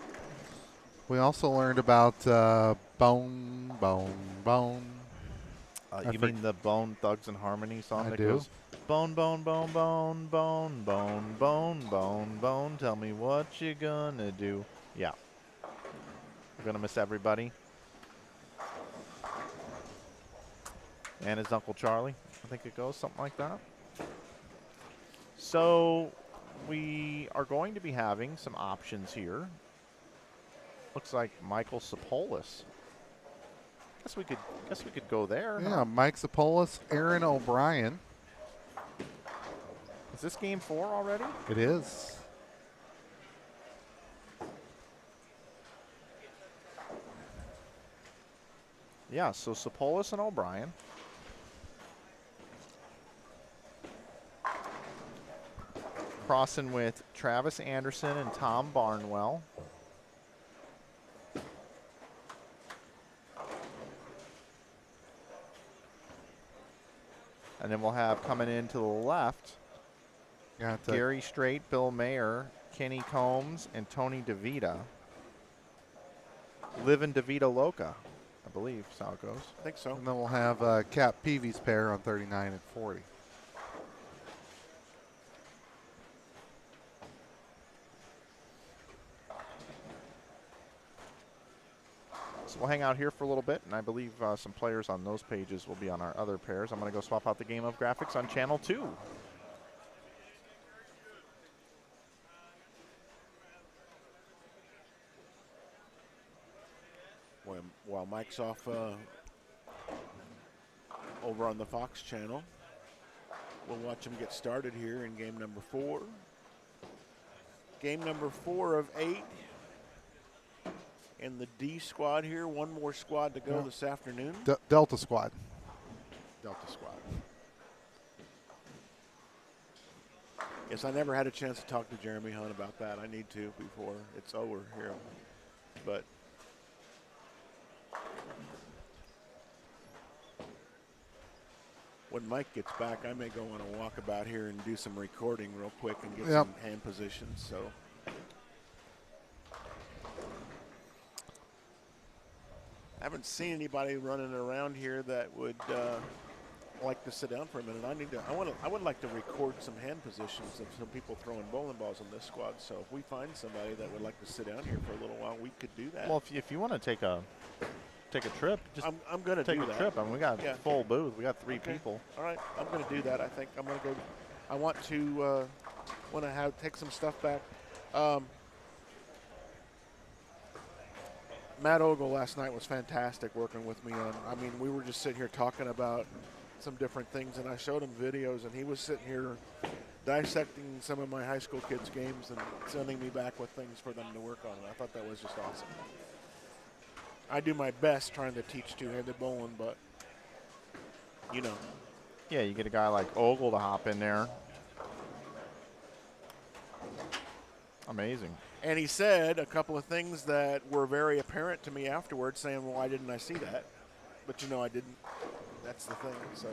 We also learned about Bone. You mean the Bone Thugs and Harmony song I that do. goes, Bone, bone, bone, bone, bone, bone, bone, bone, bone, tell me what you gonna do. Yeah. We're gonna miss everybody. And his Uncle Charlie, I think it goes, something like that. So we are going to be having some options here. Looks like Michael Sopolis. Guess we could go there. Yeah, huh? Mike Sopolis, Aaron O'Brien. Is this game 4 already? It is. Yeah, so Sopolis and O'Brien. Crossing with Travis Anderson and Tom Barnwell. And then we'll have coming in to the left, Got Gary Strait, Bill Mayer, Kenny Combs, and Tony DeVita. Livin' DeVita Loca. believe that's how it goes. I think so. And then we'll have Cap Peavy's pair on 39 and 40. So we'll hang out here for a little bit, and I believe some players on those pages will be on our other pairs. I'm going to go swap out the game of graphics on channel 2. While Mike's off over on the Fox channel, we'll watch him get started here in game number 4. Game number 4 of 8. And the D squad here, one more squad to go this afternoon. Delta squad. Delta squad. Yes, I never had a chance to talk to Jeremy Hunt about that. I need to before it's over here. But when Mike gets back, I may go on a walkabout here and do some recording real quick and get some hand positions. So. I haven't seen anybody running around here that would like to sit down for a minute. I would like to record some hand positions of some people throwing bowling balls in this squad. So if we find somebody that would like to sit down here for a little while, we could do that. Well, if you want to take a trip, just I'm going to take do a that. trip. I mean, we got full booth. We got 3 people. All right, I'm going to do that. I think I'm going to go. I want to take some stuff back. Matt Ogle last night was fantastic working with me on. I mean, we were just sitting here talking about some different things, and I showed him videos, and he was sitting here dissecting some of my high school kids' games and sending me back with things for them to work on. And I thought that was just awesome. I do my best trying to teach two-handed bowling, but you know. Yeah, you get a guy like Ogle to hop in there. Amazing. And he said a couple of things that were very apparent to me afterwards, saying, well, why didn't I see that? But, I didn't. That's the thing, so.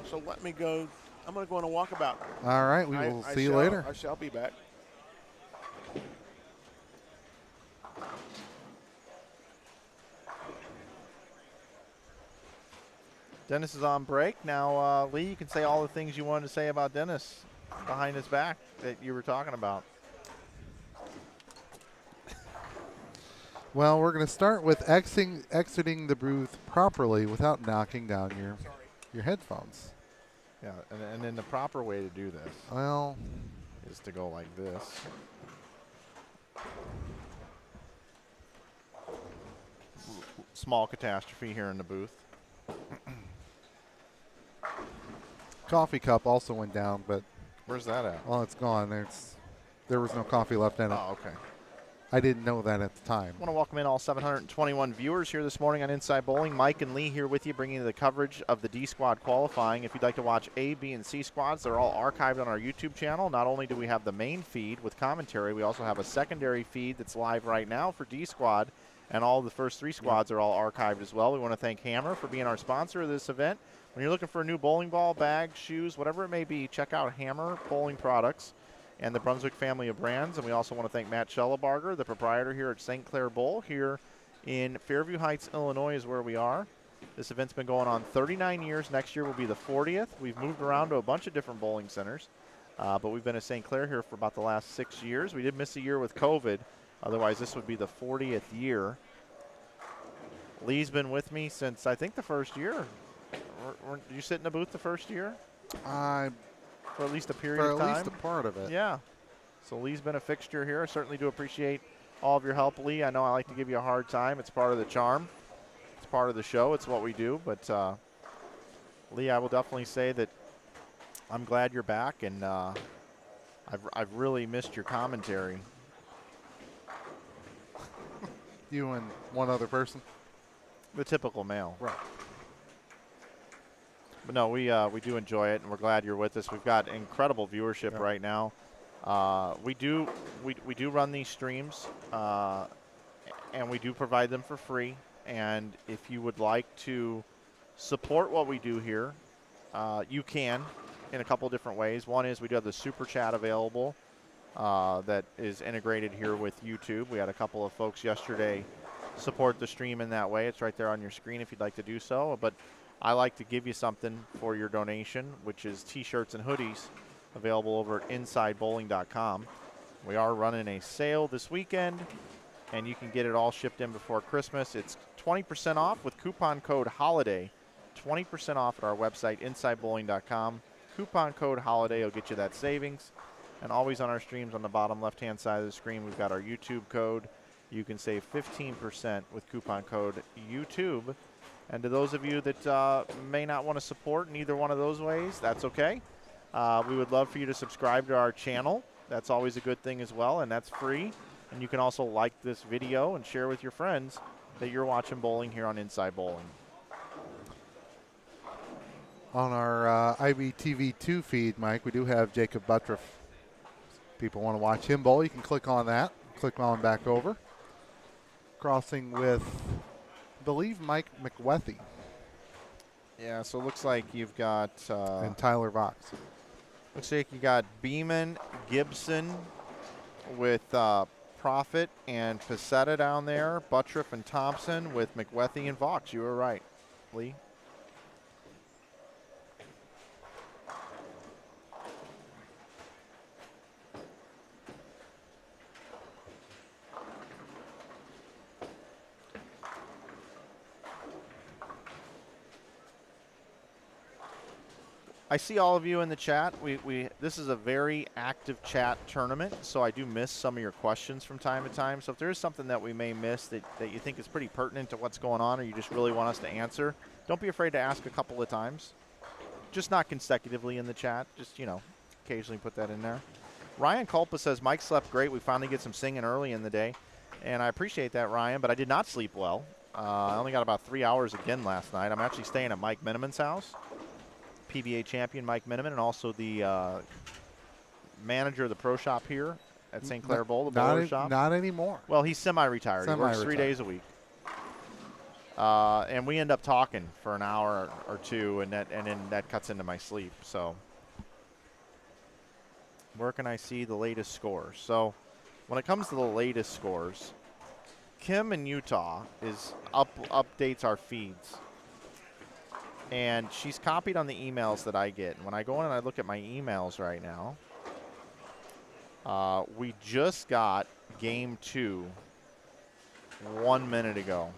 So let me go. I'm going to go on a walkabout. All right, we will see you later. I shall be back. Dennis is on break. Now, Lee, you can say all the things you wanted to say about Dennis behind his back that you were talking about. Well, we're going to start with exiting the booth properly without knocking down your headphones. Yeah, and then the proper way to do this is to go like this. Small catastrophe here in the booth. Coffee cup also went down, but where's that at? Well, it's gone. There was no coffee left in it. Oh, okay. I didn't know that at the time. I want to welcome in all 721 viewers here this morning on Inside Bowling. Mike and Lee here with you, bringing you the coverage of the D squad qualifying. If you'd like to watch A, B, and C squads, they're all archived on our YouTube channel. Not only do we have the main feed with commentary, we also have a secondary feed that's live right now for D squad, and all the first 3 squads are all archived as well. We want to thank Hammer for being our sponsor of this event. When you're looking for a new bowling ball, bag, shoes, whatever it may be, check out Hammer Bowling Products and the Brunswick family of brands. And we also want to thank Matt Schellebarger, the proprietor here at St. Clair Bowl here in Fairview Heights, Illinois is where we are. This event's been going on 39 years. Next year will be the 40th. We've moved around to a bunch of different bowling centers, but we've been at St. Clair here for about the last 6 years. We did miss a year with COVID. Otherwise, this would be the 40th year. Lee's been with me since, I think, the first year. Did you sit in the booth the first year? For at least a period of time? For at least a part of it. Yeah. So Lee's been a fixture here. I certainly do appreciate all of your help, Lee. I know I like to give you a hard time. It's part of the charm. It's part of the show. It's what we do. But, Lee, I will definitely say that I'm glad you're back, and I've really missed your commentary. You and one other person? The typical male. Right. But no, we do enjoy it, and we're glad you're with us. We've got incredible viewership right now. We do run these streams, and we do provide them for free. And if you would like to support what we do here, you can in a couple different ways. One is we do have the super chat available. that is integrated here with YouTube. We had a couple of folks yesterday support the stream in that way. It's right there on your screen if you'd like to do so. But I like to give you something for your donation, which is T-shirts and hoodies available over at InsideBowling.com. We are running a sale this weekend, and you can get it all shipped in before Christmas. It's 20% off with coupon code HOLIDAY. 20% off at our website, InsideBowling.com. Coupon code HOLIDAY will get you that savings. And always on our streams on the bottom left-hand side of the screen, we've got our YouTube code. You can save 15% with coupon code YouTube. And to those of you that may not want to support in either one of those ways, that's okay. We would love for you to subscribe to our channel. That's always a good thing as well, and that's free. And you can also like this video and share with your friends that you're watching bowling here on Inside Bowling. On our IBTV2 feed, Mike, we do have Jacob Buttriff. People want to watch him bowl, you can click on that. Click on back over. Crossing with, I believe, Mike McWethy. Yeah, so it looks like you've got... and Tyler Vox. Looks like you got Beeman, Gibson with Profit and Pacetta down there. Buttriff and Thompson with McWethy and Vox. You were right, Lee. I see all of you in the chat. This is a very active chat tournament, so I do miss some of your questions from time to time. So if there is something that we may miss that you think is pretty pertinent to what's going on or you just really want us to answer, don't be afraid to ask a couple of times. Just not consecutively in the chat. Just, occasionally put that in there. Ryan Culpa says, Mike slept great. We finally get some singing early in the day. And I appreciate that, Ryan, but I did not sleep well. I only got about 3 hours again last night. I'm actually staying at Mike Miniman's house. PBA champion Mike Miniman, and also the manager of the pro shop here at St. Clair Bowl, the bowler shop. Not anymore. Well, he's semi-retired. He works 3 days a week. And we end up talking for an hour or two, and then that cuts into my sleep. So where can I see the latest scores? So when it comes to the latest scores, Kim in Utah updates our feeds. And she's copied on the emails that I get. And when I go in and I look at my emails right now, we just got game 2 1 minute ago.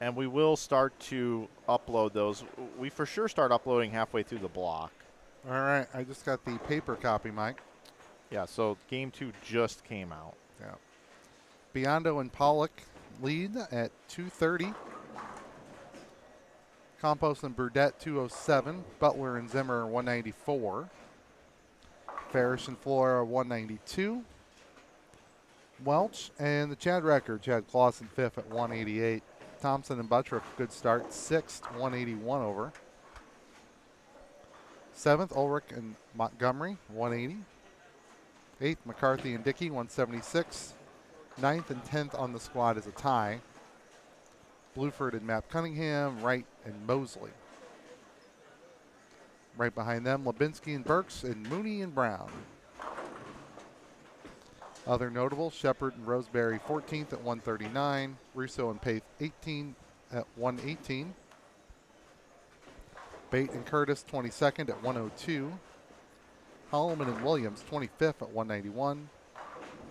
And we will start to upload those. We for sure start uploading halfway through the block. All right, I just got the paper copy, Mike. Yeah, so game 2 just came out. Yeah. Biondo and Pollock lead at 230. Campos and Burdett 207. Butler and Zimmer 194. Farish and Flora 192. Welch and the Chad record, Chad Clausen fifth at 188. Thompson and Buttriff, good start, 6th, 181 over. 7th, Ulrich and Montgomery, 180. 8th, McCarthy and Dickey, 176. 9th and 10th on the squad is a tie. Bluford and Matt Cunningham, Wright and Mosley. Right behind them, Lebinsky and Burks and Mooney and Brown. Other notable, Shepard and Roseberry 14th at 139. Russo and Pace 18 at 118. Bate and Curtis 22nd at 102. Holloman and Williams 25th at 191.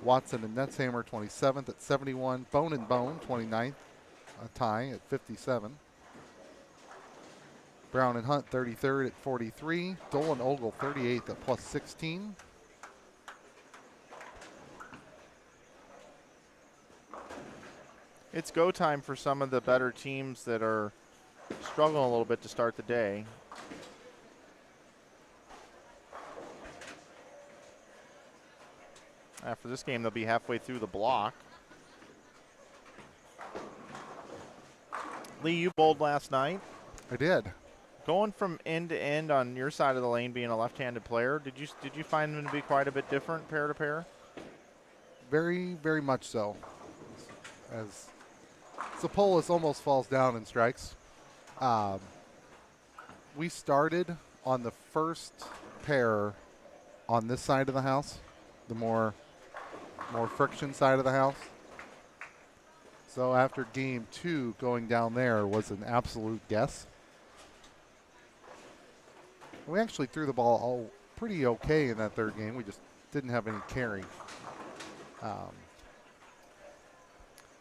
Watson and Netzhammer 27th at 71. Bone and Bone 29th, a tie at 57. Brown and Hunt 33rd at 43. Dole and Ogle 38th at plus 16. It's go time for some of the better teams that are struggling a little bit to start the day. After this game, they'll be halfway through the block. Lee, you bowled last night. I did. Going from end to end on your side of the lane, being a left-handed player, did you find them to be quite a bit different pair to pair? Very, very much so. As Sapolis almost falls down and strikes. We started on the first pair on this side of the house, the more friction side of the house. So after game 2, going down there was an absolute guess. We actually threw the ball all pretty okay in that third game. We just didn't have any carry.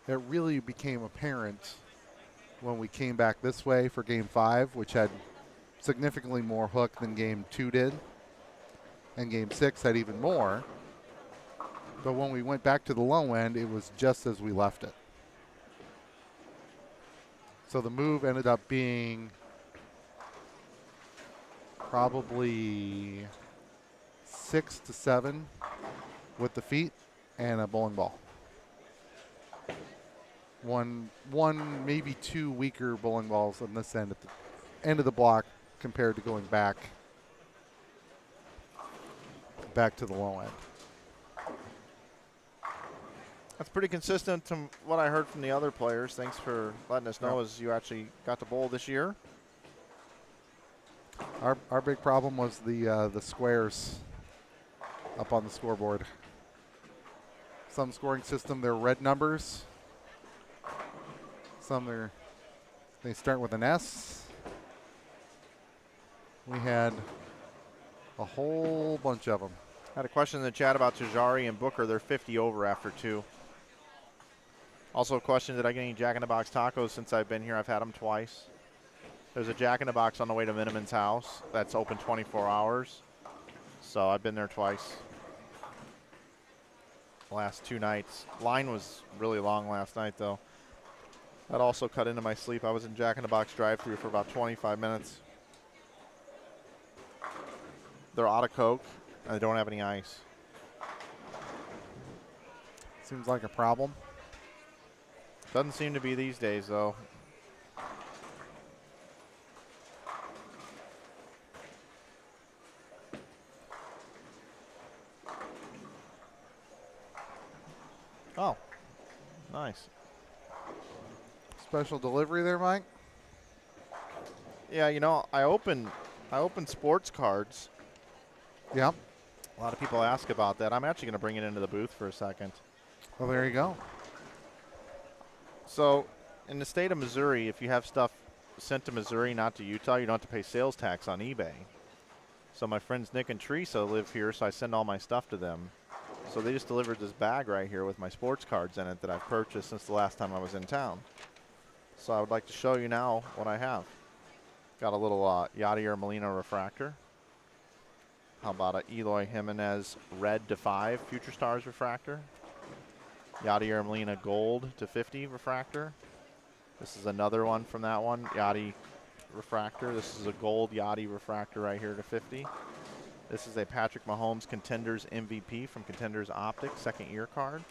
It really became apparent when we came back this way for game 5, which had significantly more hook than game 2 did. And game 6 had even more. But when we went back to the low end, it was just as we left it. So the move ended up being probably 6 to 7 with the feet and a bowling ball. One, maybe 2 weaker bowling balls on this end at the end of the block compared to going back to the low end. That's pretty consistent to what I heard from the other players. Thanks for letting us know as you actually got to bowl this year. Our big problem was the squares up on the scoreboard. Some scoring system, they're red numbers. Some they start with an S. We had a whole bunch of them. Had a question in the chat about Tajari and Booker. They're 50 over after 2. Also a question, did I get any Jack in the Box tacos since I've been here? I've had them twice. There's a Jack in the Box on the way to Miniman's house that's open 24 hours. So I've been there twice. Last 2 nights. Line was really long last night though. That also cut into my sleep. I was in Jack in the Box drive-thru for about 25 minutes. They're out of Coke and they don't have any ice. Seems like a problem. Doesn't seem to be these days though. Oh, nice. Special delivery there, Mike? Yeah, you know, I open sports cards. Yeah. A lot of people ask about that. I'm actually going to bring it into the booth for a second. Well, there you go. So, in the state of Missouri, if you have stuff sent to Missouri, not to Utah, you don't have to pay sales tax on eBay. So my friends Nick and Teresa live here, so I send all my stuff to them. So they just delivered this bag right here with my sports cards in it that I've purchased since the last time I was in town. So I would like to show you now what I have. Got a little Yadier Molina refractor. How about a Eloy Jimenez red to 5 Future Stars refractor. Yadier Molina gold to 50 refractor. This is another one from that one, Yadi refractor. This is a gold Yadi refractor right here to 50. This is a Patrick Mahomes Contenders MVP from Contenders Optics, second year card.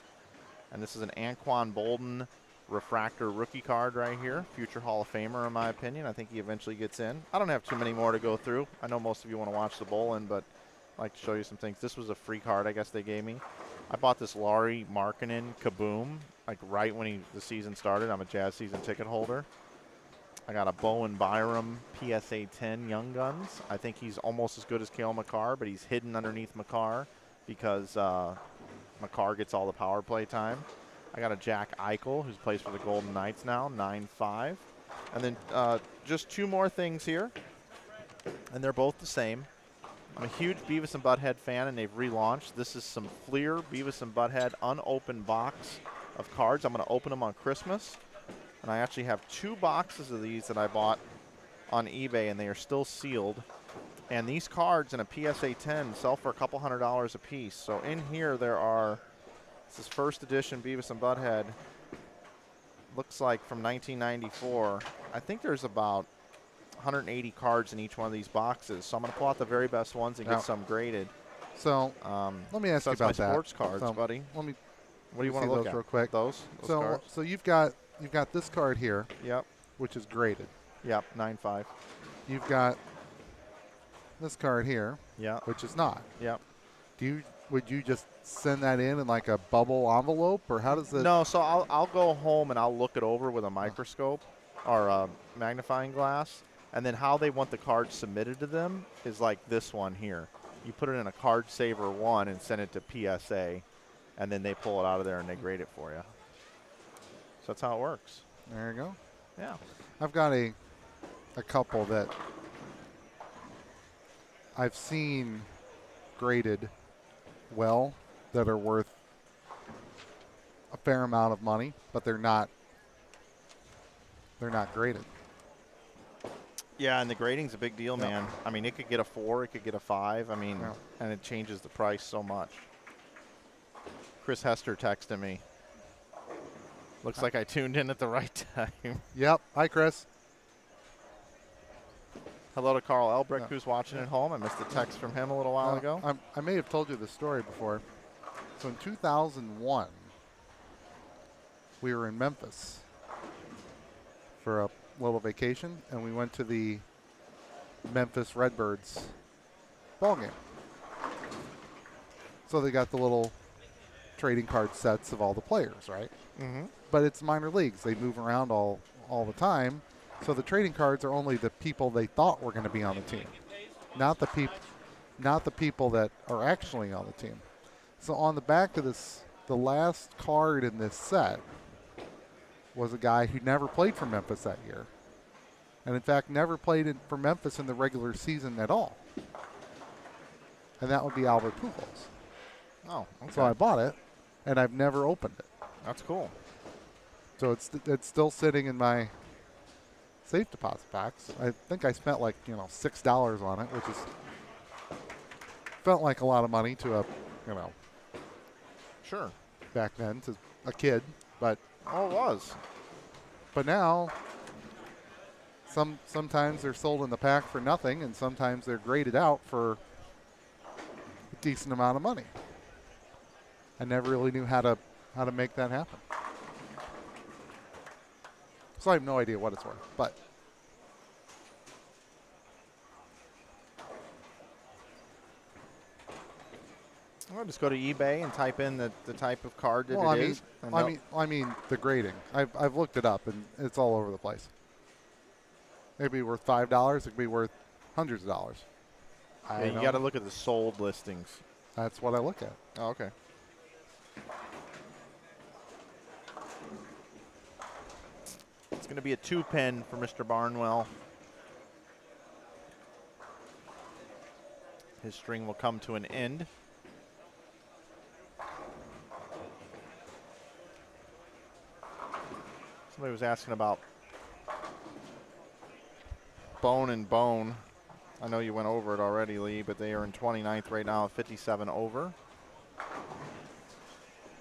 And this is an Anquan Bolden refractor rookie card right here. Future Hall of Famer in my opinion. I think he eventually gets in. I don't have too many more to go through. I know most of you want to watch the bowl-in, but I'd like to show you some things. This was a free card I guess they gave me. I bought this Laurie Markkinen Kaboom like right when the season started. I'm a Jazz season ticket holder. I got a Bowen Byram PSA 10 Young Guns. I think he's almost as good as Cale Makar, but he's hidden underneath Makar because Makar gets all the power play time. I got a Jack Eichel, who plays for the Golden Knights now, 9.5. And then just 2 more things here, and they're both the same. I'm a huge Beavis and Butthead fan, and they've relaunched. This is some Fleer Beavis and Butthead unopened box of cards. I'm going to open them on Christmas. And I actually have 2 boxes of these that I bought on eBay, and they are still sealed. And these cards in a PSA 10 sell for a couple $100 a piece. So in here there are, this is first edition Beavis and Butthead. Looks like from 1994. I think there's about 180 cards in each one of these boxes. So I'm going to pull out the very best ones and get some graded. So let me ask you about that. Sports cards, buddy. What do you want to look at? Real quick. Those cards? So you've got this card here. Yep. Which is graded. Yep, 9.5. You've got this card here. Yeah. Which is not. Yep. Would you just send that in like a bubble envelope, or how does it? No, so I'll go home and I'll look it over with a microscope or a magnifying glass, And then how they want the cards submitted to them is like this one here. You put it in a card saver 1 and send it to PSA, and then they pull it out of there and they grade it for you. So that's how it works. There you go. Yeah. I've got a couple that I've seen graded well that are worth a fair amount of money, but they're not graded. Yeah, and the grading's a big deal, Yep. man. I mean, it could get a 4, it could get a 5. I mean, Yep. and it changes the price so much. Chris Hester texted me. Looks like I tuned in at the right time. Yep. Hi, Chris. Hello to Carl Elbrick, Yeah. who's watching at home. I missed a text from him a little while ago. I may have told you this story before. So in 2001, we were in Memphis for a little vacation, and we went to the Memphis Redbirds ball game. So they got the little trading card sets of all the players, right? Mm-hmm. But it's minor leagues. They move around all the time. So the trading cards are only the people they thought were going to be on the team, not the people that are actually on the team. So on the back of this, the last card in this set was a guy who never played for Memphis that year, and in fact never played for Memphis in the regular season at all. And that would be Albert Pujols. Oh, okay. So I bought it, and I've never opened it. That's cool. So it's still sitting in my safe deposit box. I think I spent like $6 on it, which is felt like a lot of money to a Sure. back then to a kid, but Oh, it was. now sometimes they're sold in the pack for nothing, and sometimes they're graded out for a decent amount of money. I never really knew how to make that happen. So I have no idea what it's worth, but I'll just go to eBay and type in the type of card that well, it is. I mean the grading. I've looked it up, and it's all over the place. It could be worth $5. It could be worth hundreds of dollars. You got to look at the sold listings. That's what I look at. Oh, okay. It's going to be a 2-pin for Mr. Barnwell. His string will come to an end. Somebody was asking about Bone and Bone. I know you went over it already, Lee, but they are in 29th right now, 57 over.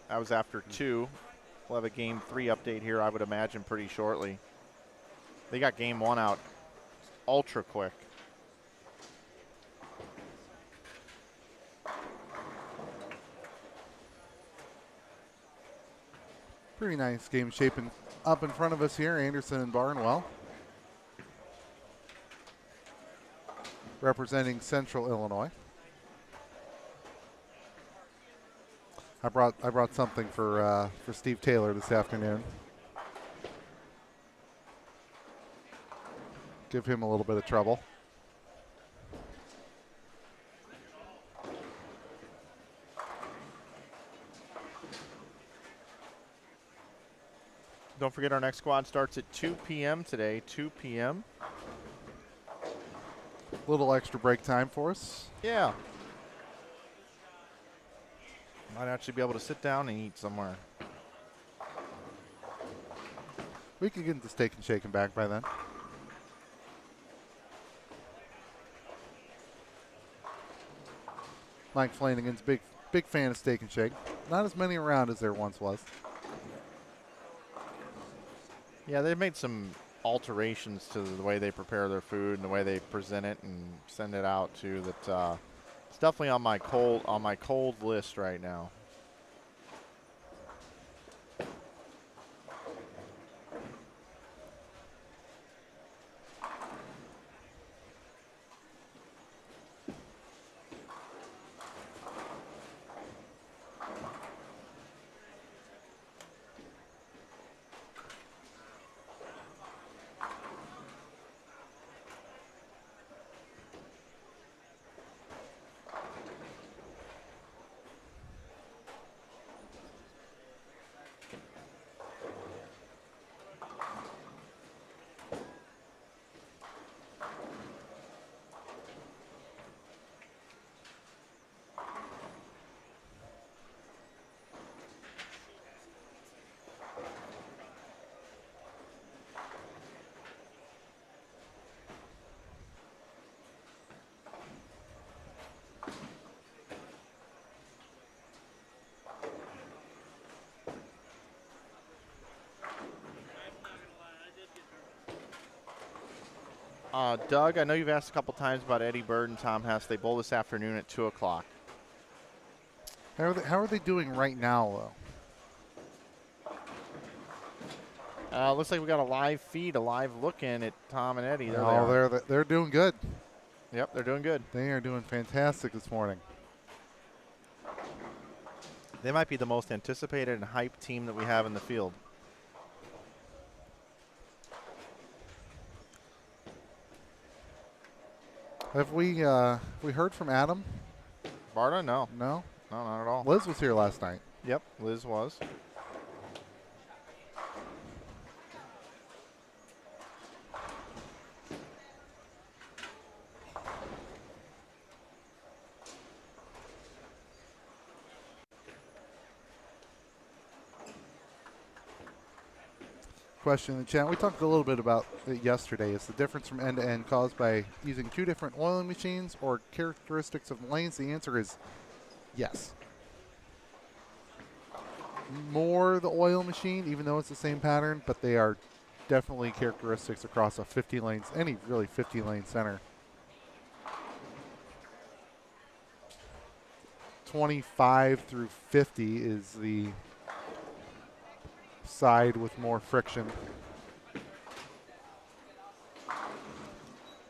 That was after 2. We'll have a Game 3 update here, I would imagine, pretty shortly. They got Game 1 out ultra quick. Pretty nice game shaping up in front of us here, Anderson and Barnwell. Representing Central Illinois. I brought something for Steve Taylor this afternoon. Give him a little bit of trouble. Don't forget our next squad starts at 2 p.m. today, 2 p.m. Little extra break time for us. Yeah. Might actually be able to sit down and eat somewhere. We can get the steak and shake 'em back by then. Mike Flanagan's big fan of steak and shake. Not as many around as there once was. Yeah, they've made some alterations to the way they prepare their food and the way they present it and send it out too. That it's definitely on my cold list right now. Doug, I know you've asked a couple times about Eddie Bird and Tom Hess. They bowl this afternoon at 2 o'clock. How are they doing right now, though? Looks like we got a live feed, a live look in at Tom and Eddie. There they are. They're doing good. Yep, they're doing good. They are doing fantastic this morning. They might be the most anticipated and hyped team that we have in the field. Have we heard from Adam? Barta? No. No? No, not at all. Liz was here last night. Yep, Liz was. Question in the chat. We talked a little bit about it yesterday. Is the difference from end to end caused by using two different oiling machines or characteristics of lanes? The answer is yes. More the oil machine, even though it's the same pattern, but they are definitely characteristics across a 50 lanes, any really 50 lane center. 25 through 50 is the side with more friction.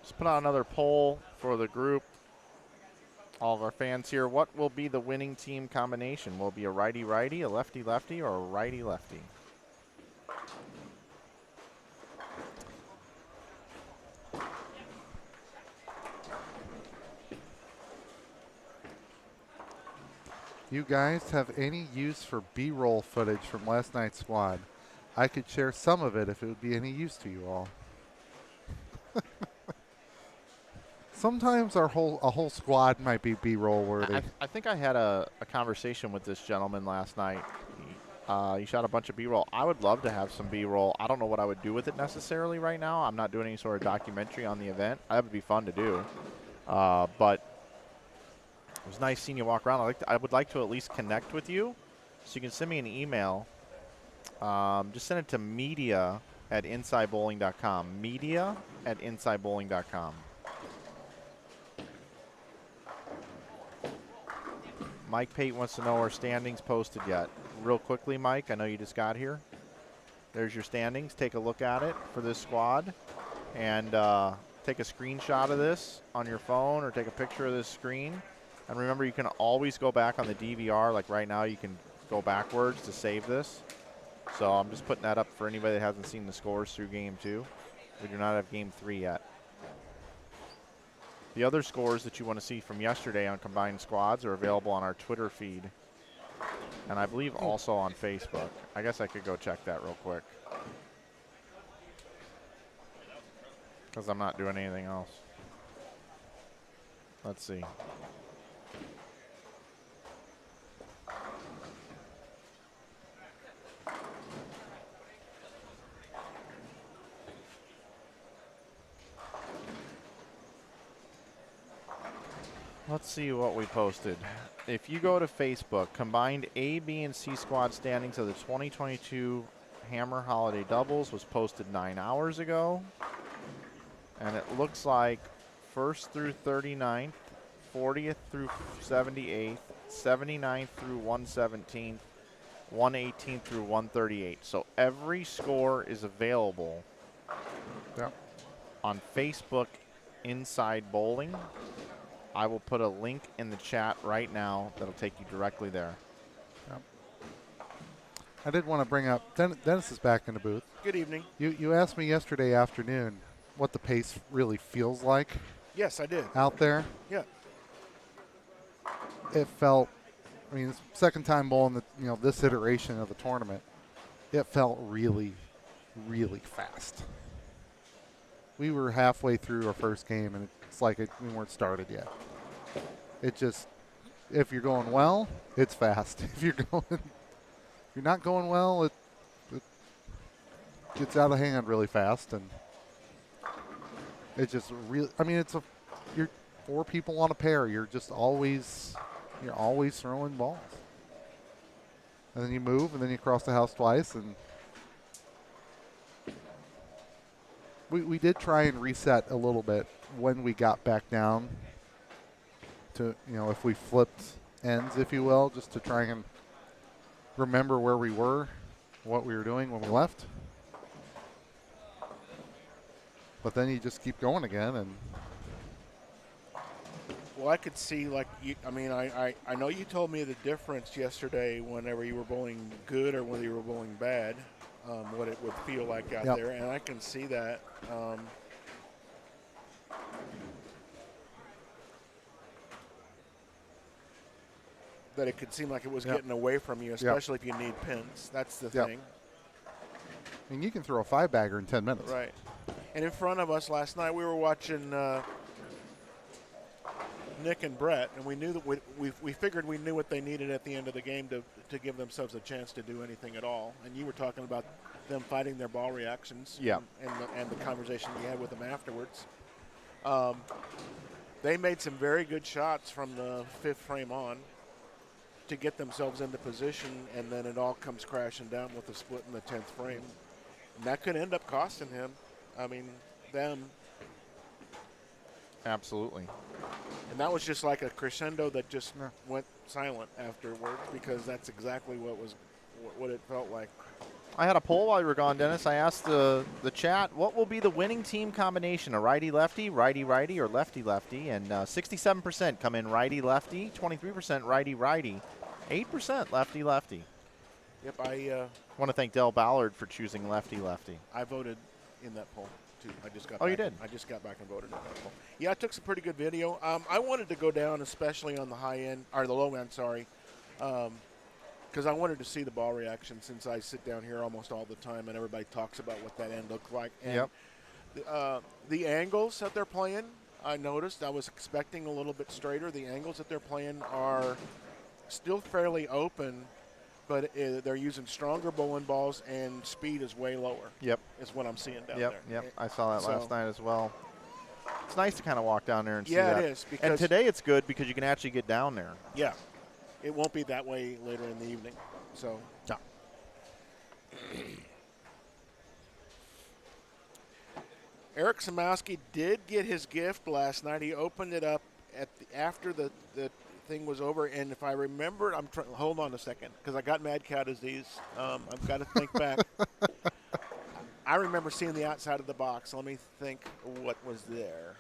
Just put out another poll for the group. All of our fans here. What will be the winning team combination? Will it be a righty-righty, a lefty-lefty, or a righty-lefty? You guys have any use for B-roll footage from last night's squad? I could share some of it if it would be any use to you all. Sometimes a whole squad might be B-roll worthy. I think I had a conversation with this gentleman last night. He shot a bunch of B-roll. I would love to have some B-roll. I don't know what I would do with it necessarily right now. I'm not doing any sort of documentary on the event. That would be fun to do. But it was nice seeing you walk around. I would like to at least connect with you. So you can send me an email. Just send it to media@insidebowling.com. Media@insidebowling.com. Mike Pate wants to know our standings posted yet. Real quickly, Mike, I know you just got here. There's your standings. Take a look at it for this squad. And take a screenshot of this on your phone or take a picture of this screen. And remember, you can always go back on the DVR. Like right now, you can go backwards to save this. So I'm just putting that up for anybody that hasn't seen the scores through Game 2. We do not have Game 3 yet. The other scores that you want to see from yesterday on combined squads are available on our Twitter feed. And I believe also on Facebook. I guess I could go check that real quick. Because I'm not doing anything else. Let's see. Let's see what we posted. If you go to Facebook, combined A, B, and C squad standings of the 2022 Hammer Holiday Doubles was posted 9 hours ago. And it looks like 1st through 39th, 40th through 78th, 79th through 117th, 118th through 138. So every score is available on Facebook Inside Bowling. I will put a link in the chat right now that'll take you directly there. Yep. I did want to bring up, Dennis is back in the booth. Good evening. You asked me yesterday afternoon what the pace really feels like. Yes, I did. Out there. Yeah. It felt, I mean, it's second time bowling this iteration of the tournament. It felt really, really fast. We were halfway through our first game, and it's like we weren't started yet. It just, if you're going well, it's fast. If you're not going well, it gets out of hand really fast, and it just really. I mean, you're 4 people on a pair. You're always throwing balls, and then you move, and then you cross the house twice, and We did try and reset a little bit when we got back down to, if we flipped ends, if you will, just to try and remember where we were, what we were doing when we left. But then you just keep going again. And Well, I could see, like, I know you told me the difference yesterday whenever you were bowling good or whether you were bowling bad, what it would feel like out Yep. there, and I can see that. That it could seem like it was Yep. getting away from you, especially if you need pins. That's the Yep. thing. I mean, you can throw a 5-bagger in 10 minutes. Right. And in front of us last night, we were watching Nick and Brett, and we knew that we figured we knew what they needed at the end of the game to give themselves a chance to do anything at all. And you were talking about them fighting their ball reactions, Yeah. and the conversation you had with them afterwards. They made some very good shots from the 5th frame on to get themselves into position, and then it all comes crashing down with the split in the 10th frame. And that could end up costing him. I mean, them. Absolutely. And that was just like a crescendo that just went silent afterwards, because that's exactly what it felt like. I had a poll while you were gone, Dennis. I asked the chat, what will be the winning team combination, a righty-lefty, righty-righty, or lefty-lefty? And 67% come in righty-lefty, 23% righty-righty, 8% lefty-lefty. Yep, I want to thank Del Ballard for choosing lefty-lefty. I voted in that poll too. I just got. Oh, back you did? I just got back and voted in that poll. Yeah, I took some pretty good video. I wanted to go down, especially on the high end or the low end. Sorry. Because I wanted to see the ball reaction, since I sit down here almost all the time and everybody talks about what that end looked like. And the angles that they're playing, I noticed. I was expecting a little bit straighter. The angles that they're playing are still fairly open, but they're using stronger bowling balls, and speed is way lower. Yep. Is what I'm seeing down there. Yep. I saw that last night as well. It's nice to kind of walk down there and see Yeah, that. it is. Because and today it's good because you can actually get down there. Yeah. It won't be that way later in the evening. So. No. Eric Samowski did get his gift last night. He opened it up after the thing was over, and if I remember, hold on a second, because I got mad cow disease. I've got to think back. I remember seeing the outside of the box. Let me think what was there.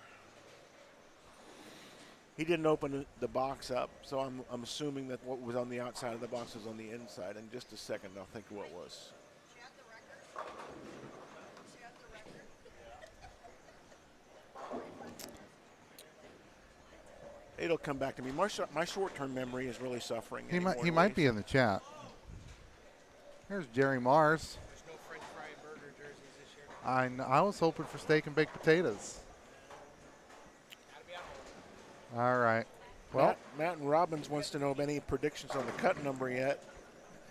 He didn't open the box up, so I'm assuming that what was on the outside of the box was on the inside. In just a second, I'll think of what was. It'll come back to me. My short-term memory is really suffering. He might be in the chat. Here's Jerry Mars. There's no French fry and burger jerseys this year. I was hoping for steak and baked potatoes. Gotta be on hold. All right. Well, Matt and Robbins wants to know of any predictions on the cut number yet.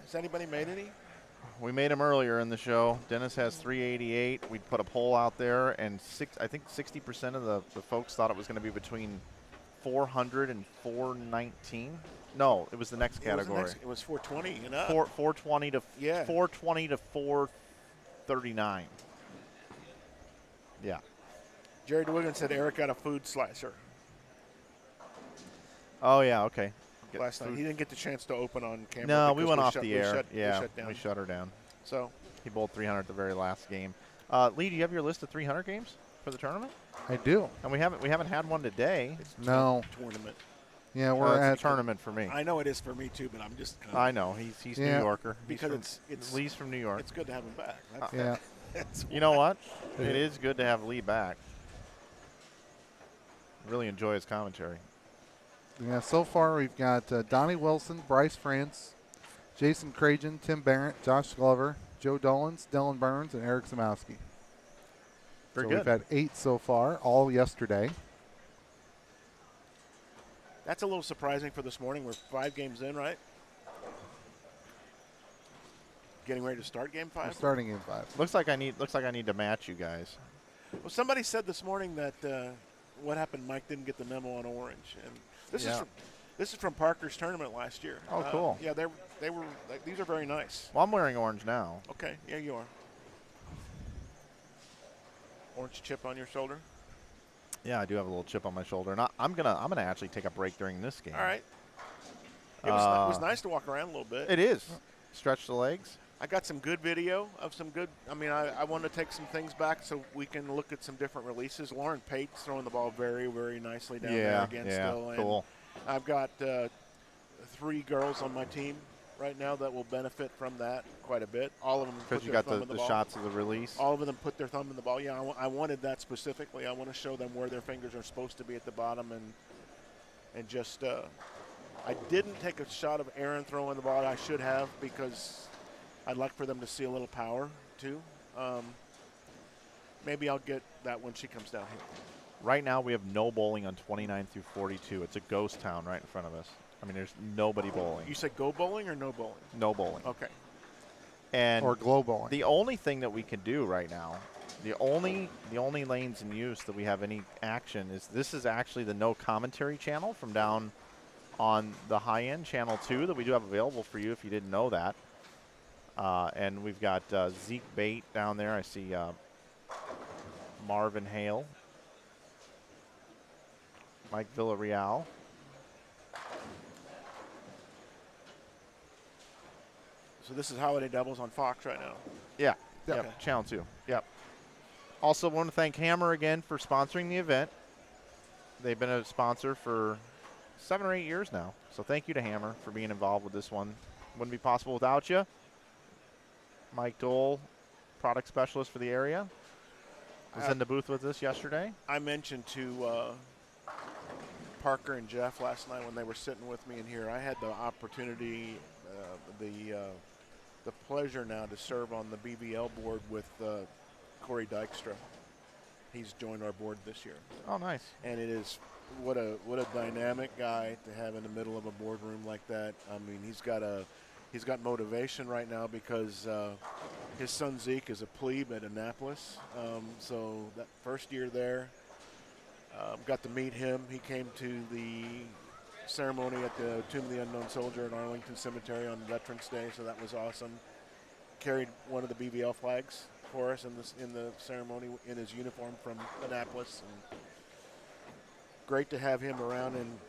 Has anybody made any? We made them earlier in the show. Dennis has 388. We put a poll out there, and I think 60% of the folks thought it was going to be between 400 and 419. No, it was the next category. It was 420 and up. 420 to 420 to 439. Yeah. Jared Wiggins said Eric got a food slicer Oh yeah. Okay. last night. He didn't get the chance to open on camera. No, we because went off shut- the we air. shut- Yeah, shut down. we shut her down. So He bowled 300 at the very last game. Lee, do you have your list of 300 games for the tournament? I do. And we haven't had one today. No. tournament. Yeah, we're It's at a tournament for me. I know it is for me too, but I'm just. I know he's Yeah. New Yorker. Because it's Lee's from New York. It's good to have him back. That's, Yeah. that's You know what? It is good to have Lee back. Really enjoy his commentary. Yeah, so far we've got Donnie Wilson, Bryce France, Jason Cragen, Tim Barrett, Josh Glover, Joe Dolans, Dylan Burns, and Eric Samowski. Very so good. We've had 8 so far, all yesterday. That's a little surprising for this morning. We're 5 games in, right? Getting ready to start game 5. We're starting in 5. Looks like I need to match you guys. Well, somebody said this morning that what happened? Mike didn't get the memo on orange, and this is from Parker's tournament last year. Oh, cool. Yeah, they were. These are very nice. Well, I'm wearing orange now. Okay, yeah, you are. orange chip on your shoulder? Yeah, I do have a little chip on my shoulder, and I'm gonna actually take a break during this game. All right. It was nice to walk around a little bit. It is. Stretch the legs. I got some good video of some good. I want to take some things back so we can look at some different releases. Lauren Pate's throwing the ball very, very nicely down there again still. And cool. I've got 3 girls on my team right now that will benefit from that quite a bit. All of them put Because you their got thumb in the ball. shots of the release. All of them put their thumb in the ball. Yeah, I wanted that specifically. I want to show them where their fingers are supposed to be at the bottom, and just I didn't take a shot of Aaron throwing the ball. I should have, because I'd like for them to see a little power too. Maybe I'll get that when she comes down here. Right now, we have no bowling on 29 through 42. It's a ghost town right in front of us. I mean, there's nobody bowling. You said go bowling or no bowling? No bowling. Okay. And Or glow bowling. the only thing that we can do right now, the only lanes in use that we have any action is this is actually the no commentary channel from down on the high end channel 2 that we do have available for you if you didn't know that. And we've got Zeke Bate down there. I see Marvin Hale, Mike Villarreal. So this is Holiday Doubles on Fox right now. Yeah. Okay. Yep. Channel 2. Yep. Also want to thank Hammer again for sponsoring the event. They've been a sponsor for 7 or 8 years now. So thank you to Hammer for being involved with this one. Wouldn't be possible without you. Mike Dole, product specialist for the area, was in the booth with us yesterday. I mentioned to Parker and Jeff last night when they were sitting with me in here, I had the opportunity, the pleasure now to serve on the BBL board with Corey Dykstra. He's joined our board this year. Oh, nice. And it is what a dynamic guy to have in the middle of a boardroom like that. I mean, he's got motivation right now because his son Zeke is a plebe at Annapolis. So that first year there, got to meet him. He came to the ceremony at the Tomb of the Unknown Soldier at Arlington Cemetery on Veterans Day, so that was awesome. Carried one of the BBL flags for us in the ceremony in his uniform from Annapolis. And great to have him around, and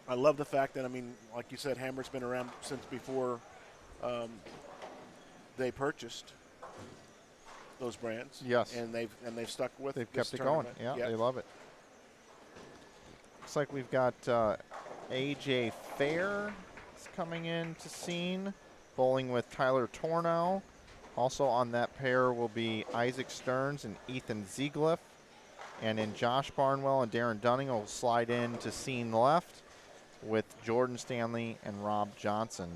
I love the fact that, I mean, like you said, Hammer's been around since before they purchased those brands. Yes. And they've stuck with. They've this kept it going. tournament. Yeah, they love it. Looks like we've got AJ Fair is coming in to scene, bowling with Tyler Tornow. Also on that pair will be Isaac Stearns and Ethan Ziegleff. And then Josh Barnwell and Darren Dunning will slide in to scene left with Jordan Stanley and Rob Johnson.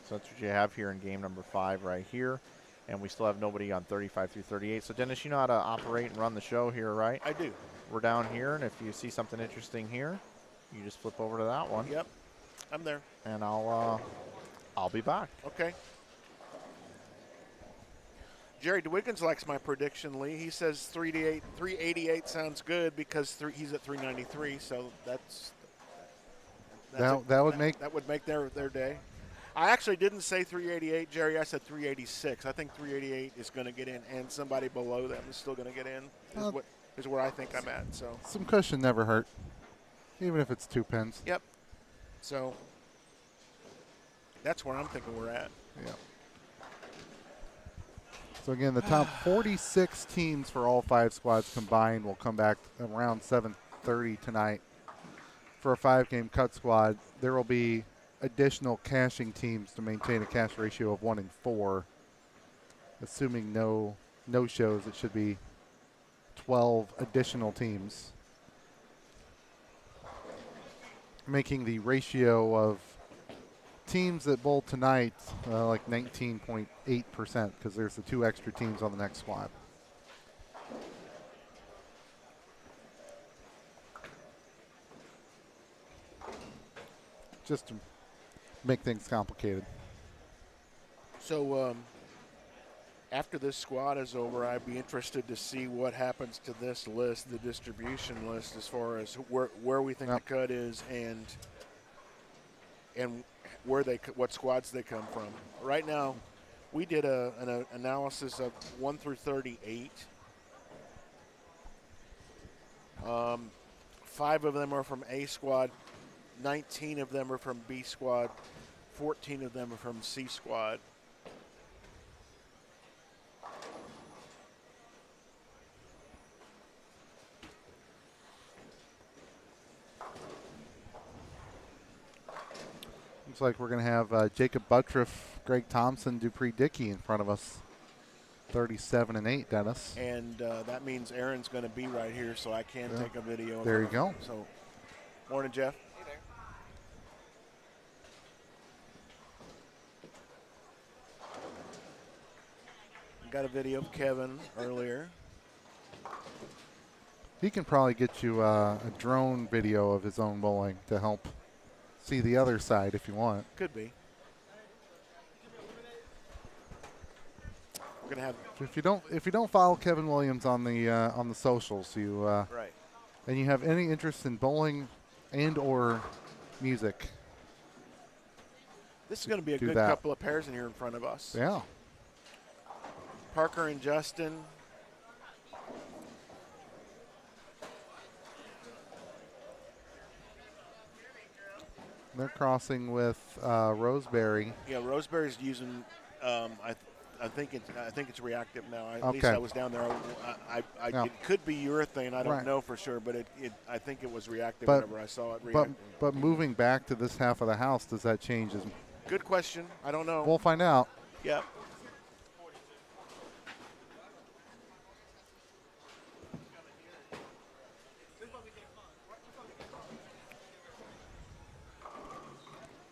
So that's what you have here in game number 5 right here. And we still have nobody on 35 through 38. So, Dennis, you know how to operate and run the show here, right? I do. We're down here, and if you see something interesting here, you just flip over to that one. Yep, I'm there. And I'll be back. Okay. Jerry DeWiggins likes my prediction, Lee. He says 388 sounds good because he's at 393, so that would make their day. I actually didn't say 388, Jerry. I said 386. I think 388 is going to get in, and somebody below them is still going to get in. Is where I think I'm at. So some cushion never hurt, even if it's 2 pins. Yep. So that's where I'm thinking we're at. Yeah. So again, the top 46 teams for all 5 squads combined will come back around 7:30 tonight for a 5-game cut squad. There will be additional cashing teams to maintain a cash ratio of 1 in 4. Assuming no shows, it should be 12 additional teams, making the ratio of teams that bowl tonight like 19.8% because there's the 2 extra teams on the next squad. Just to make things complicated. So after this squad is over, I'd be interested to see what happens to this list, the distribution list, as far as where we think the cut is and what squads they come from. Right now, we did an analysis of 1 through 38, 5 of them are from A squad, 19 of them are from B squad, 14 of them are from C squad. Looks like we're going to have Jacob Buttriff, Greg Thompson, Dupree Dickey in front of us. 37 and 8, Dennis. And that means Aaron's going to be right here, so I can take a video. There you go. So, morning, Jeff. Hey there. Got a video of Kevin earlier. He can probably get you a drone video of his own bowling to help see the other side if you want. Could be. We're gonna have. If you don't follow Kevin Williams on the socials, Right. and you have any interest in bowling and or music, This is going to be a do good that. couple of pairs in here in front of us. yeah. Parker and Justin. They're crossing with Roseberry. Yeah, Roseberry's using. I think it's reactive now. At least Okay. I was down there. Yeah. It could be urethane. I don't Right. know for sure, but I think it was reactive But- whenever I saw it But reacting. but moving back to this half of the house, does that change? Good question. I don't know. We'll find out. Yeah.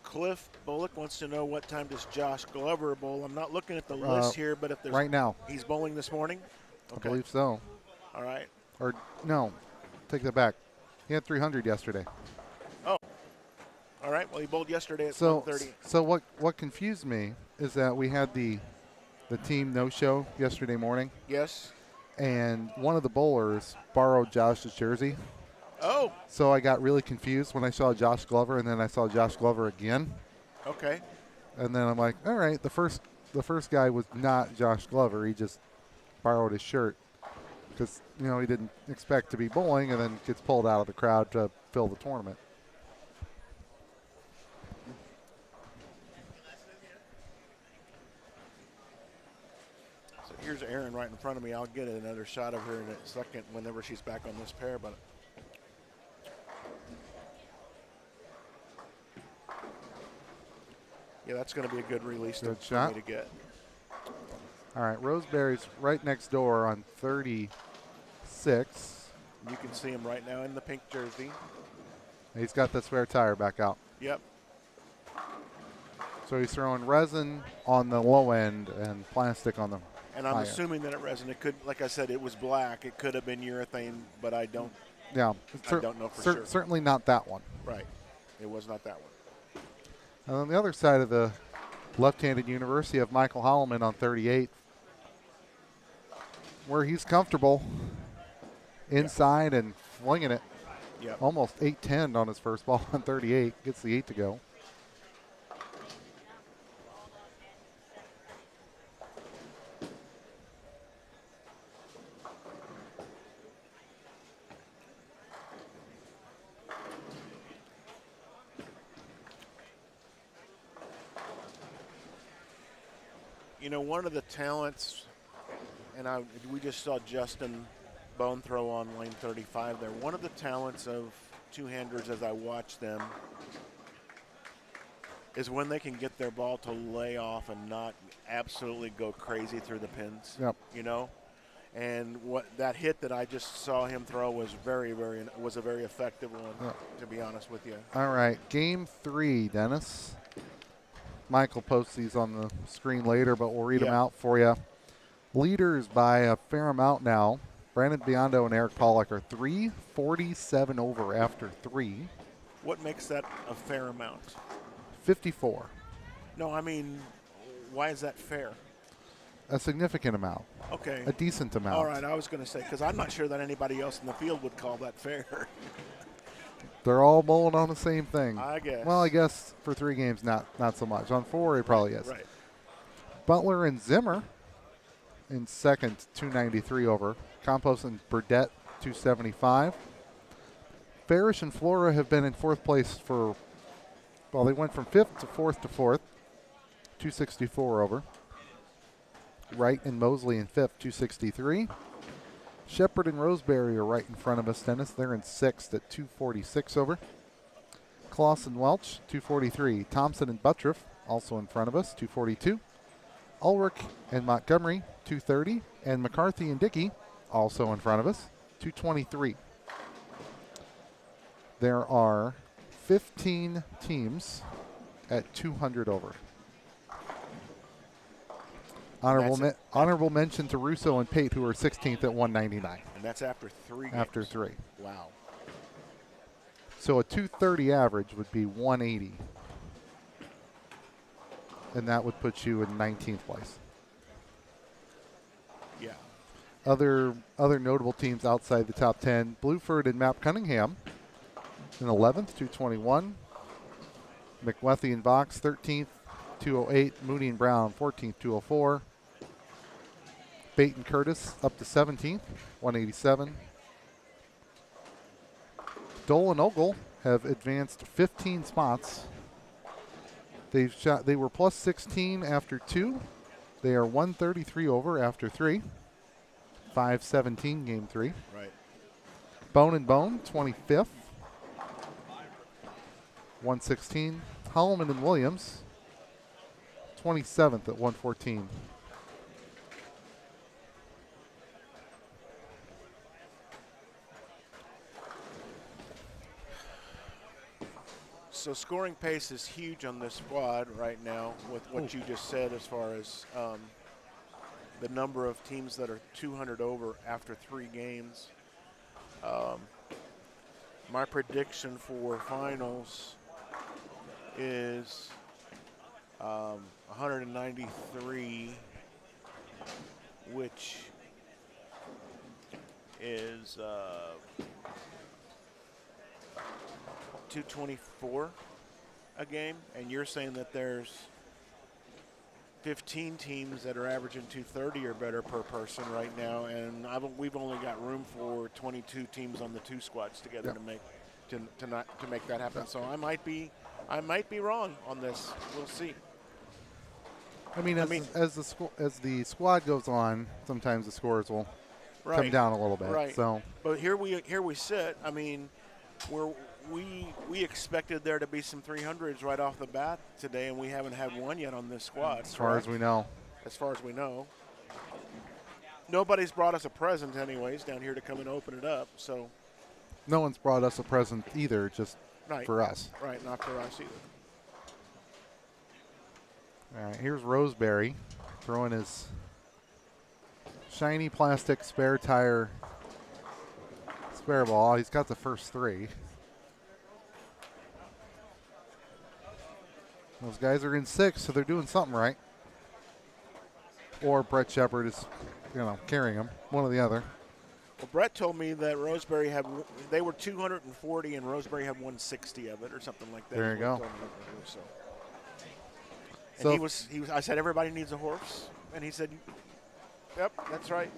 Cliff Bullock wants to know what time does Josh Glover bowl. I'm not looking at the list here, but if there's Right now, he's bowling this morning. I believe so. All right. Or no, take that back. He had 300 yesterday. All right. Well, he bowled yesterday at So 1:30. so what confused me is that we had the team no show yesterday morning, Yes. and one of the bowlers borrowed Josh's jersey. Oh. So I got really confused when I saw Josh Glover, and then I saw Josh Glover again, Okay. and then I'm like, all right, the first guy was not Josh Glover. He just borrowed his shirt because he didn't expect to be bowling, and then gets pulled out of the crowd to fill the tournament. So here's Erin right in front of me. I'll get another shot of her in a second whenever she's back on this pair, but. Yeah, that's going to be a good release Good for shot. me to get. All right, Roseberry's right next door on 36. You can see him right now in the pink jersey. He's got the spare tire back out. Yep. So he's throwing resin on the low end and plastic on the And I'm high assuming that resin, it could, like I said, it was black. It could have been urethane, but I don't. end. Yeah. I don't know for sure. Certainly not that one. Right. It was not that one. And on the other side of the left-handed universe, you have Michael Holloman on 38, where he's comfortable inside and flinging it. Yep. Almost 8-10 on his first ball on 38. Gets the 8 to go. One of the talents, and we just saw Justin Bone throw on lane 35 there. One of the talents of two-handers as I watch them is when they can get their ball to lay off and not absolutely go crazy through the pins. Yep. And what that hit that I just saw him throw was a very effective one, to be honest with you. All right, game 3, Dennis. Michael posts these on the screen later, but we'll read them out for you. Leaders by a fair amount now. Brandon Biondo and Eric Pollack are 347 over after 3. What makes that a fair amount? 54. No, I mean, why is that fair? A significant amount. Okay. A decent amount. All right, I was going to say, because I'm not sure that anybody else in the field would call that fair. They're all bowling on the same thing. I guess. Well, I guess for 3 games, not so much. On 4, it probably is. Right. Butler and Zimmer in second, 293 over. Campos and Burdette, 275. Farish and Flora have been in fourth place for, well, they went from fifth to fourth, 264 over. Wright and Mosley in fifth, 263. Shepard and Roseberry are right in front of us, Dennis. They're in sixth at 246 over. Kloss and Welch, 243. Thompson and Buttriff, also in front of us, 242. Ulrich and Montgomery, 230. And McCarthy and Dickey, also in front of us, 223. There are 15 teams at 200 over. Honorable mention to Russo and Pate, who are 16th at 199. And that's after 3 games. After 3. Wow. So a 230 average would be 180. And that would put you in 19th place. Yeah. Other notable teams outside the top 10, Bluford and Map Cunningham in 11th, 221. McWethy and Vox, 13th, 208. Mooney and Brown, 14th, 204. Bate and Curtis up to 17th, 187. Dole and Ogle have advanced 15 spots. They were plus 16 after 2. They are 133 over after 3. 5-17 game 3. Right. Bone and Bone, 25th. 116. Holloman and Williams, 27th at 114. So scoring pace is huge on this squad right now with what you just said as far as the number of teams that are 200 over after 3 games. My prediction for finals is 193, which is 224 a game, and you're saying that there's 15 teams that are averaging 230 or better per person right now, and we've only got room for 22 teams on the 2 squads together to make that happen. So I might be wrong on this. We'll see. As the squad goes on, sometimes the scores will come down a little bit. Right. So, but here we sit. I mean, we expected there to be some 300s right off the bat today, and we haven't had one yet on this squad. As far as we know. As far as we know. Nobody's brought us a present anyways down here to come and open it up. So. No one's brought us a present either, just for us. Right, not for us either. All right, here's Roseberry throwing his shiny plastic spare tire spare ball. He's got the first 3. Those guys are in 6, so they're doing something right. Or Brett Shepard is, carrying them. One or the other. Well, Brett told me that Roseberry they were 240 and Roseberry had 160 of it or something like that. There you go. And he was. I said, everybody needs a horse, and he said, "Yep, that's right."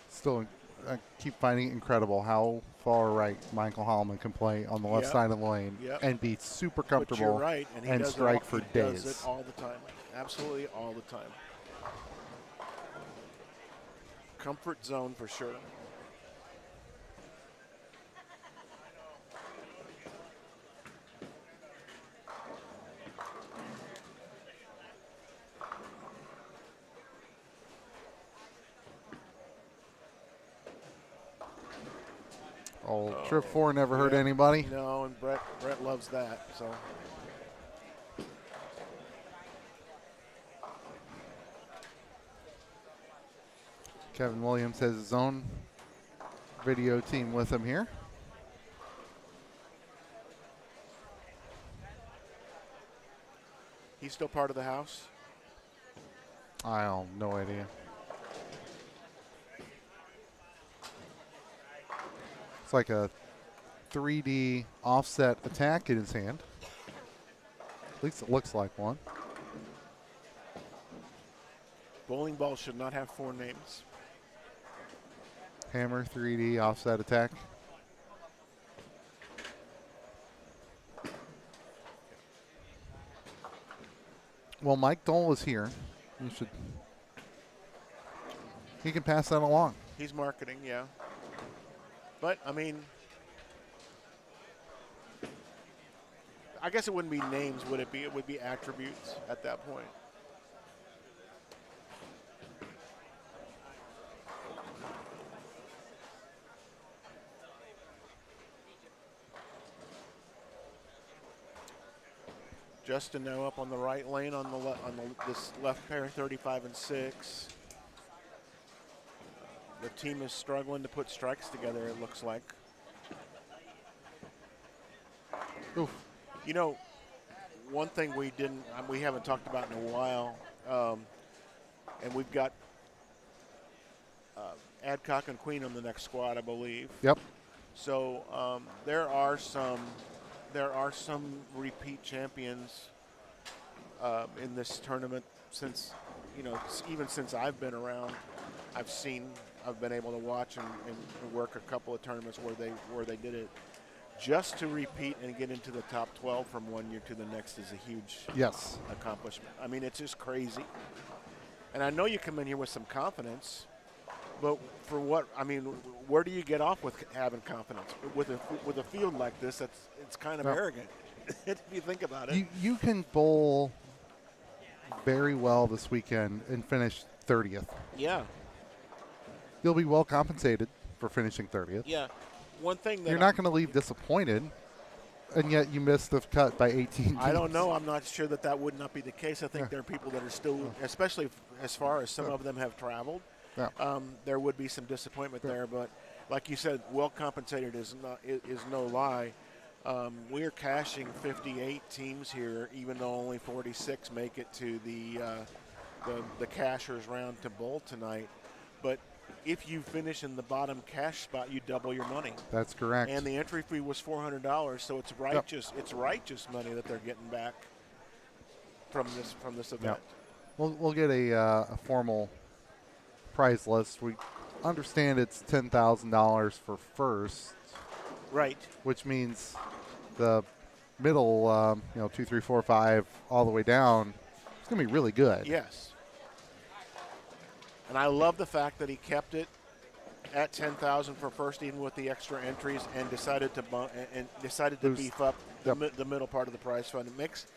Still, I keep finding it incredible how far right Michael Holloman can play on the left side of the lane and be super comfortable. But you're right, and strike for days. He does it all the time, absolutely all the time. Comfort zone for sure. Trip 4 never hurt anybody. No, and Brett loves that. So. Kevin Williams has his own video team with him here. He's still part of the house? I have no idea. It's like a 3D offset attack in his hand. At least it looks like one. Bowling balls should not have 4 names. Hammer 3D offset attack. Well, Mike Dole is here. He can pass that along. He's marketing, yeah. But, I mean, I guess it wouldn't be names, would it be? It would be attributes at that point. Justin now up on the right lane on this left pair, 35 and 6. The team is struggling to put strikes together, it looks like. Oof. You know, one thing we haven't talked about in a while, and we've got Adcock and Queen on the next squad, I believe. Yep. So there are some repeat champions in this tournament since, even since I've been around. I've been able to watch and work a couple of tournaments where they did it. Just to repeat and get into the top 12 from one year to the next is a huge accomplishment. I mean, it's just crazy. And I know you come in here with some confidence, but for what? I mean, where do you get off with having confidence with a field like this? It's kind of arrogant if you think about it. You can bowl very well this weekend and finish 30th. Yeah. You'll be well compensated for finishing 30th. Yeah. One thing that you're not going to leave disappointed, and yet you missed the cut by 18. I don't know. I'm not sure that would not be the case. I think there are people that are still, especially as far as some of them have traveled. Yeah. There would be some disappointment there, but like you said, well compensated is no lie. We're cashing 58 teams here, even though only 46 make it to the cashers round to bowl tonight. But if you finish in the bottom cash spot, you double your money. That's correct. And the entry fee was $400, so it's righteous. Yep. It's righteous money that they're getting back from this event. Yep. We'll get a formal prize list. We understand it's $10,000 for first. Right. Which means the middle, 2, 3, 4, 5, all the way down, it's going to be really good. Yes. And I love the fact that he kept it at $10,000 for first, even with the extra entries, and decided to beef up the middle part of the prize fund. It makes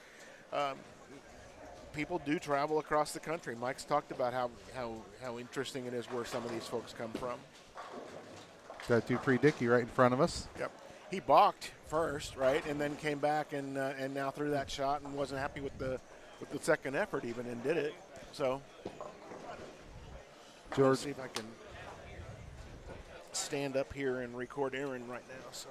people do travel across the country. Mike's talked about how interesting it is where some of these folks come from. Got Dupree Dickey right in front of us. Yep. He balked first, right, and then came back and now threw that shot and wasn't happy with the second effort even, and did it. So. George. Let's see if I can stand up here and record Aaron right now. So.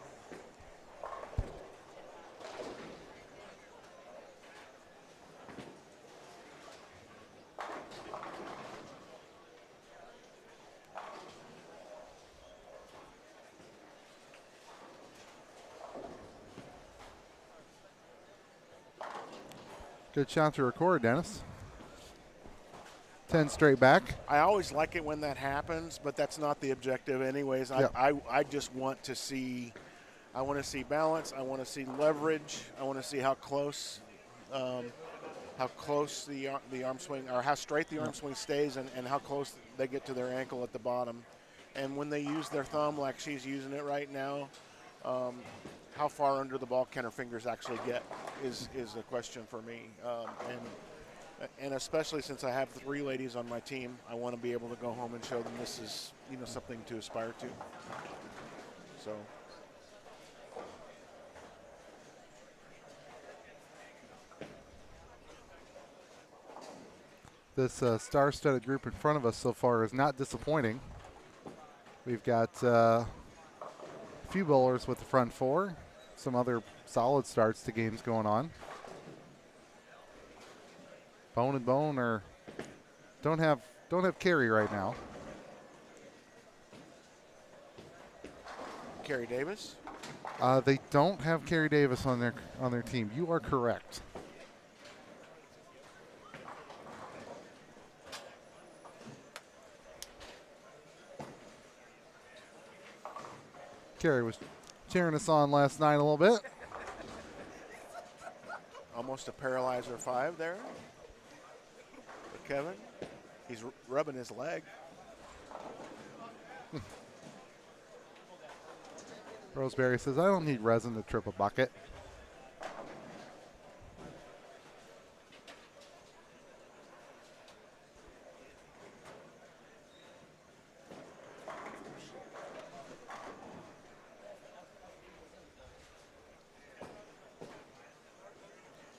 Good shot to record, Dennis. 10 straight back. I always like it when that happens, but that's not the objective anyways. I just want to see balance. I want to see leverage. I want to see how close the arm swing, or how straight the arm swing stays, and how close they get to their ankle at the bottom. And when they use their thumb like she's using it right now, how far under the ball can her fingers actually get is the question for me. And especially since I have 3 ladies on my team, I want to be able to go home and show them this is, something to aspire to. So. This star-studded group in front of us so far is not disappointing. We've got a few bowlers with the front 4, some other solid starts to games going on. Bone and Bone don't have Kerry right now. Kerry Davis. They don't have Kerry Davis on their team. You are correct. Kerry was cheering us on last night a little bit. Almost a paralyzer 5 there for Kevin. He's rubbing his leg. Roseberry says, I don't need resin to trip a bucket.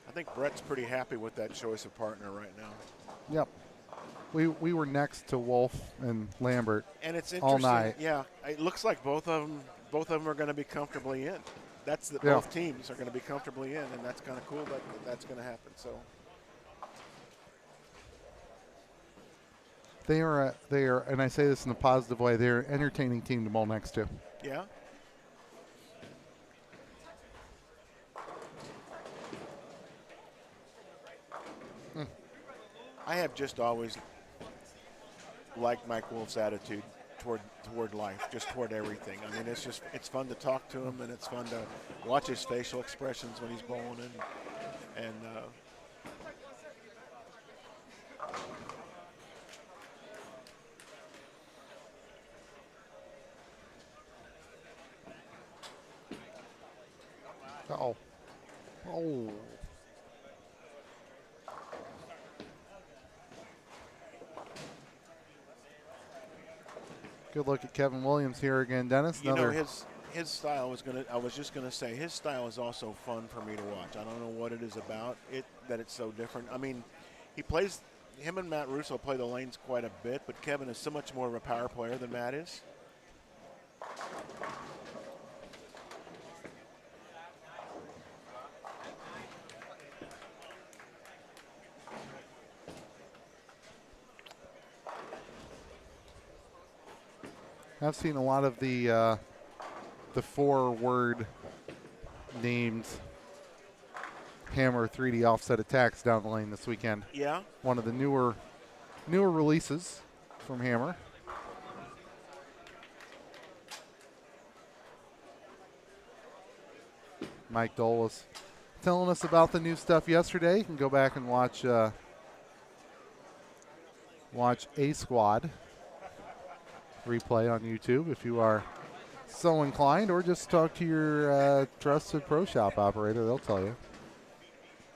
I think Brett's pretty happy with that choice of partner right now. Yep. We were next to Wolf and Lambert and it's all interesting. night. Yeah, it looks like both of them are going to be comfortably in. That's the Yeah. both teams are going to be comfortably in, and that's kind of cool that that's going to happen. So They are, and I say this in a positive way, they're an entertaining team to bowl next to. yeah. I have just always liked Mike Wolf's attitude toward life, just toward everything. I mean, it's fun to talk to him, and it's fun to watch his facial expressions when he's bowling, and Uh-oh. Oh. Good look at Kevin Williams here again, Dennis. you know his style was gonna. I was just gonna say his style is also fun for me to watch. I don't know what it is about it that it's so different. I mean, him and Matt Russo play the lanes quite a bit, but Kevin is so much more of a power player than Matt is. I've seen a lot of the 4-word named Hammer 3D offset attacks down the lane this weekend. Yeah. One of the newer releases from Hammer. Mike Dole was telling us about the new stuff yesterday. You can go back and watch A Squad replay on YouTube if you are so inclined, or just talk to your trusted pro shop operator. They'll tell you.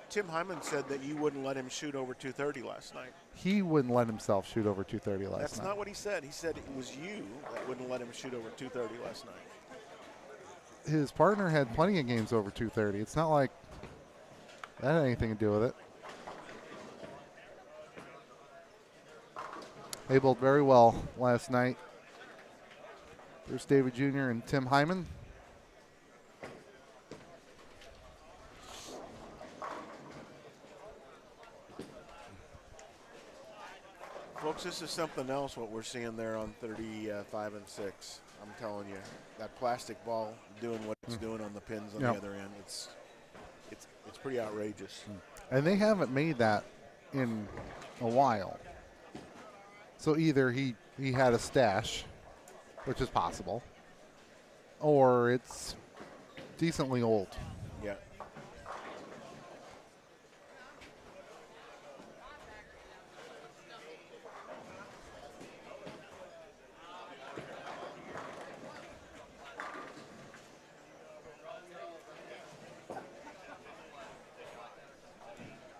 Tim Hyman said that you wouldn't let him shoot over 230 last night. He wouldn't let himself shoot over 230 last night. That's not what he said. He said it was you that wouldn't let him shoot over 230 last night. His partner had plenty of games over 230. It's not like that had anything to do with it. They bowled very well last night. Bruce David Jr. and Tim Hyman. Folks, this is something else what we're seeing there on 35 and 6. I'm telling you, that plastic ball doing what it's doing on the pins on the other end. It's pretty outrageous. And they haven't made that in a while. So either he had a stash, which is possible, or it's decently old. Yeah.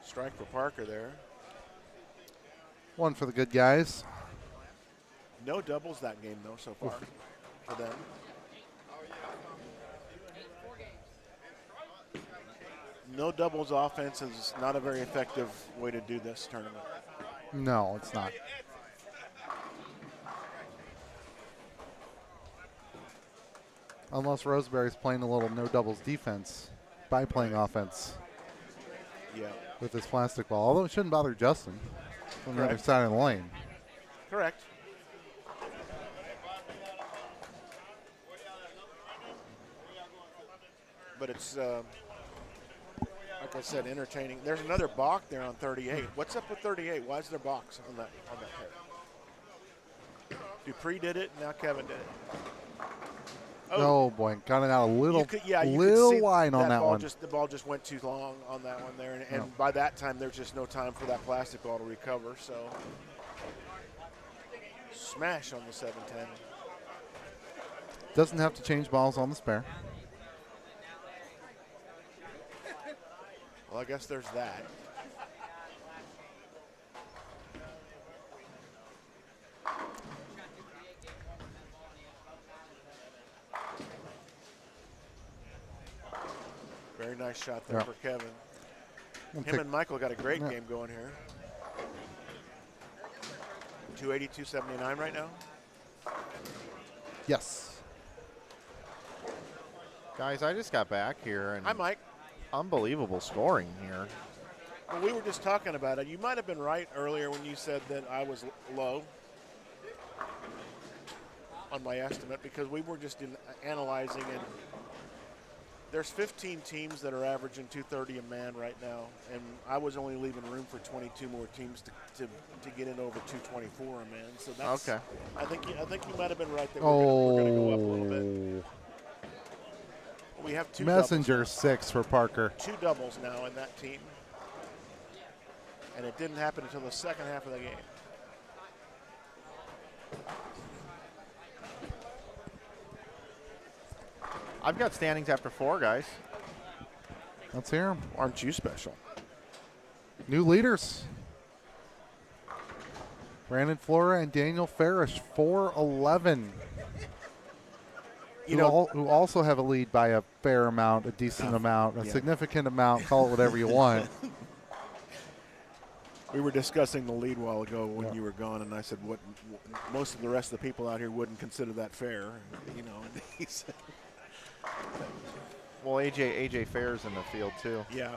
Strike for Parker there. One for the good guys. No doubles that game, though, so far for them. No doubles offense is not a very effective way to do this tournament. No, it's not. Unless Roseberry's playing a little no doubles defense by playing offense. Yeah. with this plastic ball, although it shouldn't bother Justin from the other Correct. side of the lane. Correct. But it's, like I said, entertaining. There's another balk there on 38. What's up with 38? Why is there balks on that pair? Dupree did it, and now Kevin did it. Oh boy, got it out a little, You could little see line on that ball one. The ball just went too long on that one there, and by that time, there's just no time for that plastic ball to recover. So, smash on the 710. Doesn't have to change balls on the spare. Well, I guess there's that. Very nice shot there for Kevin. Him and Michael got a great game going here. 280, 279 right now. Yes. Guys, I just got back here, and Hi, Mike. unbelievable scoring here. Well, we were just talking about it. You might have been right earlier when you said that I was low on my estimate, because we were just analyzing, and there's 15 teams that are averaging 230 a man right now, and I was only leaving room for 22 more teams to get in over 224 a man. So that's Okay. I think you might have been right that we're going to go up a little bit. We have two Messenger doubles 6 for Parker. now. Two doubles now in that team, and it didn't happen until the second half of the game. I've got standings after 4, guys. Let's hear them. Aren't you special? New leaders. Brandon Flora and Daniel Farish, 4-11. Who also have a lead by a fair amount, a decent amount, a significant amount, call it whatever you want. We were discussing the lead a while ago when you were gone, and I said, "What? Most of the rest of the people out here wouldn't consider that fair." You know, and he said, Well, AJ Fair's in the field too. "Yeah."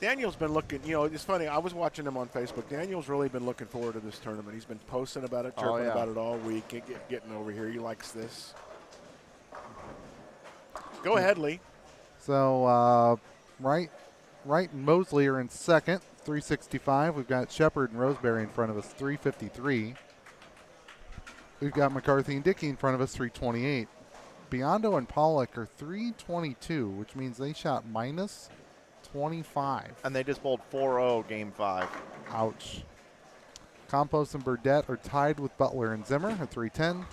Daniel's been looking. You know, it's funny. I was watching him on Facebook. Daniel's really been looking forward to this tournament. He's been posting about it, chirping about it all week, getting over here. He likes this. Go ahead, Lee. So Wright and Mosley are in second, 365. We've got Shepard and Roseberry in front of us, 353. We've got McCarthy and Dickey in front of us, 328. Biondo and Pollock are 322, which means they shot minus 25. And they just bowled 4-0 game 5. Ouch. Campos and Burdette are tied with Butler and Zimmer at 310.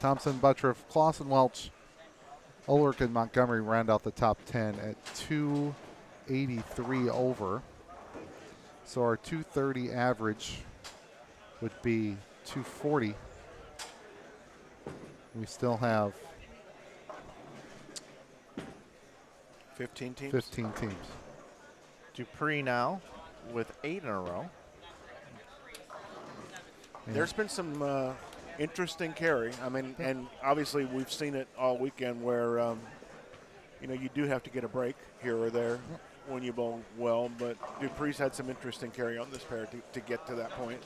Thompson, Buttriff, Clausen, Welch, Ulrich, and Montgomery round out the top 10 at 283 over. So our 230 average would be 240. We still have 15 teams. 15 teams. Dupree now with 8 in a row. Yeah. There's been some interesting carry. I mean, and obviously we've seen it all weekend where, you do have to get a break here or there when you bowl well. But Dupree's had some interesting carry on this pair to get to that point.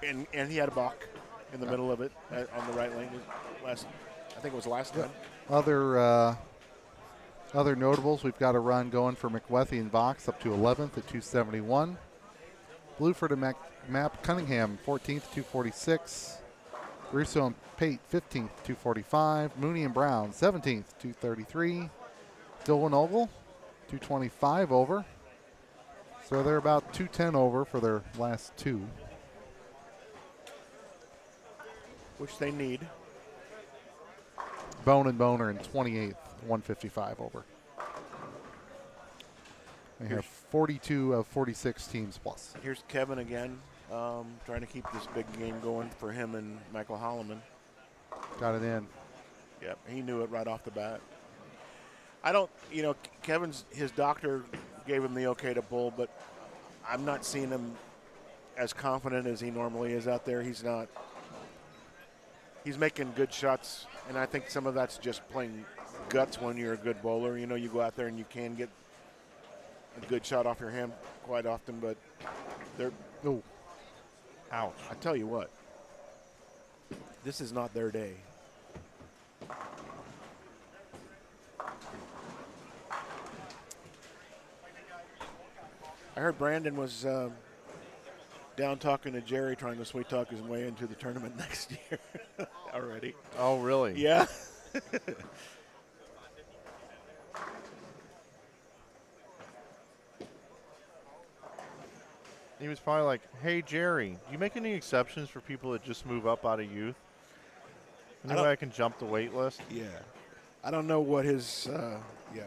And he had a balk in the middle of it on the right lane. I think it was last time. Other notables, we've got a run going for McWethy and Vox up to 11th at 271. Bluford and Map Cunningham 14th, 246. Russo and Pate 15th, 245. Mooney and Brown 17th, 233. Dillon Ogle 225 over. So they're about 210 over for their last two. Which they need. Bone and Boner in 28th, 155 over. They have 42 of 46 teams plus. Here's Kevin again, trying to keep this big game going for him and Michael Holloman. Got it in. Yep, he knew it right off the bat. His doctor gave him the okay to bowl, but I'm not seeing him as confident as he normally is out there. He's not. He's making good shots, and I think some of that's just playing guts when you're a good bowler. You know, you go out there and you can get a good shot off your hand quite often, but they're. Oh, Ouch. I tell you what, this is not their day. I heard Brandon was down talking to Jerry, trying to sweet talk his way into the tournament next year already. Oh, really? Yeah. He was probably like, hey, Jerry, do you make any exceptions for people that just move up out of youth? Any way I can jump the wait list? Yeah. I don't know what his, yeah.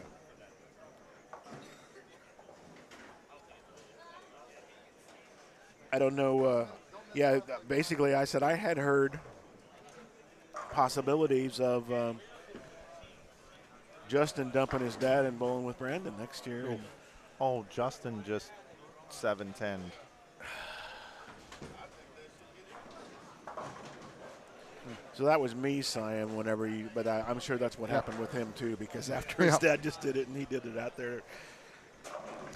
I don't know. Yeah, basically, I said I had heard possibilities of Justin dumping his dad and bowling with Brandon next year. And Oh, Justin just 7-10. so that was me sighing whenever you, but I'm sure that's what happened with him too, because after his dad just did it and he did it out there.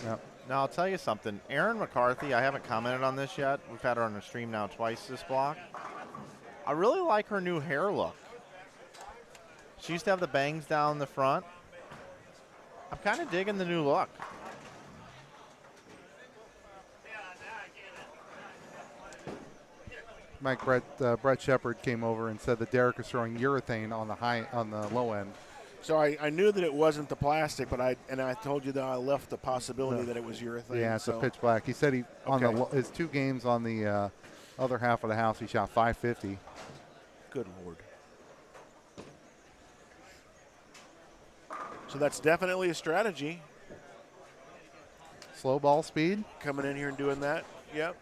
yeah. Now, I'll tell you something. Erin McCarthy, I haven't commented on this yet. We've had her on the stream now twice this block. I really like her new hair look. She used to have the bangs down the front. I'm kind of digging the new look. Mike, Brett Shepard came over and said that Derek is throwing urethane on the low end. So I knew that it wasn't the plastic, but I told you that I left the possibility that it was urethane. Yeah, it's so. a pitch black. He said he on Okay. his 2 games on the other half of the house, he shot 550. Good Lord. So that's definitely a strategy, Slow ball speed, coming in here and doing that. Yep.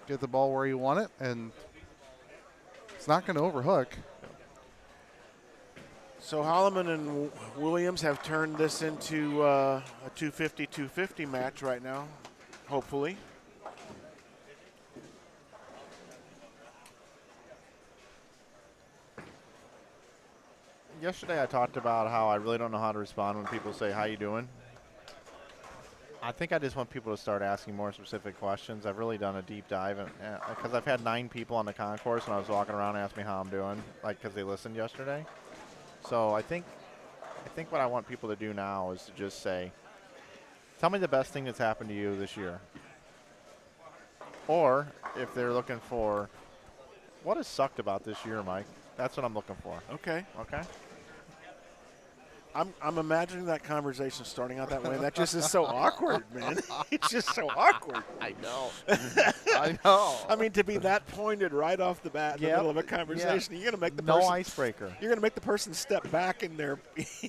get the ball where you want it, and it's not going to overhook. So Holloman and Williams have turned this into a 250-250 match right now, hopefully. Yesterday I talked about how I really don't know how to respond when people say, how you doing? I think I just want people to start asking more specific questions. I've really done a deep dive, because I've had 9 people on the concourse when I was walking around ask me how I'm doing, like because they listened yesterday. So I think what I want people to do now is to just say, tell me the best thing that's happened to you this year. Or if they're looking for, what has sucked about this year, Mike? That's what I'm looking for. Okay. Okay? I'm imagining that conversation starting out that way. That just is so awkward, man. It's just so awkward. I know. I know. I mean, to be that pointed right off the bat in the middle of a conversation, you're going to make the person, icebreaker. You're going to make the person step back in their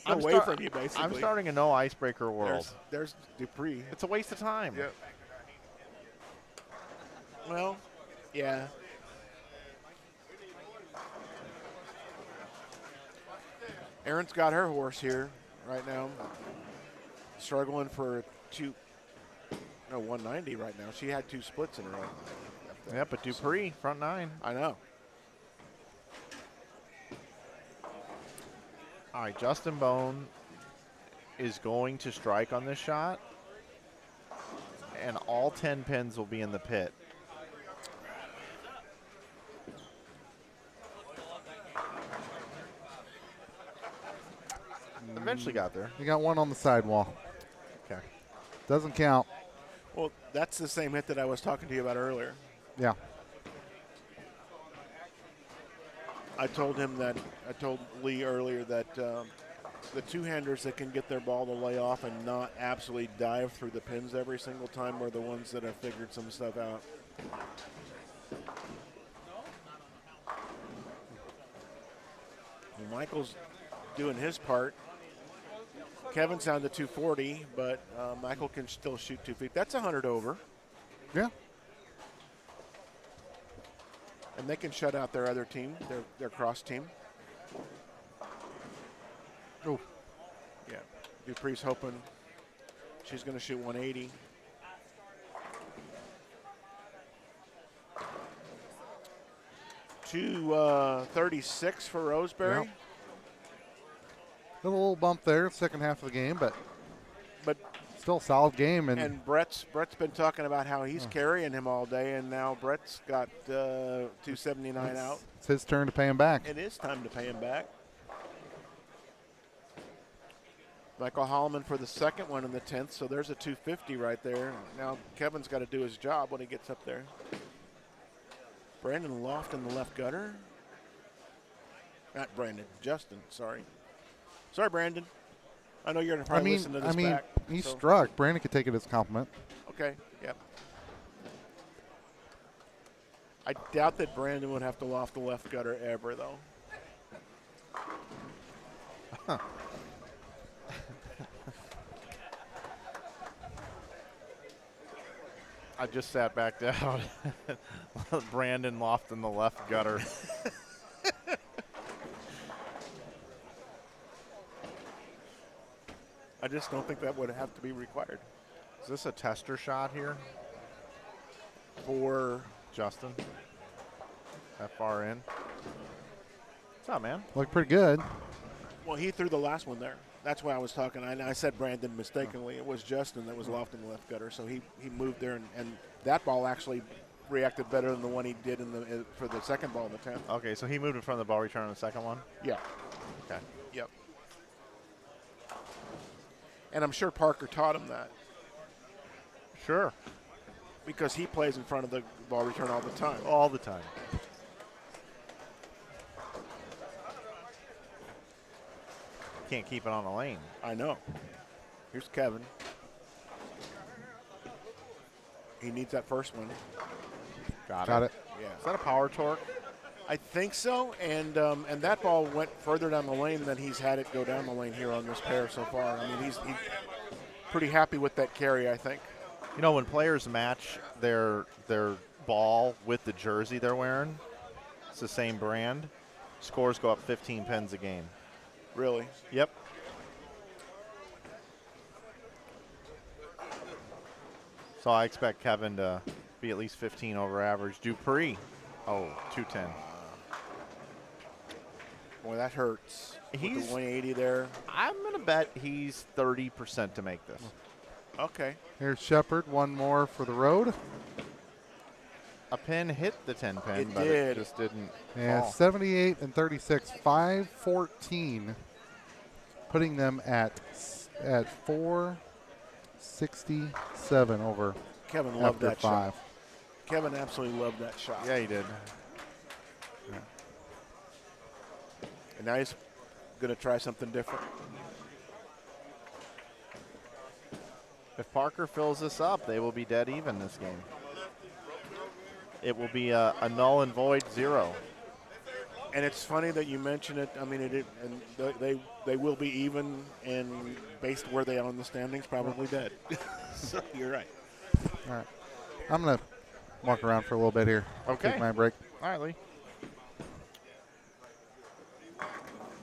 away from you, basically. I'm starting a no icebreaker world. There's Dupree. It's a waste of time. Yep. Well, yeah. Erin's got her horse here right now, struggling for 190 right now. She had 2 splits in a row. Yeah, but Dupree, front 9. I know. All right, Justin Bone is going to strike on this shot, and all 10 pins will be in the pit. Eventually got there. You got 1 on the sidewall. Okay. Doesn't count. Well, that's the same hit that I was talking to you about earlier. Yeah. I told Lee earlier that the two-handers that can get their ball to lay off and not absolutely dive through the pins every single time were the ones that have figured some stuff out. Well, Michael's doing his part. Kevin's down to 240, but Michael can still shoot 2 feet. That's 100 over. Yeah. And they can shut out their other team, their cross team. Oh. Yeah. Dupree's hoping she's going to shoot 180. $236 for Roseberry. Yep. A little bump there, second half of the game, but But still a solid game. and Brett's been talking about how he's carrying him all day, and now Brett's got 279 out. It's his turn to pay him back. It is time to pay him back. Michael Holloman for the second one in the 10th, so there's a 250 right there. Now Kevin's got to do his job when he gets up there. Brandon Loft in the left gutter. Not Brandon, Justin, sorry. Sorry, Brandon. I know you're going to probably listen to this back. He struck. Brandon could take it as a compliment. Okay, yep. I doubt that Brandon would have to loft the left gutter ever, though. I just sat back down. Brandon loft in the left gutter. I just don't think that would have to be required. Is this a tester shot here For Justin? That far in? What's up, man? Looked pretty good. well, he threw the last one there. That's why I was talking. I said Brandon mistakenly. It was Justin that was lofting the left gutter, so he moved there, and that ball actually reacted better than the one he did for the second ball in the 10th. Okay, so he moved in front of the ball return on the second one? Yeah. Okay. Yep. And I'm sure Parker taught him that Sure. because he plays in front of the ball return all the time. All the time. Can't keep it on the lane. I know. Here's Kevin. He needs that first one. Got it. Yeah. Is that a power torque? I think so, and that ball went further down the lane than he's had it go down the lane here on this pair so far. I mean, he's pretty happy with that carry, I think. You know, when players match their ball with the jersey they're wearing, it's the same brand, scores go up 15 pins a game. Really? Yep. So I expect Kevin to be at least 15 over average. Dupree, 210. Boy, that hurts. With He's- the 180 there. I'm going to bet he's 30% to make this. Okay. Here's Shepard, one more for the road. A pin hit the 10 pin, It but did. it just didn't And fall. 78 and 36, 514, putting them at 467 over Kevin loved after that 5. shot. Kevin absolutely loved that shot. Yeah, he did. And now he's going to try something different. If Parker fills this up, they will be dead even this game. It will be a null and void 0. And it's funny that you mention it. I mean, and they will be even, and based where they are on the standings, probably dead. So you're right. All right. I'm going to walk around for a little bit here. Okay. Take my break. All right, Lee.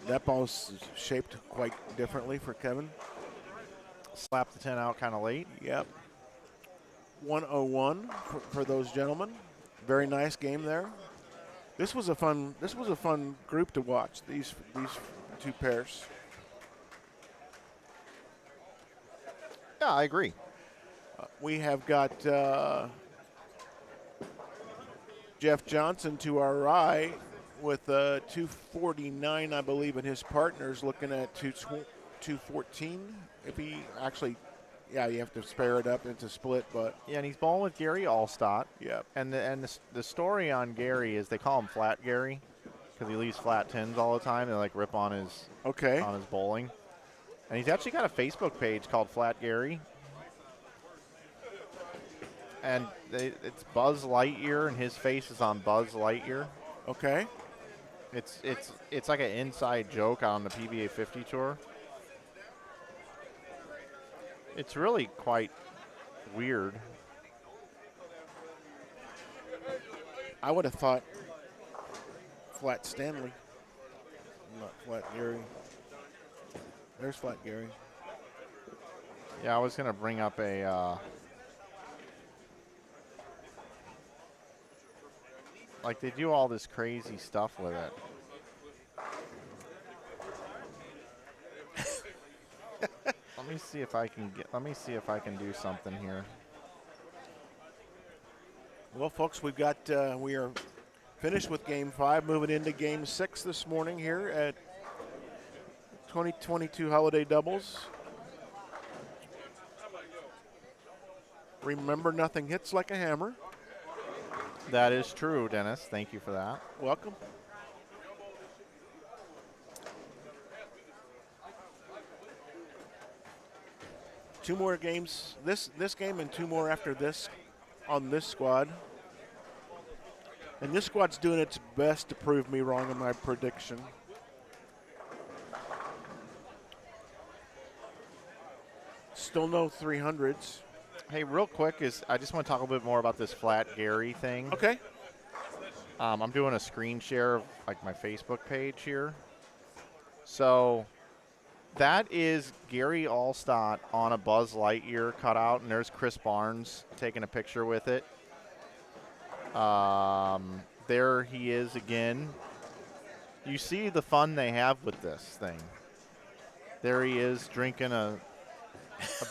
That ball's shaped quite differently for Kevin. Slap the 10 out kind of late. Yep. 101 for those gentlemen. Very nice game there. This was a fun group to watch. These two pairs. Yeah, I agree. We have got Jeff Johnson to our right with 249, I believe, and his partner's looking at 214. If he actually, yeah, you have to spare it up into split, but Yeah, and he's bowling with Gary Allstott. yeah. And the story on Gary is they call him Flat Gary because he leaves flat tins all the time. They like rip on his Okay. bowling. And he's actually got a Facebook page called Flat Gary. And it's Buzz Lightyear, and his face is on Buzz Lightyear. Okay. It's like an inside joke on the PBA 50 tour. It's really quite weird. I would have thought Flat Stanley, not Flat Gary. There's Flat Gary. Yeah, I was gonna bring up a like they do all this crazy stuff with it. Let me see if I can do something here. Well, folks, we are finished with Game 5, moving into Game 6 this morning here at 2022 Holiday Doubles. Remember, nothing hits like a hammer. That is true, Dennis. Thank you for that. Welcome. Two more games, this game and two more after this on this squad. And this squad's doing its best to prove me wrong in my prediction. Still no 300s. Hey, real quick, I just want to talk a little bit more about this Flat Gary thing. Okay. I'm doing a screen share of like my Facebook page here. So that is Gary Allstott on a Buzz Lightyear cutout, and there's Chris Barnes taking a picture with it. There he is again. You see the fun they have with this thing. There he is drinking a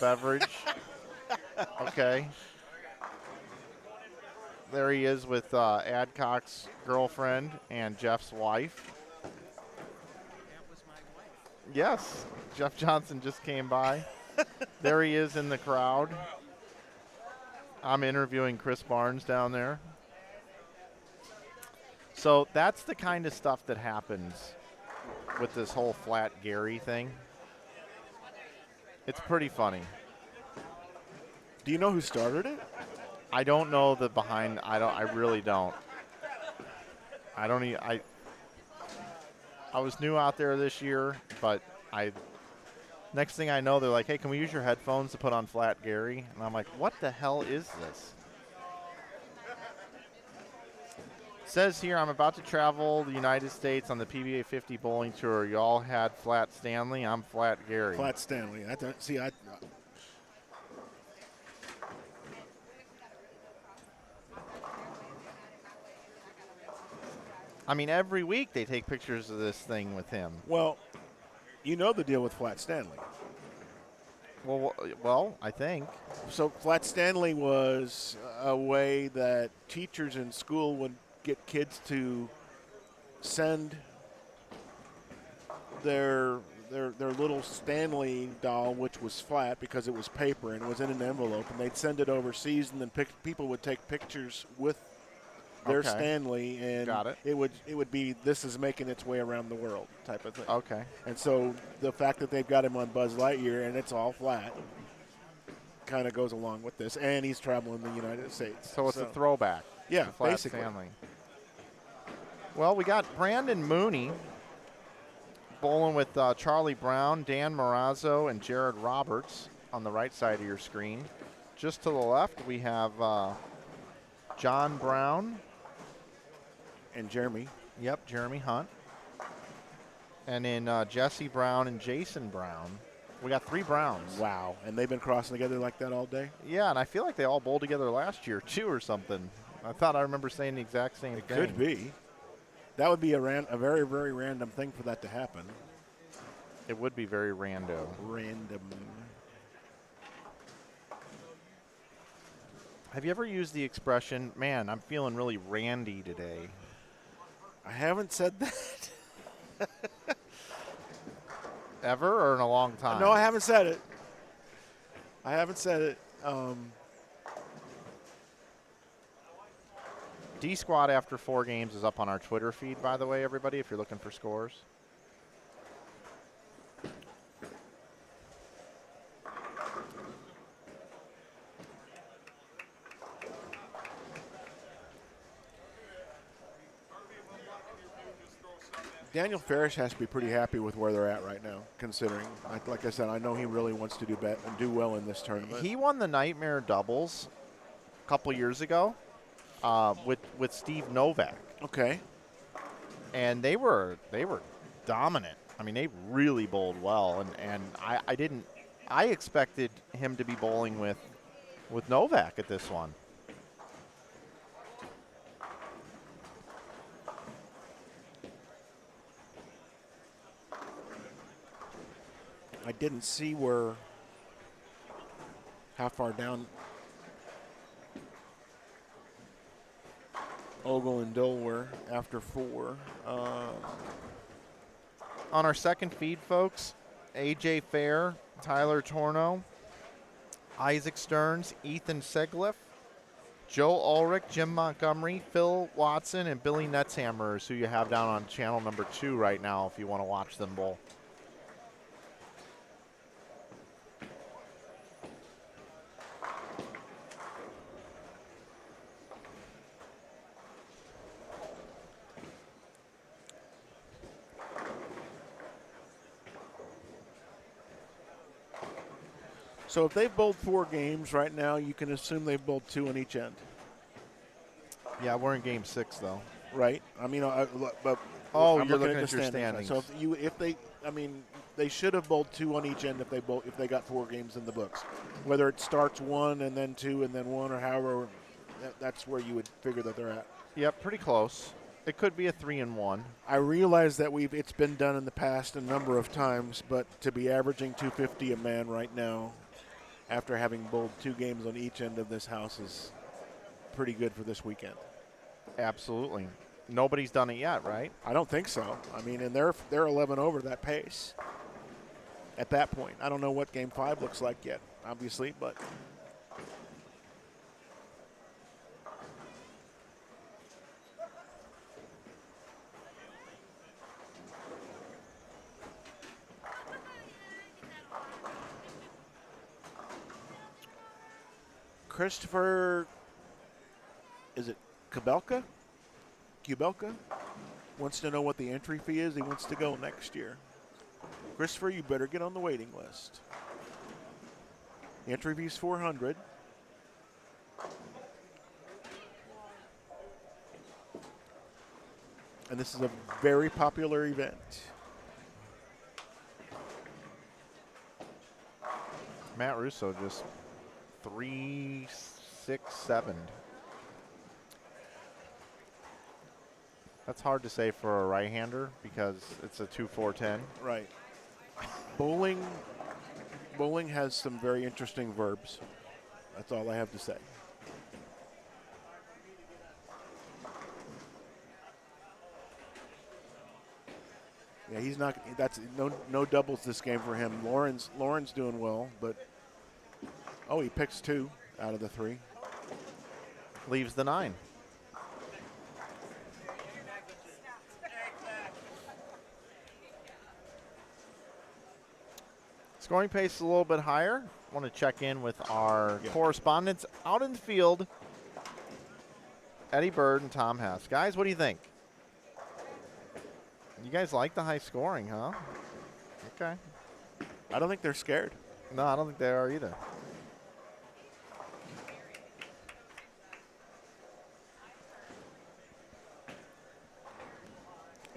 beverage. Okay. There he is with Adcock's girlfriend and Jeff's wife. That was my wife. Yes, Jeff Johnson just came by. There he is in the crowd. I'm interviewing Chris Barnes down there. So that's the kind of stuff that happens with this whole Flat Gary thing. It's pretty funny. Do you know who started it? I don't know the behind. I really don't. I don't even. I was new out there this year, but next thing I know, they're like, "Hey, can we use your headphones to put on Flat Gary?" And I'm like, "What the hell is this?" It says here, I'm about to travel the United States on the PBA 50 bowling tour. Y'all had Flat Stanley. I'm Flat Gary. Flat Stanley. I mean, every week they take pictures of this thing with him. Well, you know the deal with Flat Stanley. Well, I think. So Flat Stanley was a way that teachers in school would get kids to send their little Stanley doll, which was flat because it was paper and it was in an envelope, and they'd send it overseas, and then people would take pictures with their Stanley, and got it. It would be, this is making its way around the world type of thing. Okay. And so the fact that they've got him on Buzz Lightyear and it's all flat kind of goes along with this, and he's traveling the United States. So it's a throwback. Yeah, to Flat basically. Stanley. Well, we got Brandon Mooney bowling with Charlie Brown, Dan Marazzo, and Jared Roberts on the right side of your screen. Just to the left, we have John Brown. And Jeremy. Yep, Jeremy Hunt. And then Jesse Brown and Jason Brown. We got 3 Browns. Wow. And they've been crossing together like that all day? Yeah, and I feel like they all bowled together last year, too, or something. I thought I remember saying the exact same thing. Could be. That would be a very, very random thing for that to happen. It would be very random. Random. Have you ever used the expression, man, I'm feeling really randy today? I haven't said that. Ever or in a long time? No, I haven't said it. D Squad after 4 games is up on our Twitter feed, by the way, everybody, if you're looking for scores. Daniel Farish has to be pretty happy with where they're at right now, considering, like I said, I know he really wants to do well in this tournament. He won the Nightmare Doubles a couple years ago with Steve Novak. Okay. And they were dominant. I mean, they really bowled well, and I expected him to be bowling with Novak at this one. I didn't see where How far down? Ogle and Dole were after 4. On our second feed, folks, AJ Fair, Tyler Torno, Isaac Stearns, Ethan Segliff, Joe Ulrich, Jim Montgomery, Phil Watson, and Billy Netzhammer is who you have down on channel number 2 right now if you want to watch them bowl. So if they've bowled 4 games right now, you can assume they've bowled 2 on each end, Yeah, we're in game 6 though. right? I mean, but Oh, I'm you're looking looking at the at your standings. standings. So if they, I mean, they should have bowled 2 on each end if they got 4 games in the books. Whether it starts 1 and then 2 and then 1 or however, that's where you would figure that they're at. Yep, pretty close. It could be a 3-1. I realize that it's been done in the past a number of times, but to be averaging 250 a man right now, after having bowled 2 games on each end of this house, is pretty good for this weekend. Absolutely. Nobody's done it yet, right? I don't think so. I mean, and they're 11 over that pace at that point. I don't know what Game 5 looks like yet, obviously, but Christopher, is it Kubelka? Wants to know what the entry fee is. He wants to go next year. Christopher, you better get on the waiting list. The entry fee is $400. And this is a very popular event. Matt Russo just 3-6-7. That's hard to say for a right-hander because it's a 2-4-10. Right. Bowling has some very interesting verbs. That's all I have to say. Yeah, he's not. That's no doubles this game for him. Lauren's doing well, but he picks 2 out of the 3. Leaves the 9. Scoring pace is a little bit higher. Want to check in with our correspondents out in the field, Eddie Bird and Tom Hess. Guys, what do you think? You guys like the high scoring, huh? Okay. I don't think they're scared. No, I don't think they are either.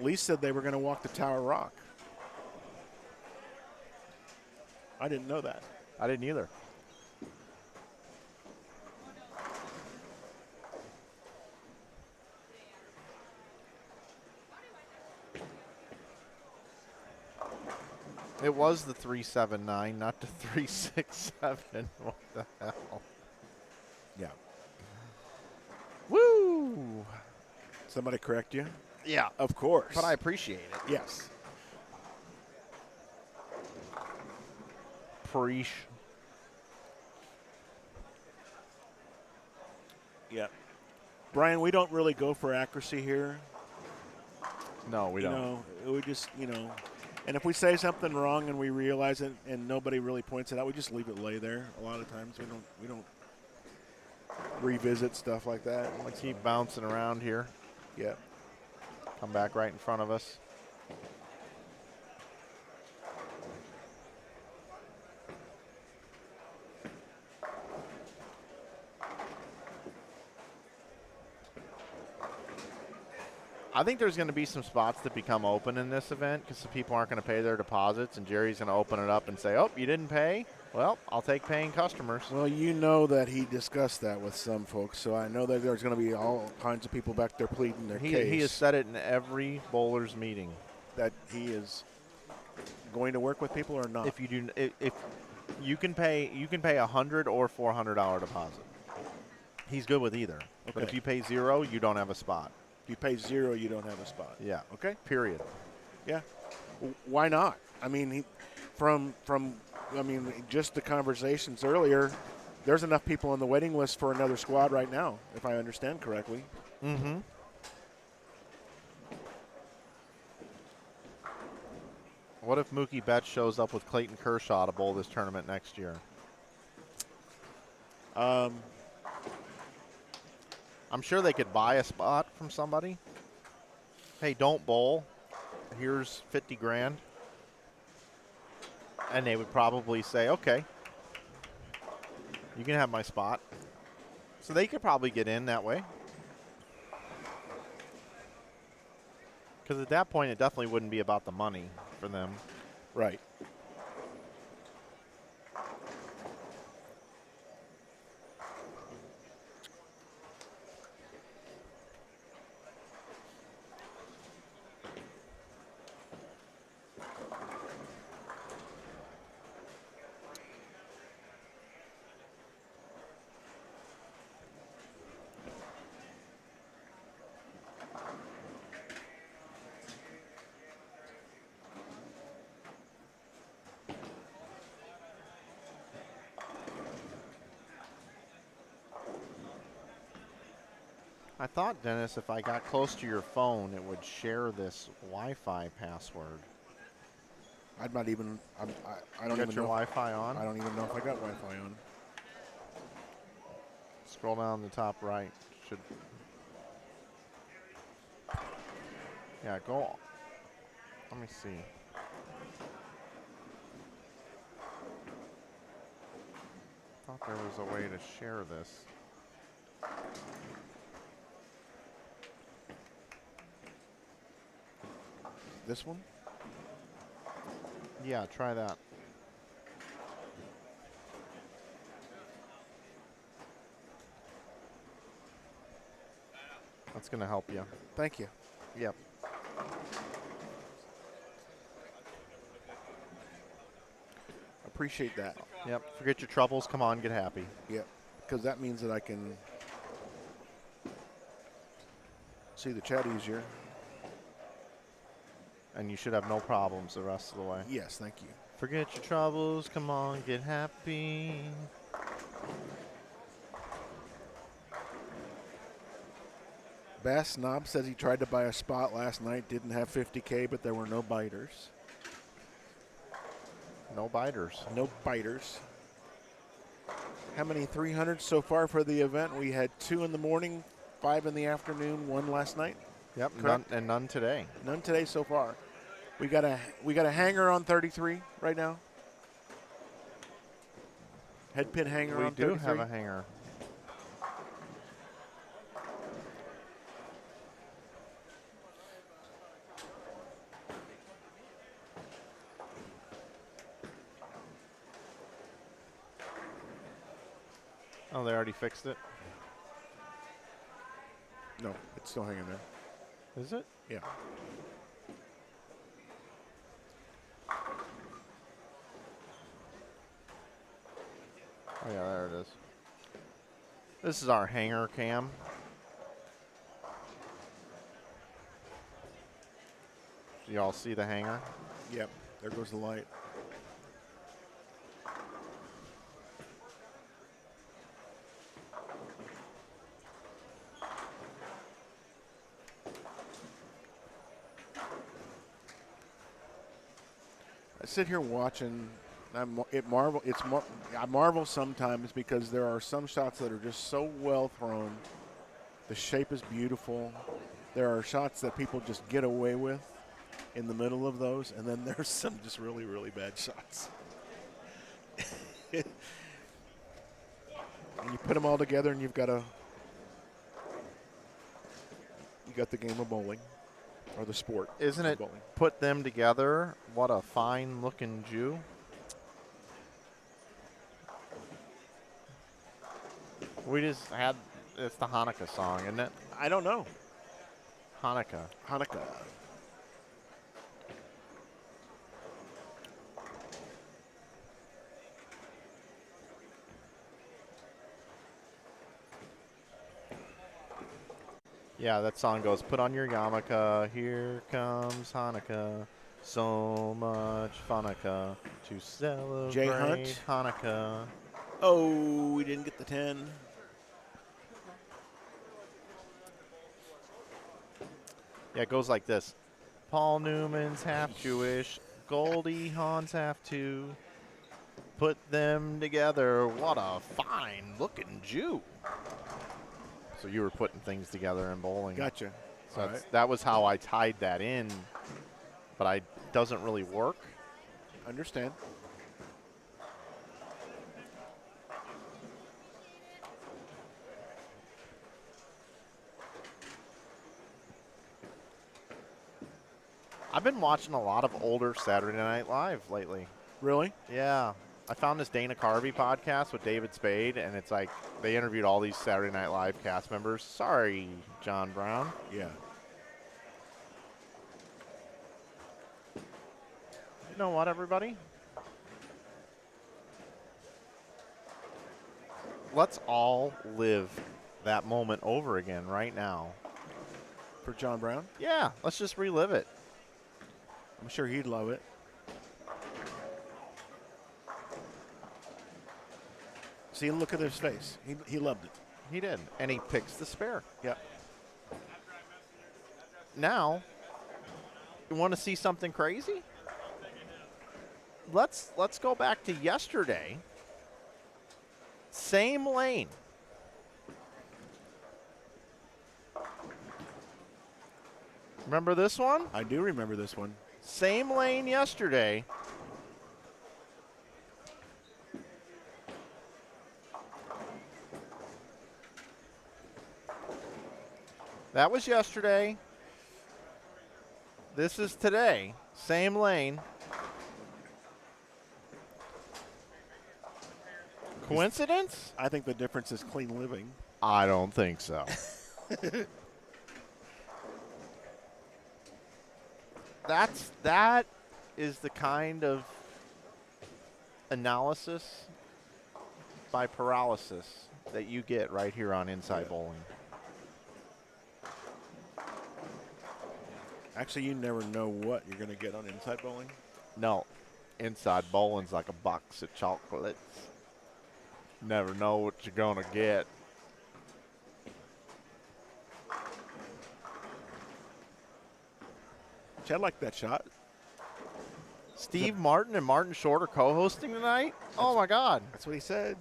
Lee said they were going to walk the Tower Rock. I didn't know that. I didn't either. It was the 379, not the 367. What the hell? Yeah. Woo! Somebody correct you? Yeah, Of course. but I appreciate it. Yes. Preach. Yeah. Brian, we don't really go for accuracy here. No, we don't. know, we just, and if we say something wrong and we realize it and nobody really points it out, we just leave it lay there. A lot of times we don't revisit stuff like that. I keep bouncing around here. Yeah. Come back right in front of us. I think there's going to be some spots that become open in this event because some people aren't going to pay their deposits, and Jerry's going to open it up and say, oh, you didn't pay? Well, I'll take paying customers. Well, you know that he discussed that with some folks, so I know that there's going to be all kinds of people back there pleading their case. He has said it in every bowler's meeting. That he is going to work with people or not. If You can pay $100 or $400 deposit. He's good with either. But if Okay. you pay 0, you don't have a spot. If you pay 0, you don't have a spot. Yeah. Okay. Period. Yeah. Why not? I mean, just the conversations earlier, there's enough people on the waiting list for another squad right now, if I understand correctly. Mm-hmm. What if Mookie Betts shows up with Clayton Kershaw to bowl this tournament next year? I'm sure they could buy a spot from somebody. Hey, don't bowl. Here's 50 grand. And they would probably say, okay, you can have my spot. So they could probably get in that way. Because at that point, it definitely wouldn't be about the money for them. Right. I thought, Dennis, if I got close to your phone, it would share this Wi-Fi password. I'm not even. I You don't got even your know. Wi-Fi on? I don't even know if I got Wi-Fi on. Scroll down the top right. Should. Yeah, go. Let me see. Thought there was a way to share this. This one? Yeah, try that. That's going to help you. Thank you. Yep. Appreciate that. Yep. Forget your troubles. Come on, get happy. Yep. Because that means that I can see the chat easier. And you should have no problems the rest of the way. Yes, thank you. Forget your troubles. Come on, get happy. Bass Snob says he tried to buy a spot last night, didn't have 50K, but there were no biters. No biters. No biters. How many 300s so far for the event? We had 2 in the morning, 5 in the afternoon, 1 last night. Yep, none, Correct. and none today. None today so far. We got a hanger on 33 right now. Head pin hanger We on do 33. have a hanger. Oh, they already fixed it? No, it's still hanging there. Is it? Yeah. Oh, yeah, there it is. This is our hanger cam. Do you all see the hanger? Yep. There goes the light. I sit here watching. I marvel sometimes because there are some shots that are just so well thrown. The shape is beautiful. There are shots that people just get away with in the middle of those, and then there's some just really, really bad shots. And you put them all together, and you got the game of bowling, or the sport. Isn't of it bowling. put them together? What a fine looking Jew. We just had, it's the Hanukkah song, isn't it? I don't know. Hanukkah. Hanukkah. Yeah, that song goes, put on your yarmulke, here comes Hanukkah, so much Hanukkah to celebrate Jay Hunt. Hanukkah. Oh, we didn't get the 10. Yeah, it goes like this. Paul Newman's half Jewish, Goldie Hawn's half too. Put them together, what a fine-looking Jew. So you were putting things together in bowling. Gotcha. So All right. that was how I tied that in, but it doesn't really work. Understand. I've been watching a lot of older Saturday Night Live lately. Really? Yeah. I found this Dana Carvey podcast with David Spade, and it's like they interviewed all these Saturday Night Live cast members. Sorry, John Brown. Yeah. You know what, everybody? Let's all live that moment over again right now. For John Brown? Yeah, let's just relive it. I'm sure he'd love it. See, look at his face. He loved it. He did, and he picks the spare. Yep. Now, you want to see something crazy? Let's go back to yesterday. Same lane. Remember this one? I do remember this one. Same lane yesterday. That was yesterday. This is today. Same lane. Coincidence? I think the difference is clean living. I don't think so. That is the kind of analysis by paralysis that you get right here on Inside Bowling. Actually, you never know what you're going to get on Inside Bowling. No, Inside Bowling's like a box of chocolates. Never know what you're gonna get. Chad liked that shot. Steve Martin and Martin Short are co-hosting tonight? Oh my God. That's what he said.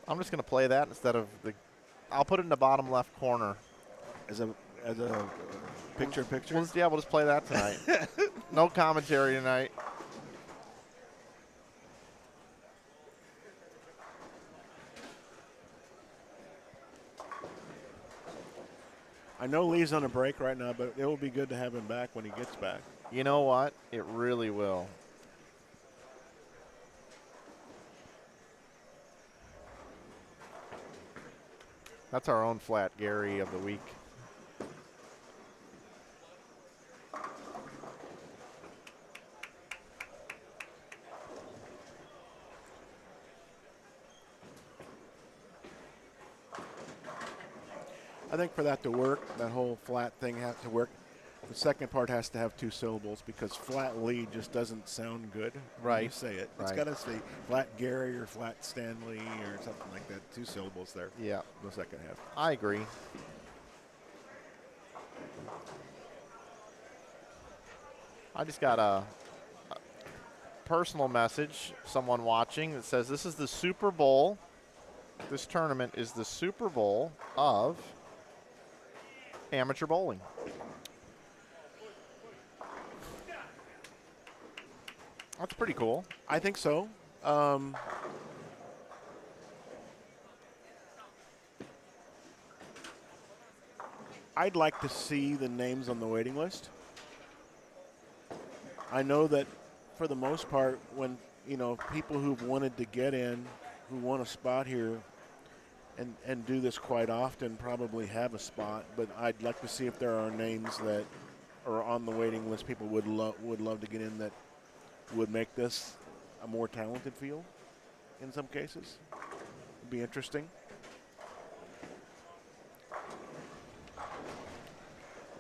I'm just gonna play that instead of I'll put it in the bottom left corner. As a picture. We'll just play that tonight. No commentary tonight. I know Lee's on a break right now, but it will be good to have him back when he gets back. You know what? It really will. That's our own Flat Gary of the week. I think for that to work, that whole flat thing has to work. The second part has to have two syllables because flat Lee just doesn't sound good when you say it. It's got to say flat Gary or flat Stanley or something like that. Two syllables there. Yeah. The second half. I agree. I just got a personal message, someone watching, that says this is the Super Bowl. This tournament is the Super Bowl of amateur bowling. That's pretty cool. I think so. I'd like to see the names on the waiting list. I know that for the most part, when people who've wanted to get in, who want a spot here, and do this quite often, probably have a spot. But I'd like to see if there are names that are on the waiting list. People would love to get in that would make this a more talented field. In some cases, it'd be interesting.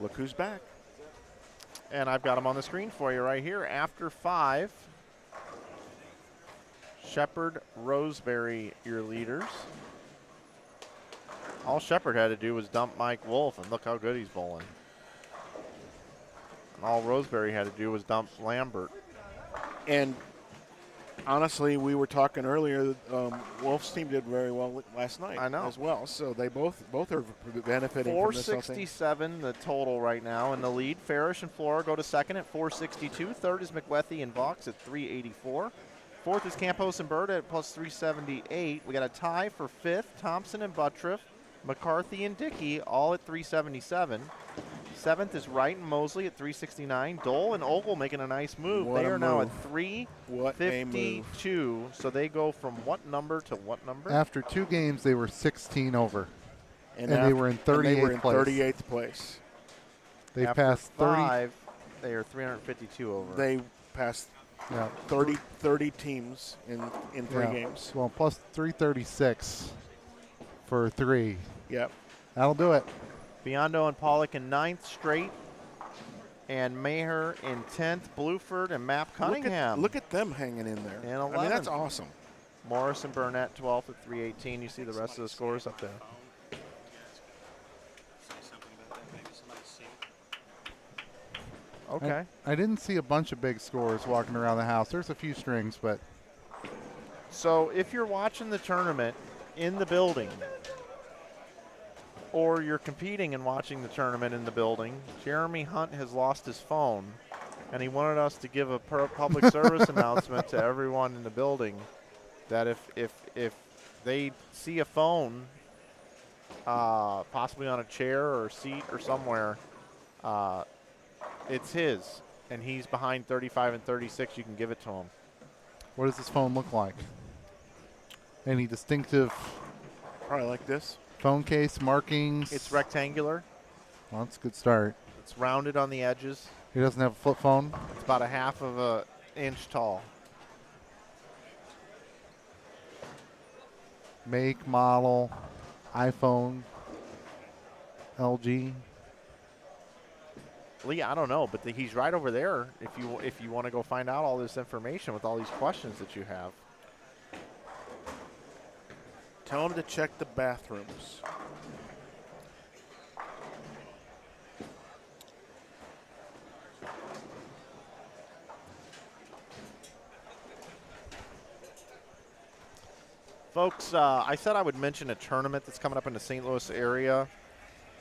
Look who's back. And I've got them on the screen for you right here. After 5, Shepard, Roseberry, your leaders. All Shepard had to do was dump Mike Wolf, and look how good he's bowling. And all Roseberry had to do was dump Lambert. And honestly, we were talking earlier. Wolf's team did very well last night. I know. As well. So they both are benefiting from this. 467 the total right now in the lead. Farish and Flora go to second at 462. Third is McWethy and Vox at 384. Fourth is Campos and Bird at plus 378. We got a tie for fifth. Thompson and Buttriff, McCarthy and Dickey all at 377. Seventh is Wright and Mosley at 369. Dole and Ogle making a nice move. What they a are now move. at What a move. 352. So they go from what number to what number? After 2 games, they were 16 over. And they after- were in and they were 38th in place. 38th place. They After passed 30. 5, they are 352 over. They passed Yeah. 30 teams in 3 Yeah. games. Well, plus 336 for 3. Yep. That'll do it. Biondo and Pollock in 9th straight. And Maher in 10th. Bluford and Map Cunningham. Look at them hanging in there. And I mean, that's 11th. awesome. Morris and Burnett 12th at 318. You see the rest of the scores up there. Okay. I didn't see a bunch of big scores walking around the house. There's a few strings, but So if you're watching the tournament in the building, or you're competing and watching the tournament in the building, Jeremy Hunt has lost his phone, and he wanted us to give a public service announcement to everyone in the building that if they see a phone, possibly on a chair or seat or somewhere, it's his, and he's behind 35 and 36. You can give it to him. what does this phone look like? Any distinctive Probably like this. phone case markings? It's rectangular. Well, that's a good start. It's rounded on the edges. He doesn't have a flip phone? It's about a half of an inch tall. Make, model, iPhone, LG. Lee, I don't know, but he's right over there. If you want to go find out all this information with all these questions that you have. Tell them to check the bathrooms. Folks, I said I would mention a tournament that's coming up in the St. Louis area.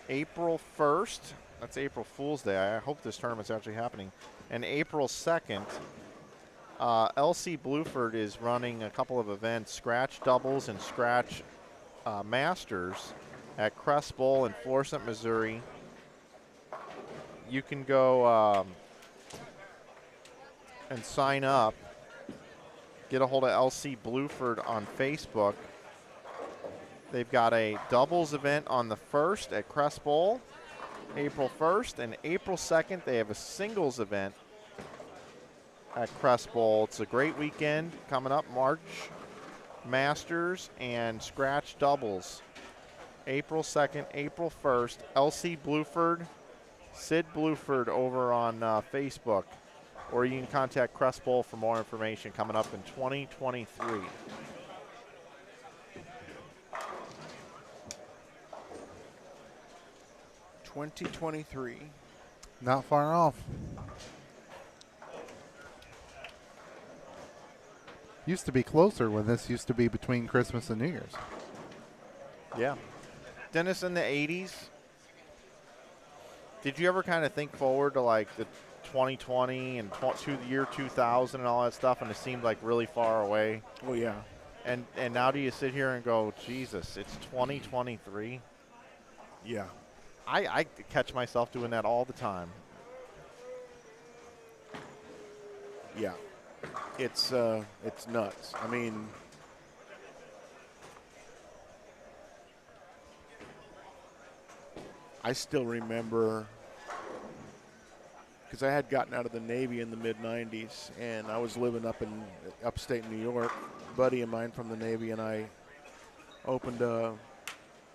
April 1st, that's April Fool's Day. I hope this tournament's actually happening. And April 2nd, LC Bluford is running a couple of events, Scratch Doubles and Scratch Masters at Crest Bowl in Florissant, Missouri. You can go and sign up. Get a hold of LC Bluford on Facebook. They've got a doubles event on the 1st at Crest Bowl, April 1st, and April 2nd they have a singles event at Crest Bowl. It's a great weekend coming up, March Masters and Scratch Doubles. April 2nd, April 1st, LC Bluford, Sid Bluford over on Facebook. Or you can contact Crest Bowl for more information coming up in 2023. Not far off. Used to be closer when this used to be between Christmas and New Year's. Yeah. Dennis, in the 80s, did you ever kind of think forward to like the 2020 and the year 2000 and all that stuff, and it seemed like really far away? Oh, yeah. And now do you sit here and go, Jesus, it's 2023? Yeah. I catch myself doing that all the time. Yeah. It's nuts. I mean, I still remember, because I had gotten out of the Navy in the mid-'90s, and I was living up in upstate New York. A buddy of mine from the Navy and I opened a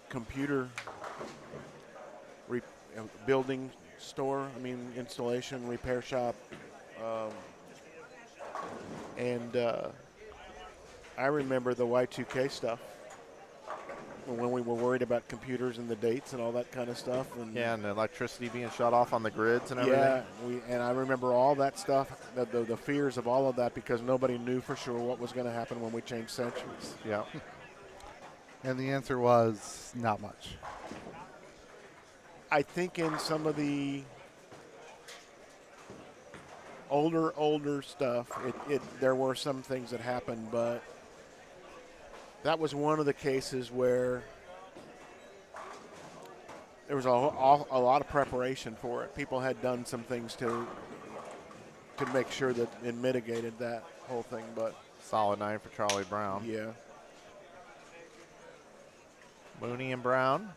computer building store. I mean, installation, repair shop. And I remember the Y2K stuff when we were worried about computers and the dates and all that kind of stuff. And Yeah, and the electricity being shut off on the grids and everything. yeah, and I remember all that stuff, the fears of all of that, because nobody knew for sure what was going to happen when we changed centuries. Yeah. And the answer was not much. I think in some of the older stuff, there were some things that happened, but that was one of the cases where there was a lot of preparation for it. People had done some things to make sure that it mitigated that whole thing, but Solid 9 for Charlie Brown. yeah. Mooney and Brown.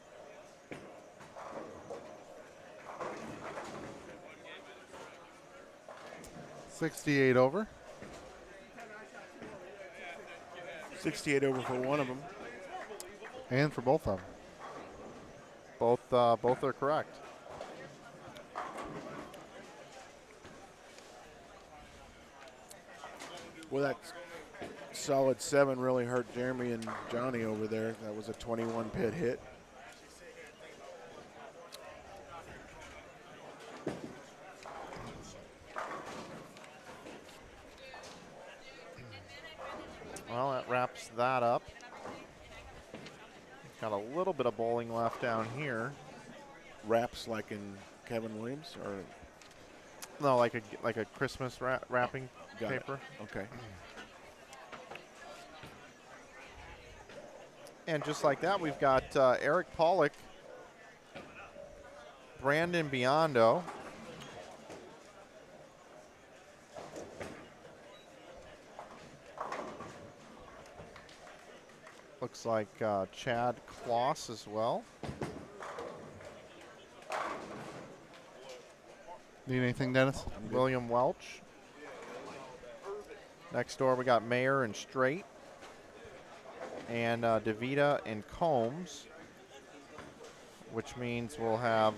$68 over. 68 over for one of them. And for both of them. Both are correct. Well, that solid 7 really hurt Jeremy and Johnny over there. That was a 21 pit hit. Well, that wraps that up. Got a little bit of bowling left down here. Wraps like in Kevin Williams, or No, like a Christmas wrapping got it. paper. Okay. And just like that, we've got Eric Pollock, Brandon Biondo, looks like Chad Kloss as well. Need anything, Dennis? William Welch. Next door, we got Mayer and Straight. And DeVita and Combs, which means we'll have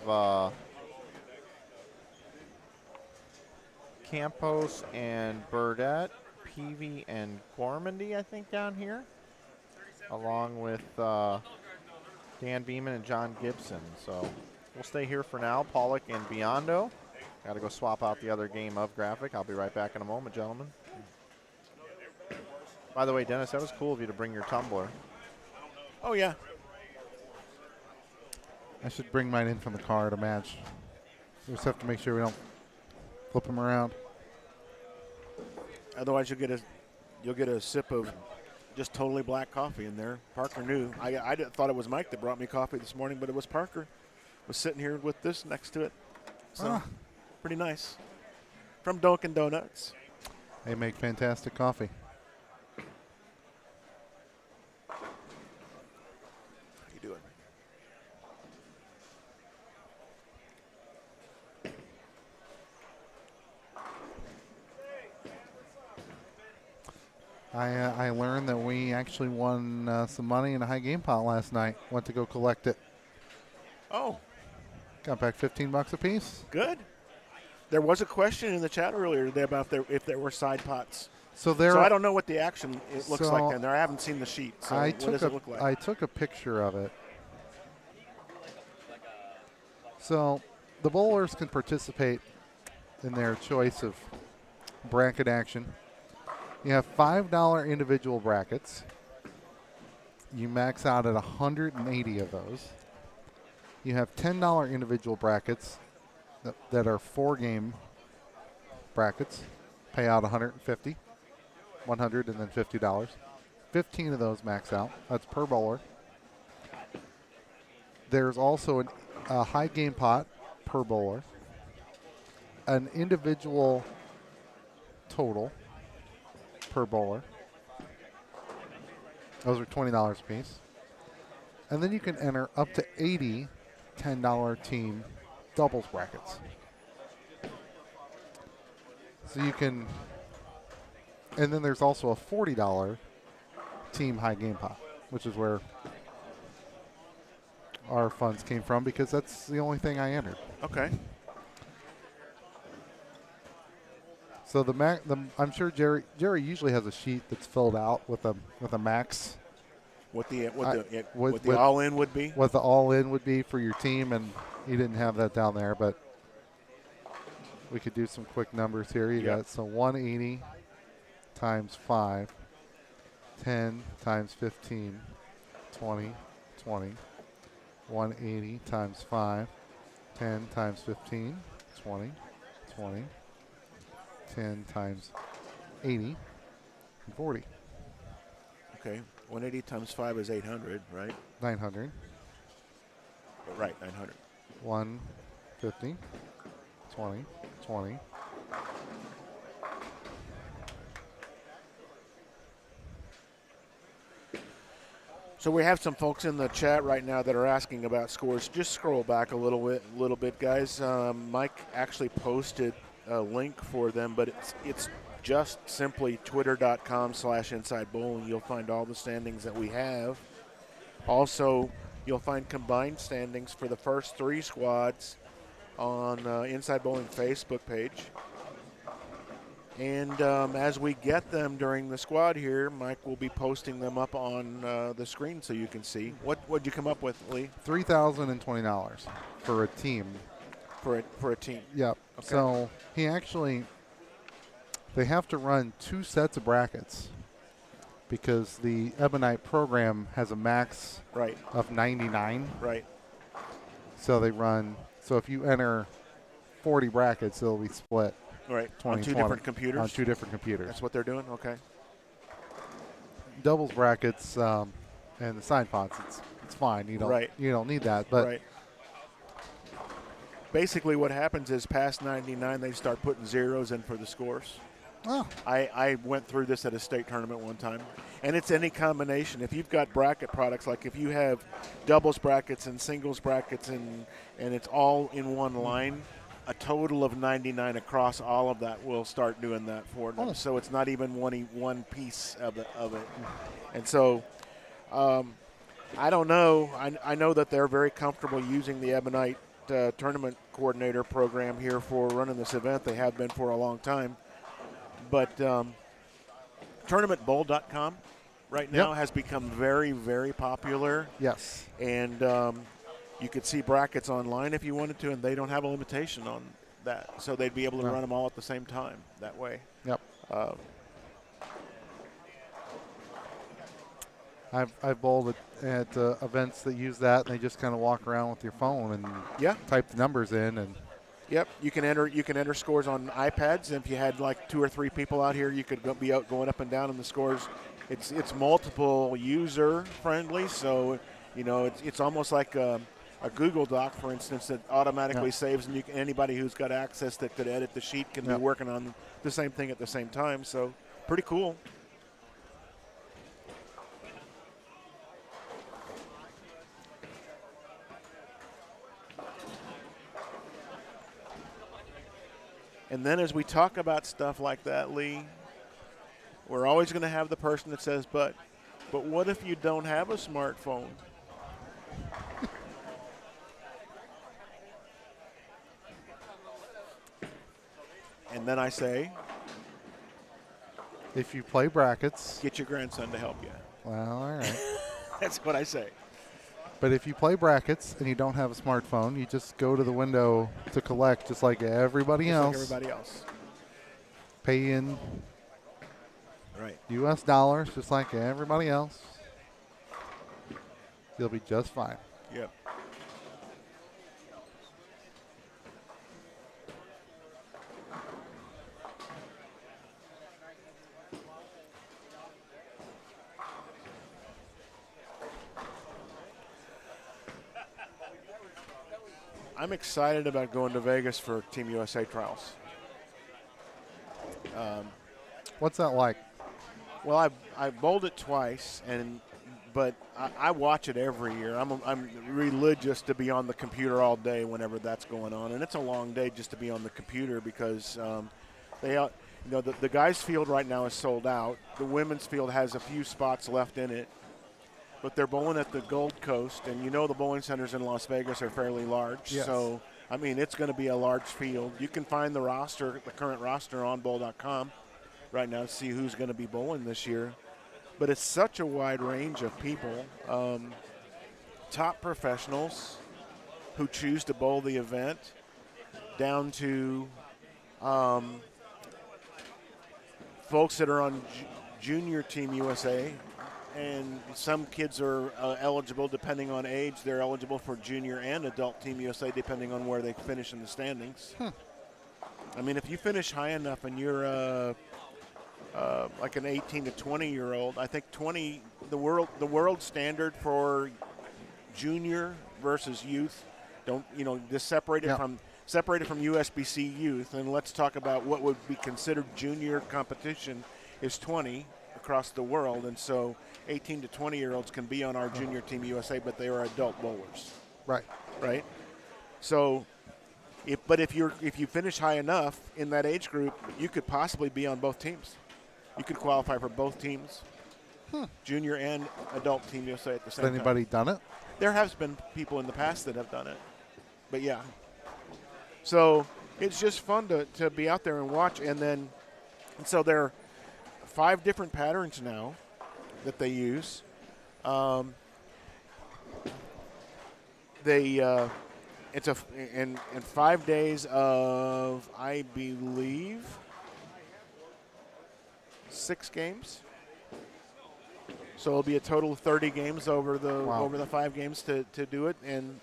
Campos and Burdette, Peavy and Gormandy, I think, down here, along with Dan Beeman and John Gibson. So we'll stay here for now. Pollock and Biondo. Got to go swap out the other game of graphic. I'll be right back in a moment, gentlemen. By the way, Dennis, that was cool of you to bring your tumbler. Oh, yeah. I should bring mine in from the car to match. We just have to make sure we don't flip them around. Otherwise, you'll get a sip of just totally black coffee in there. Parker knew. I thought it was Mike that brought me coffee this morning, but it was Parker. Was sitting here with this next to it. So, pretty nice. From Dunkin' Donuts. They make fantastic coffee. How you doing? I learned that we actually won some money in a high game pot last night. Went to go collect it. Oh, Got back $15 a piece. good. There was a question in the chat earlier today about if there were side pots. So there. So I don't know what the action it looks So like down there. I haven't seen the sheet. So what does it look like? I took a picture of it. So the bowlers can participate in their choice of bracket action. You have $5 individual brackets. You max out at 180 of those. You have $10 individual brackets that are 4-game brackets. Pay out 150, 100, and then $50. 15 of those max out. That's per bowler. There's also a high game pot per bowler. An individual total per bowler. Those are $20 a piece. And then you can enter up to 80 $10 team doubles brackets. So you can, and then there's also a $40 team high game pot, which is where our funds came from because that's the only thing I entered. Okay. So I'm sure Jerry usually has a sheet that's filled out with a max. What the with all-in would be? What the all-in would be for your team, and he didn't have that down there, but we could do some quick numbers here. You got 180 times 5, 10 times 15, 20, 20. 180 times 5, 10 times 15, 20, 20, 10 times 80, and 40. Okay, 180 times 5 is 800, right? 900. Right, 900. 150, 20, 20. So we have some folks in the chat right now that are asking about scores. Just scroll back a little bit, guys. Mike actually posted a link for them, but it's just simply twitter.com/inside bowling. You'll find all the standings that we have. Also, you'll find combined standings for the first 3 squads on Inside Bowling Facebook page. And as we get them during the squad here, Mike will be posting them up on the screen so you can see. What'd you come up with, Lee? $3,020 for a team. For a team. Yep. Okay. So they have to run 2 sets of brackets because the Ebonite program has a max of 99. Right. So if you enter 40 brackets, it'll be split. Right. 20, on 2 different computers? On 2 different computers. That's what they're doing? Okay. Doubles brackets and the side pots, it's fine. You don't need that. But basically what happens is past 99, they start putting zeros in for the scores. Oh. I went through this at a state tournament one time. And it's any combination. If you've got bracket products, like if you have doubles brackets and singles brackets and it's all in one line, a total of 99 across all of that will start doing that for them. Oh. So it's not even one piece of it. And so I don't know. I know that they're very comfortable using the Ebonite tournament coordinator program here for running this event. They have been for a long time. But tournamentbowl.com right now has become very, very popular. Yes. And you could see brackets online if you wanted to, and they don't have a limitation on that. So they'd be able to run them all at the same time that way. Yep. I've bowled at events that use that, and they just kind of walk around with your phone and type the numbers in. And yep, you can enter scores on iPads. And if you had like 2 or 3 people out here, you could be out going up and down in the scores. It's multiple user friendly, so it's almost like a Google Doc, for instance, that automatically saves, and anybody who's got access that could edit the sheet can be working on the same thing at the same time. So pretty cool. And then as we talk about stuff like that, Lee, we're always going to have the person that says, but what if you don't have a smartphone? And then I say, if you play brackets, get your grandson to help you. Well, all right. That's what I say. But if you play brackets and you don't have a smartphone, you just go to the window to collect just like everybody else. Pay in U.S. dollars just like everybody else. You'll be just fine. Yep. I'm excited about going to Vegas for Team USA trials. What's that like? Well, I bowled it twice, but I watch it every year. I'm religious to be on the computer all day whenever that's going on, and it's a long day just to be on the computer because the guys' field right now is sold out. The women's field has a few spots left in it, but they're bowling at the Gold Coast, and the bowling centers in Las Vegas are fairly large. Yes. So I mean, it's going to be a large field. You can find the roster, the current roster on bowl.com right now to see who's going to be bowling this year. But it's such a wide range of people. Top professionals who choose to bowl the event down to folks that are on junior Team USA, and some kids are eligible depending on age. They're eligible for junior and adult Team USA depending on where they finish in the standings. I mean, if you finish high enough and you're like an 18 to 20-year-old, I think 20, the world standard for junior versus youth, just separate it from USBC youth, and let's talk about what would be considered junior competition is 20 across the world, and so 18 to 20-year-olds can be on our junior Team USA, but they are adult bowlers. Right. So, if you finish high enough in that age group, you could possibly be on both teams. You could qualify for both teams, junior and adult Team USA at the same time. Has anybody done it? There has been people in the past that have done it, but yeah. So it's just fun to be out there and watch, and so there are 5 different patterns now that they use. It's in 5 days of, I believe, 6 games. So it'll be a total of 30 games over the 5 games to do it, and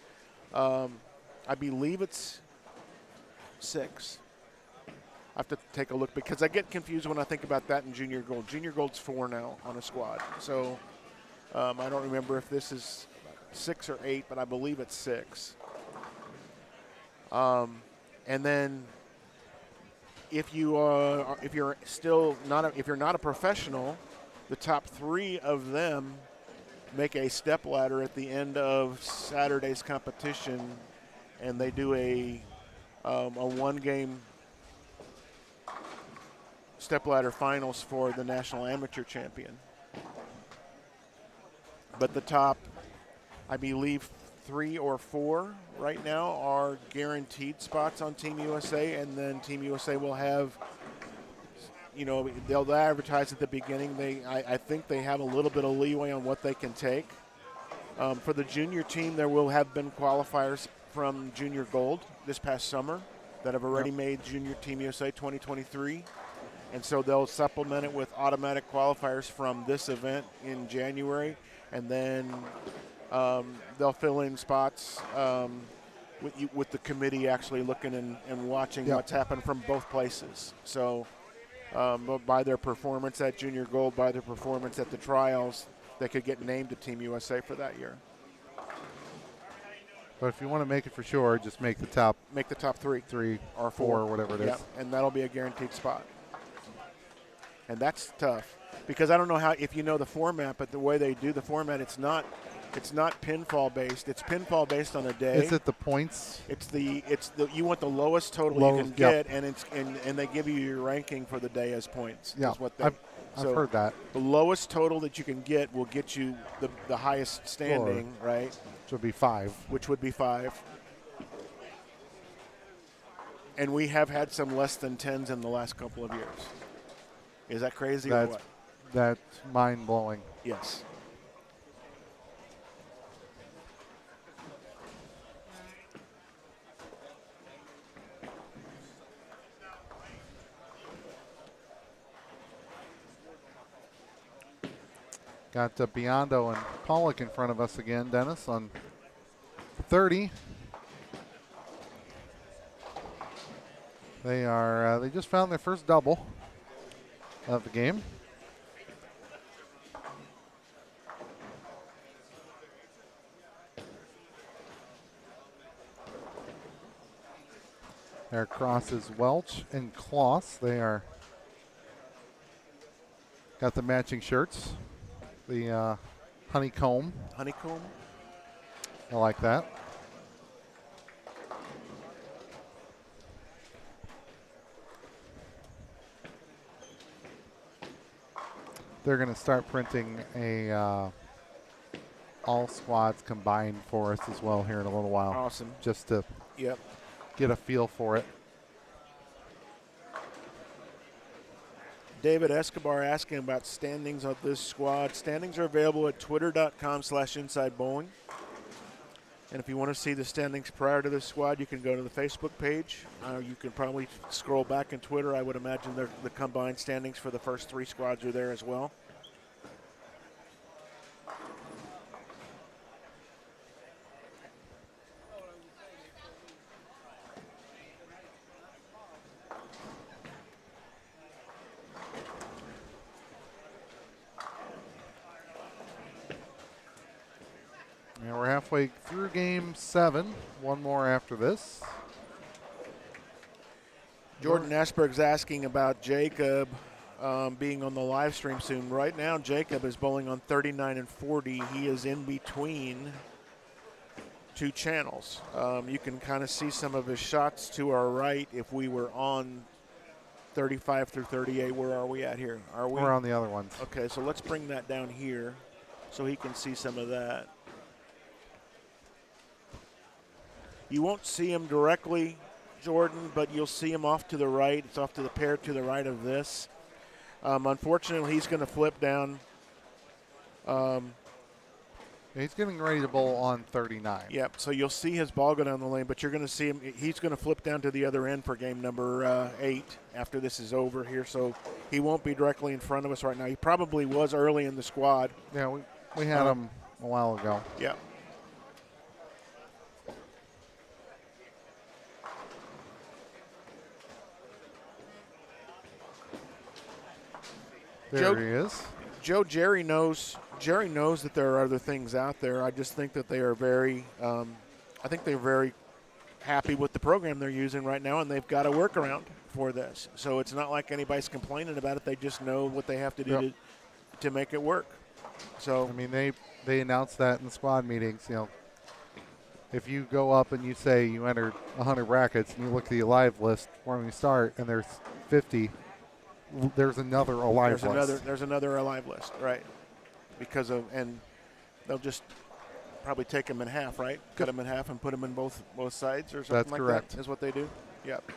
I believe it's 6. I have to take a look because I get confused when I think about that in junior gold. Junior gold's 4 now on a squad, so I don't remember if this is 6 or 8, but I believe it's 6. And then if you're not a professional, the top 3 of them make a step ladder at the end of Saturday's competition, and they do a 1-game step ladder finals for the national amateur champion. But the top, I believe, 3 or 4 right now are guaranteed spots on Team USA, and then Team USA will have, they'll advertise at the beginning. I think they have a little bit of leeway on what they can take. For the junior team, there will have been qualifiers from Junior Gold this past summer that have already made Junior Team USA 2023. And so they'll supplement it with automatic qualifiers from this event in January, and then they'll fill in spots with the committee actually looking and watching what's happened from both places. So by their performance at Junior Gold, by their performance at the trials, they could get named to Team USA for that year. But if you want to make it for sure, just make the top 3 or 4 or whatever it is. And that'll be a guaranteed spot. And that's tough because I don't know if you know the format, but the way they do the format, it's not pinfall based. It's pinfall based on a day. Is it the points? It's the you want the lowest total you can get, and they give you your ranking for the day as points. Yeah, I've heard that. The lowest total that you can get will get you the highest standing, right? Which would be 5. Which would be 5. And we have had some less than 10s in the last couple of years. Is that crazy or what? That's mind-blowing. Yes. Got Biondo and Pollock in front of us again, Dennis, on 30. They just found their first double of the game. Their crosses Welch and Kloss. They are got the matching shirts. The honeycomb. Honeycomb. I like that. They're going to start printing a all squads combined for us as well here in a little while. Awesome. Just to get a feel for it. David Escobar asking about standings of this squad. Standings are available at twitter.com/InsideBowling. And if you want to see the standings prior to this squad, you can go to the Facebook page. You can probably scroll back in Twitter. I would imagine the combined standings for the first 3 squads are there as well. And we're halfway through game 7. One more after this. Jordan Ashberg's asking about Jacob being on the live stream soon. Right now, Jacob is bowling on 39 and 40. He is in between 2 channels. You can kind of see some of his shots to our right. If we were on 35 through 38, where are we at here? We're on the other ones. Okay, so let's bring that down here so he can see some of that. You won't see him directly, Jordan, but you'll see him off to the right. It's off to the pair to the right of this. Unfortunately, he's going to flip down. He's getting ready to bowl on 39. Yep, so you'll see his ball go down the lane, but you're going to see him. He's going to flip down to the other end for game number 8 after this is over here, so he won't be directly in front of us right now. He probably was early in the squad. Yeah, we had him a while ago. Yep. There he is. Jerry knows that there are other things out there. I just think that they are very I think they're very happy with the program they're using right now, and they've got a workaround for this. So it's not like anybody's complaining about it. They just know what they have to do to make it work. So I mean, they announced that in the squad meetings. You know, if you go up and you say you entered 100 brackets and you look at the alive list when we start and there's 50, there's another alive list. There's another alive list, right? Because of, and they'll just probably take them in half, right? Cut them in half and put them in both sides or something. That's like correct. That is what they do. Yep.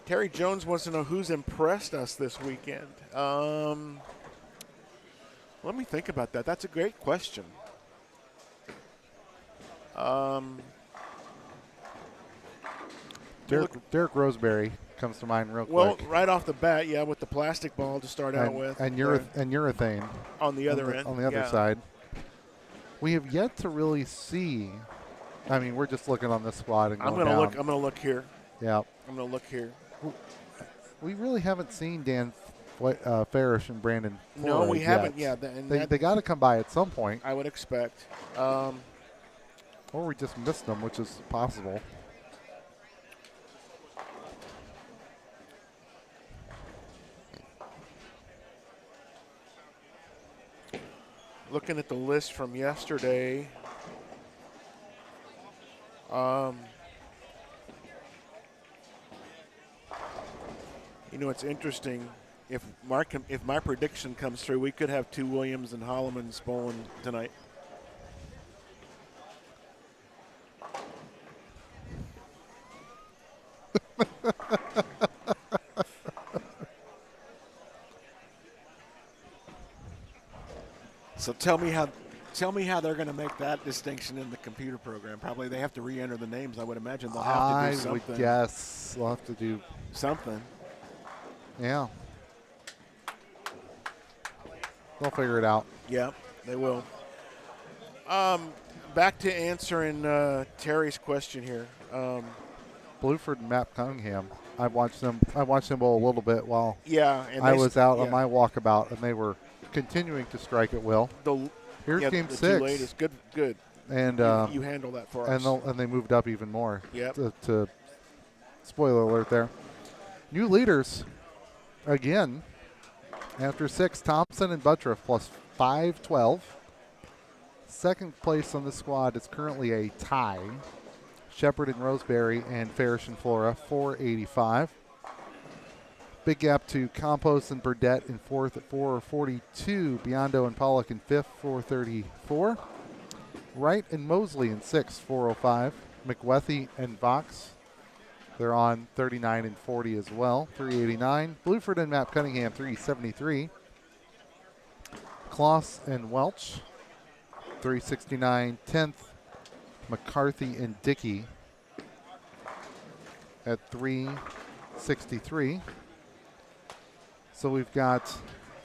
Terry Jones wants to know who's impressed us this weekend. Let me think about that. That's a great question. Derek Roseberry comes to mind real quick. Well, right off the bat, yeah, with the plastic ball to start out with. And urethane. On the other end. On the other side. We have yet to really see. I mean, we're just looking on this squad and going down. I'm gonna look here. Yeah. I'm gonna look here. We really haven't seen Dan Farish and Brandon Flores No, we haven't. yet. Yeah, they got to come by at some point. I would expect. Or we just missed them, which is possible. Looking at the list from yesterday, you know, it's interesting. If my prediction comes through, we could have 2 Williams and Hollemans bowling tonight. So tell me how they're going to make that distinction in the computer program. Probably they have to re-enter the names. I would imagine they'll have to do something. I would guess they'll have to do something. Yeah. They'll figure it out. Yeah, they will. Back to answering Terry's question here. Bluford and Matt Cunningham. I watched them bowl a little bit while I was out on my walkabout, and they were continuing to strike at will. Here's game 6. Too late is good. And you handle that for us. And they moved up even more. Yep. To spoiler alert there. New leaders again after 6. Thompson and Buttriff plus 512. Second place on the squad is currently a tie. Shepard and Roseberry and Farish and Flora 485. Big gap to Campos and Burdette in 4th at 442. Biondo and Pollock in 5th, 434. Wright and Mosley in 6th, 405. McWethy and Vox. They're on 39 and 40 as well, 389. Bluford and Map Cunningham, 373. Kloss and Welch, 369. 10th, McCarthy and Dickey at 363. So we've got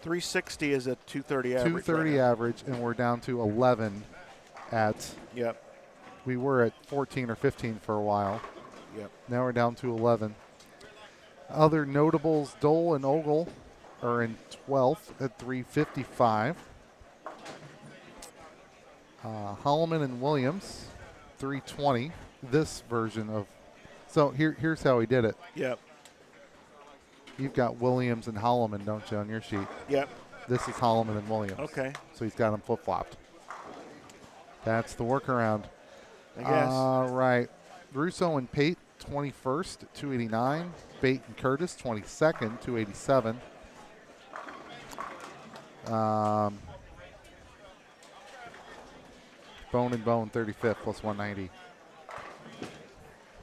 360 is a 230 average. 230 right average, and we're down to 11 at. Yep. We were at 14 or 15 for a while. Yep. Now we're down to 11. Other notables, Dole and Ogle are in 12th at 355. Holloman and Williams, 320. This version of. So here's how he did it. Yep. You've got Williams and Holloman, don't you, on your sheet? Yep. This is Holloman and Williams. Okay. So he's got them flip-flopped. That's the workaround. I guess. All right. Russo and Pate, 21st, 289. Bate and Curtis, 22nd, 287. Bone and Bone, 35th, plus 190.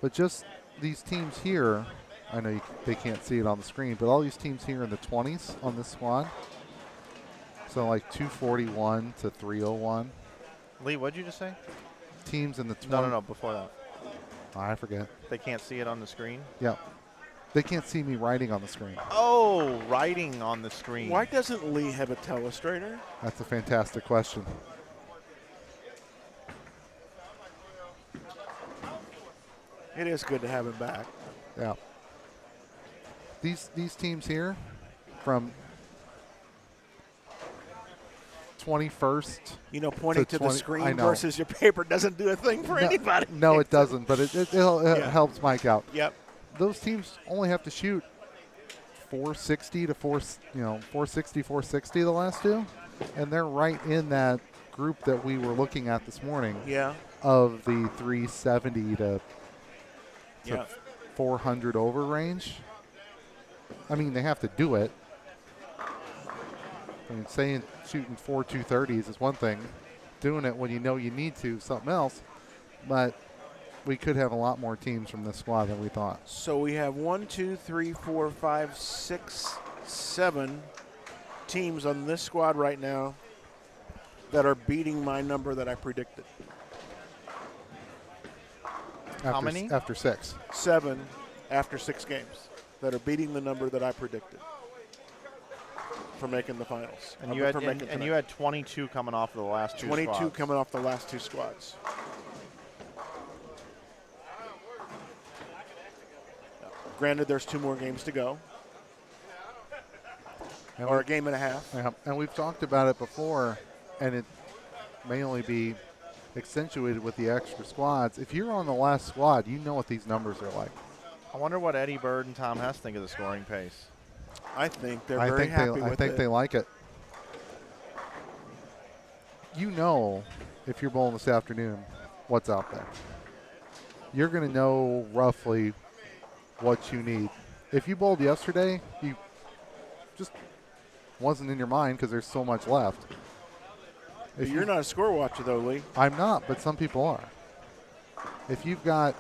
But just these teams here, I know they can't see it on the screen, but all these teams here in the 20s on this squad. So like 241 to 301. Lee, what'd you just say? Teams in the 20s. No, before that. Oh, I forget. They can't see it on the screen? Yeah. They can't see me writing on the screen. Oh, writing on the screen. Why doesn't Lee have a telestrator? That's a fantastic question. It is good to have him back. Yeah. These teams here from 21st. You know, pointing to the 20 I screen know. versus your paper doesn't do a thing for anybody. No, it doesn't, but it Yeah. helps Mike out. Yep. Those teams only have to shoot 460 to 460, 460 the last two, and they're right in that group that we were looking at this morning Yeah. of the 370 to Yeah. 400 over range. I mean, they have to do it. I mean, saying shooting 230s is one thing. Doing it when you know you need to, something else. But we could have a lot more teams from this squad than we thought. So we have 1, 2, 3, 4, 5, 6, 7 teams on this squad right now that are beating my number that I predicted. How many? After 6. 7 after 6 games that are beating the number that I predicted for making the finals. And you had 22 coming off of the last two 22 squads. coming off the last 2 squads. Granted, there's 2 more games to go, or a game and a half. Yeah, and we've talked about it before, and it may only be accentuated with the extra squads. If you're on the last squad, you know what these numbers are like. I wonder what Eddie Bird and Tom Hess think of the scoring pace. I think they're very happy with it. I think they like it. You know, if you're bowling this afternoon, what's out there. You're going to know roughly what you need. If you bowled yesterday, you just wasn't in your mind because there's so much left. If You're not a score watcher, though, Lee. I'm not, but some people are. If you've got,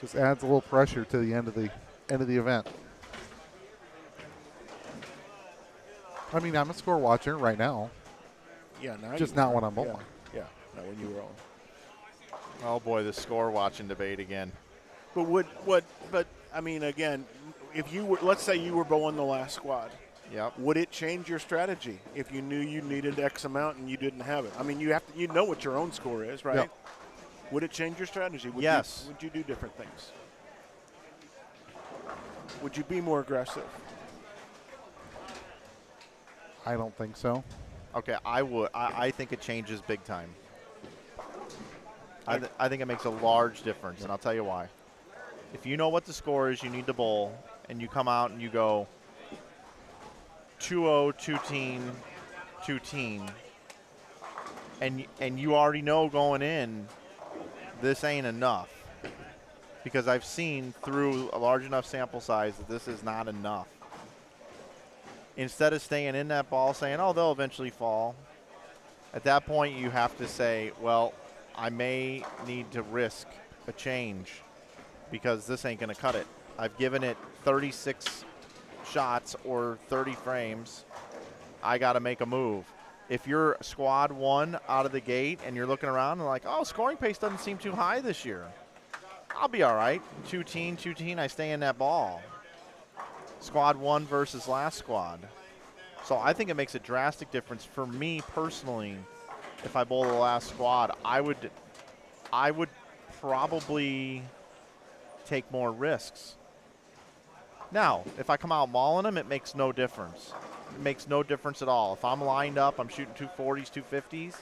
just adds a little pressure to the end of the event. I mean, I'm a score watcher right now. Yeah, now Just you not are. when I'm bowling. Yeah, not when you were on. Oh boy, the score watching debate again. But But I mean, again, if you were, let's say you were bowling the last squad. Yep. Would it change your strategy if you knew you needed X amount and you didn't have it? I mean, you know what your own score is, right? Yep. Would it change your strategy? Yes. Would you do different things? Would you be more aggressive? I don't think so. Okay, I would. I think it changes big time. I think it makes a large difference, and I'll tell you why. If you know what the score is you need to bowl, and you come out and you go 2-0, 2-teen, 2-teen, and you already know going in, this ain't enough. Because I've seen through a large enough sample size that this is not enough. Instead of staying in that ball saying, oh, they'll eventually fall, At that point, you have to say, well, I may need to risk a change because this ain't going to cut it. I've given it 36 shots or 30 frames. I got to make a move. If you're squad 1 out of the gate and you're looking around and like, oh, scoring pace doesn't seem too high this year, I'll be all right. 2-teen, I stay in that ball. Squad 1 versus last squad. So I think it makes a drastic difference for me personally. If I bowl the last squad, I would probably take more risks. Now, if I come out mauling them, it makes no difference. It makes no difference at all. If I'm lined up, I'm shooting 240s, 250s,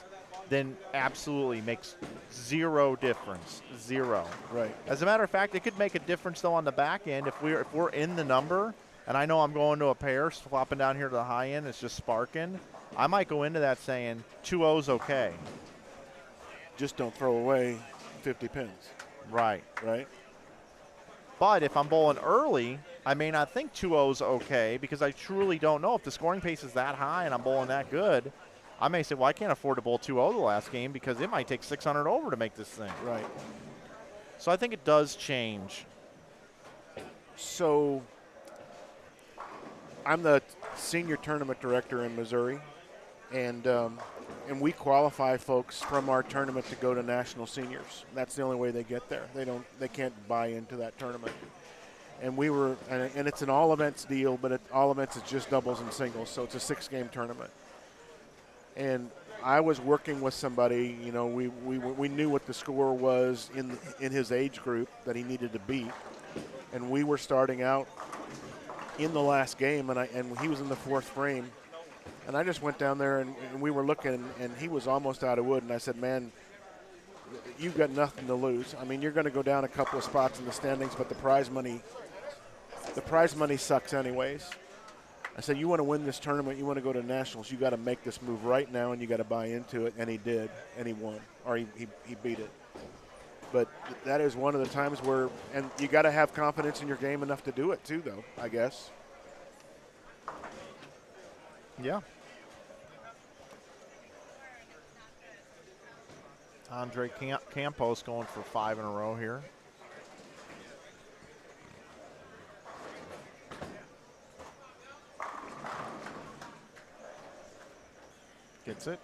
then absolutely makes zero difference. Zero. Right. As a matter of fact, it could make a difference though on the back end if we're in the number and I know I'm going to a pair, flopping down here to the high end, it's just sparking. I might go into that saying 2-0's okay. Just don't throw away 50 pins. Right. Right. But if I'm bowling early, I may not think 2-0's okay because I truly don't know if the scoring pace is that high and I'm bowling that good. I may say, well, I can't afford to bowl 2-0 the last game because it might take 600 over to make this thing. Right. So I think it does change. So I'm the senior tournament director in Missouri, and we qualify folks from our tournament to go to national seniors. That's the only way they get there. They can't buy into that tournament. And we were, and it's an all events deal, but all events is just doubles and singles, so it's a 6-game tournament. And I was working with somebody, you know, we knew what the score was in his age group that he needed to beat, and we were starting out in the last game, and he was in the 4th frame, and I just went down there and we were looking, and he was almost out of wood, and I said, man, you've got nothing to lose. I mean, you're going to go down a couple of spots in the standings, but the prize money sucks anyways. I said, you want to win this tournament, you want to go to nationals, you got to make this move right now, and you got to buy into it, and he did, and he won, or he beat it. But that is one of the times where, and you got to have confidence in your game enough to do it too, though, I guess. Yeah. Andre Campos going for 5 in a row here. Gets it.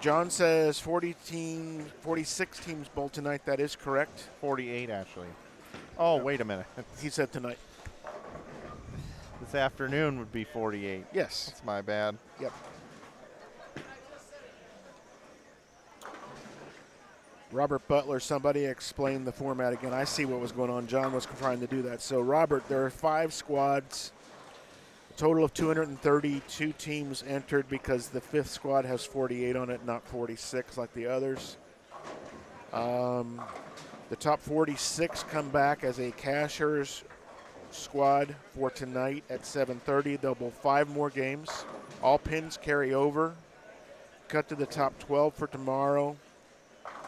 John says 46 teams bowl tonight. That is correct. 48, actually. Oh, wait a minute. He said tonight. This afternoon would be 48. Yes. That's my bad. Yep. Robert Butler, somebody explain the format again. I see what was going on. John was trying to do that. So, Robert, there are 5 squads. A total of 232 teams entered because the 5th squad has 48 on it, not 46 like the others. The top 46 come back as a cashier's squad for tonight at 7:30. They'll bowl 5 more games. All pins carry over. Cut to the top 12 for tomorrow.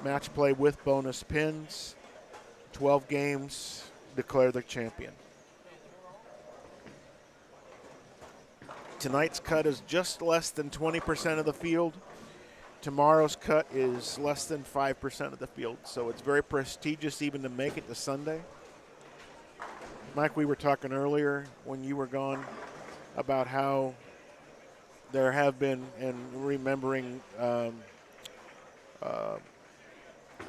Match play with bonus pins. 12 games, declare the champion. Tonight's cut is just less than 20% of the field. Tomorrow's cut is less than 5% of the field. So it's very prestigious even to make it to Sunday. Mike, we were talking earlier when you were gone about how there have been, and remembering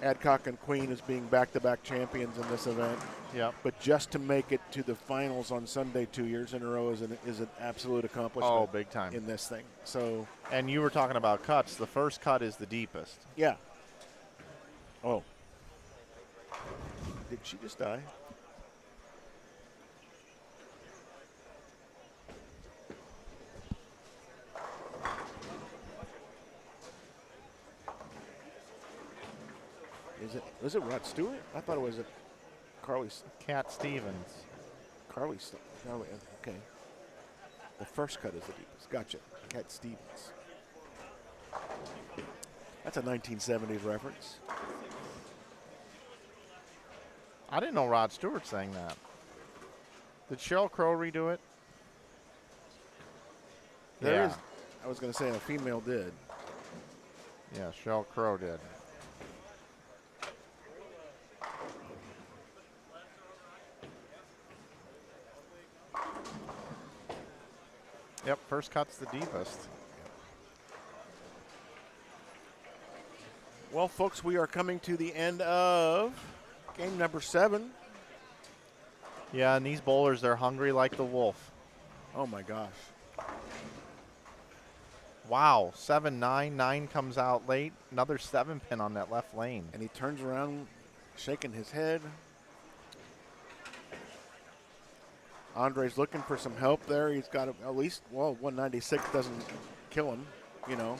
Adcock and Queen as being back-to-back champions in this event. Yep. But just to make it to the finals on Sunday 2 years in a row is an absolute accomplishment. Oh, big time. In this thing. So. And you were talking about cuts. The first cut is the deepest. Yeah. Oh. Did she just die? Was it Rod Stewart? I thought it was Carly. Cat Stevens. Carly. No, okay. The first cut is the deepest. Gotcha. Cat Stevens. That's a 1970s reference. I didn't know Rod Stewart sang that. Did Sheryl Crow redo it? There Yeah. is. I was going to say a female did. Yeah, Shell Crow did. Yep, first cut's the deepest. Well, folks, we are coming to the end of game number 7. Yeah, and these bowlers, they're hungry like the wolf. Oh, my gosh. Wow, 7-9, 9 comes out late. Another 7-pin on that left lane. And he turns around, shaking his head. Andre's looking for some help there. He's got at least, well, 196 doesn't kill him, you know.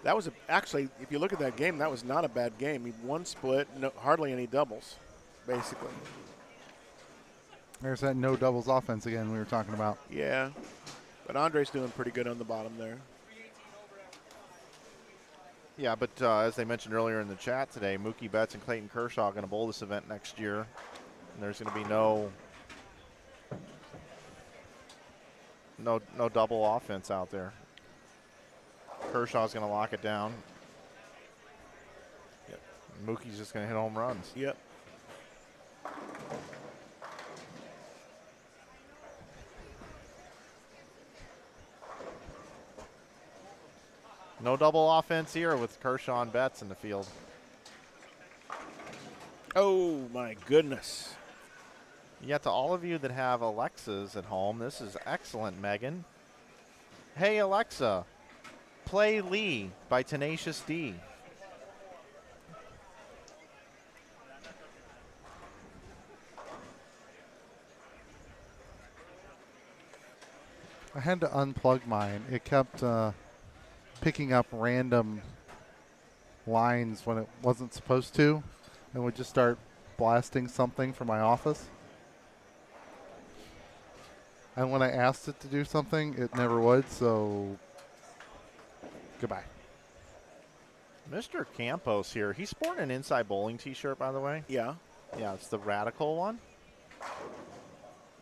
That was actually, if you look at that game, that was not a bad game. He won split, no, hardly any doubles, basically. There's that no doubles offense again we were talking about. Yeah, but Andre's doing pretty good on the bottom there. Yeah, but as they mentioned earlier in the chat today, Mookie Betts and Clayton Kershaw are going to bowl this event next year. And there's going to be no double offense out there. Kershaw's going to lock it down. Yep. Mookie's just going to hit home runs. Yep. No double offense here with Kershaw and Betts in the field. Oh, my goodness. Yeah, to all of you that have Alexas at home, this is excellent, Megan. Hey, Alexa, play Lee by Tenacious D. I had to unplug mine. It kept picking up random lines when it wasn't supposed to, and would just start blasting something from my office. And when I asked it to do something, it never would, so goodbye. Mr. Campos here. He's sporting an Inside Bowling t-shirt, by the way. Yeah. Yeah, it's the Radical one.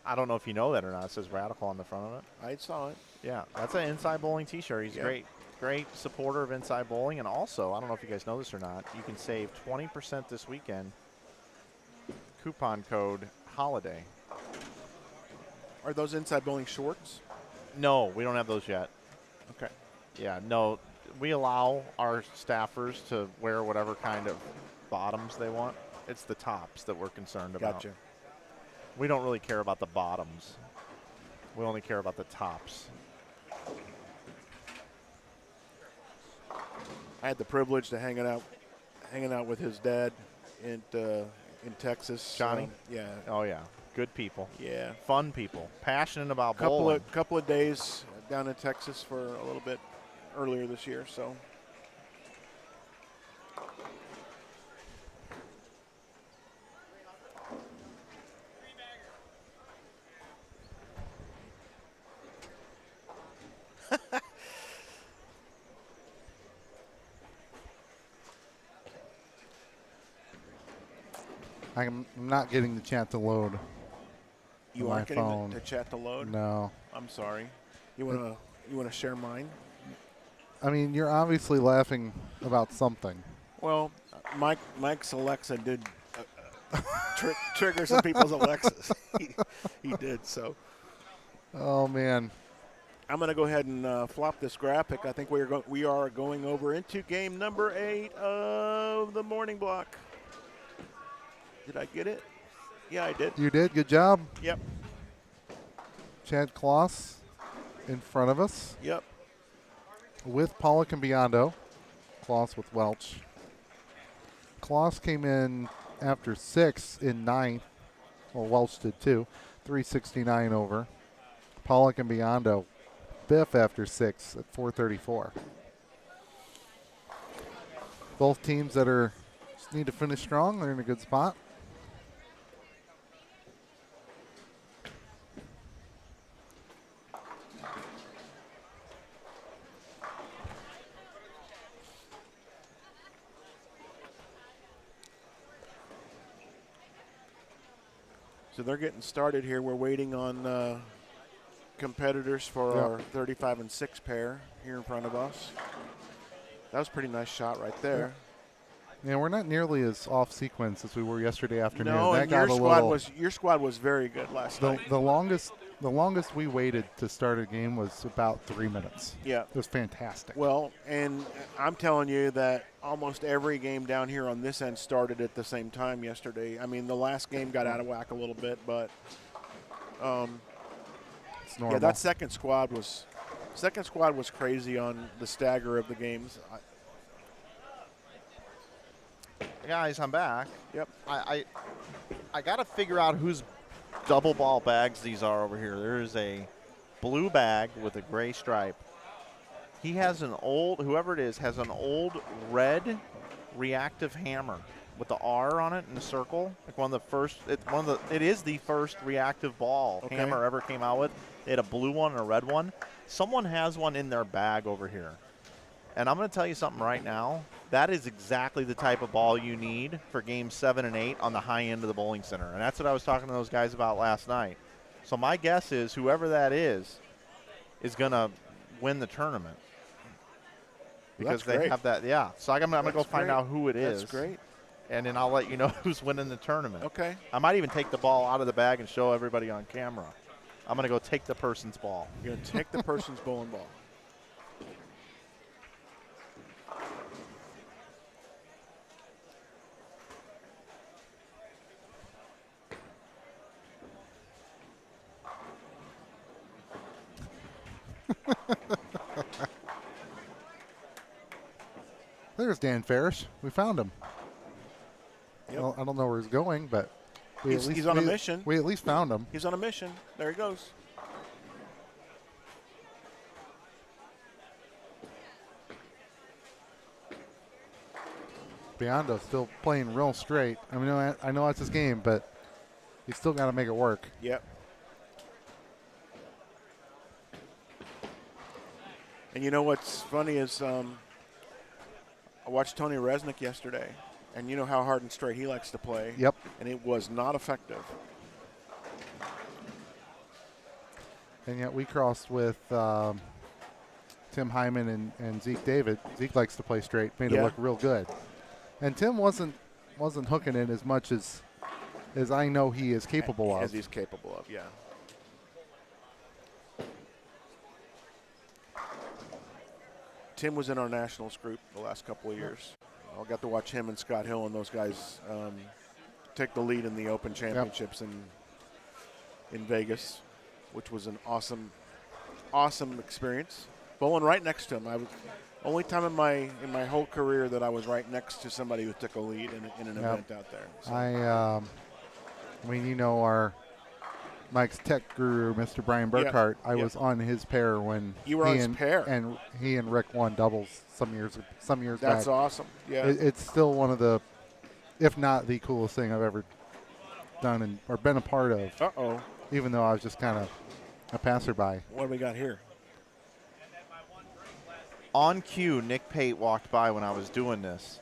I don't know if you know that or not. It says Radical on the front of it. I saw it. Yeah, that's an Inside Bowling t-shirt. He's a great supporter of Inside Bowling. And also, I don't know if you guys know this or not, you can save 20% this weekend. Coupon code HOLIDAY. Are those Inside Bowling shorts? No, we don't have those yet. Okay. Yeah, no, we allow our staffers to wear whatever kind of bottoms they want. It's the tops that we're concerned about. Gotcha. We don't really care about the bottoms. We only care about the tops. I had the privilege to hanging out with his dad in Texas. Johnny? Yeah. Oh, yeah. Good people. Yeah. Fun people. Passionate about bowling. Couple of days down in Texas for a little bit earlier this year, so. I'm not getting the chat to load. You on aren't my getting phone. the chat to load? No. I'm sorry. You wanna share mine? I mean, you're obviously laughing about something. Well, Mike's Alexa did trigger some people's Alexas. He did, so. Oh, man. I'm going to go ahead and flop this graphic. I think we are going over into game number 8 of the morning block. Did I get it? Yeah, I did. You did. Good job. Yep. Chad Kloss in front of us Yep. with Pollock and Biondo. Kloss with Welch. Kloss came in after 6 in 9th. Well, Welch did too. 369 over. Pollock and Biondo. Biff after 6 at 434. Both teams that just need to finish strong. They're in a good spot. So they're getting started here. We're waiting on competitors for Yeah. our 35 and 6 pair here in front of us. That was a pretty nice shot right there. Yeah, we're not nearly as off sequence as we were yesterday afternoon. No, that and got your squad was very good last night. the longest we waited to start a game was about 3 minutes. Yeah. It was fantastic. Well, and I'm telling you that almost every game down here on this end started at the same time yesterday. I mean, the last game got out of whack a little bit, but It's normal. yeah, that second squad was crazy on the stagger of the games. Guys, I'm back. Yep. I got to figure out whose double ball bags these are over here. There is a blue bag with a gray stripe. He has an old, whoever it is, has an old red reactive hammer with the R on it in the circle. Like one of the first, it is the first reactive ball hammer ever came out with. They had a blue one and a red one. Someone has one in their bag over here. And I'm going to tell you something right now. That is exactly the type of ball you need for games 7 and 8 on the high end of the bowling center. And that's what I was talking to those guys about last night. So my guess is whoever that is going to win the tournament. Because they have that, yeah. So I'm going to go find out who it is. That's great. And then I'll let you know who's winning the tournament. Okay. I might even take the ball out of the bag and show everybody on camera. I'm going to go take the person's ball. You're going to take the person's bowling ball. There's Dan Ferris. We found him. Yep. Well, I don't know where he's going, but He's on a mission. We at least found him. He's on a mission. There he goes. Biondo still playing real straight. I mean, I know that's his game, but he's still got to make it work. Yep. And you know what's funny is I watched Tony Resnick yesterday, and you know how hard and straight he likes to play. Yep. And it was not effective. And yet we crossed with Tim Hyman and Zeke David. Zeke likes to play straight, made it look real good. And Tim wasn't hooking it as much as I know he is capable of. As he's capable of, yeah. Tim was in our nationals group the last couple of years. I got to watch him and Scott Hill and those guys take the lead in the Open Championships in Vegas, which was an awesome experience. Bowling right next to him. I was only time in my whole career that I was right next to somebody who took a lead in an event out there. So. I mean, you know, our Mike's tech guru, Mr. Brian Burkhart. I was on his pair when you were on his pair, and he and Rick won doubles some years back. That's awesome. Yeah, it's still one of the, if not the coolest thing I've ever done or been a part of. Even though I was just kind of a passerby. What do we got here? On cue, Nick Pate walked by when I was doing this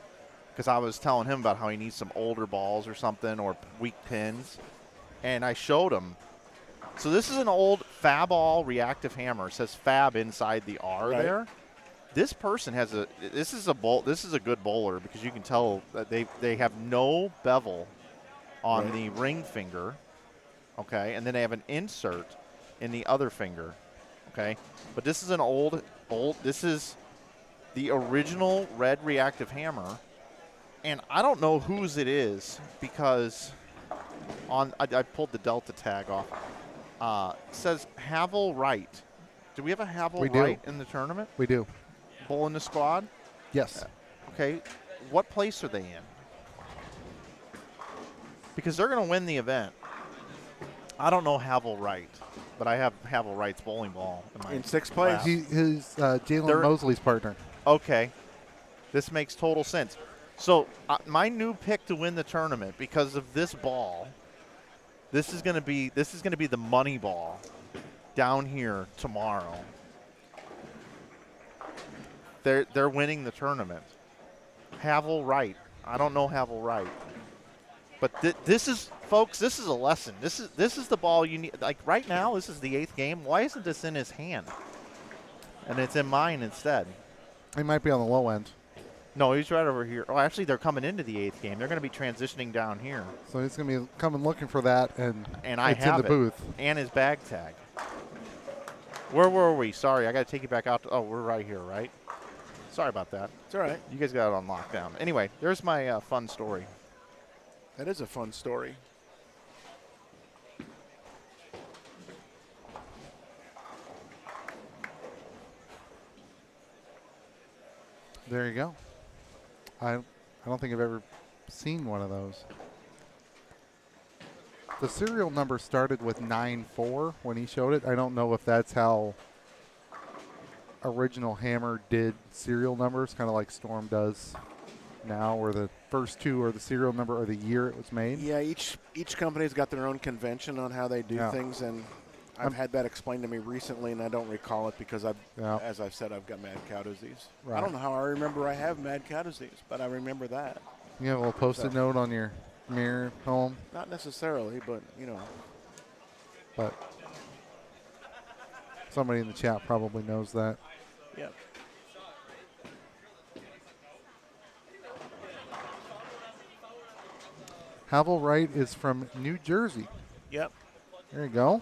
because I was telling him about how he needs some older balls or something or weak pins, and I showed him. So this is an old Fab-All reactive hammer. It says Fab inside the R there. This person has this is a good bowler because you can tell that they have no bevel on the ring finger, okay, and then they have an insert in the other finger, okay. But this is an old. This is the original red reactive hammer, and I don't know whose it is because I pulled the Delta tag off. Says Havel Wright. Do we have a Havel Wright in the tournament? We do. Bowl in the squad? Yes. Okay. What place are they in? Because they're going to win the event. I don't know Havel Wright, but I have Havel Wright's bowling ball in sixth place. He's Jalen Mosley's partner. Okay. This makes total sense. So my new pick to win the tournament because of this ball. This is going to be the money ball down here tomorrow. They're winning the tournament. Havel Wright. I don't know Havel Wright. But this is, folks, this is a lesson. This is the ball you need. Like right now, this is the 8th game. Why isn't this in his hand? And it's in mine instead. He might be on the low end. No, he's right over here. Oh, actually, they're coming into the 8th game. They're going to be transitioning down here. So he's going to be coming looking for that, and I it's have in the booth. And his bag tag. Where were we? Sorry, I got to take you back out. Oh, we're right here, right? Sorry about that. It's all right. You guys got it on lockdown. Anyway, there's my fun story. That is a fun story. There you go. I don't think I've ever seen one of those. The serial number started with 9-4 when he showed it. I don't know if that's how original Hammer did serial numbers, kind of like Storm does now, where the first 2 are the serial number or the year it was made. Yeah, each company's got their own convention on how they do things, and I've had that explained to me recently, and I don't recall it because as I've said, I've got mad cow disease. Right. I don't know how I remember I have mad cow disease, but I remember that. You have a little post-it note on your mirror home? Not necessarily, but, you know. But somebody in the chat probably knows that. Yep. Havel Wright is from New Jersey. Yep. There you go.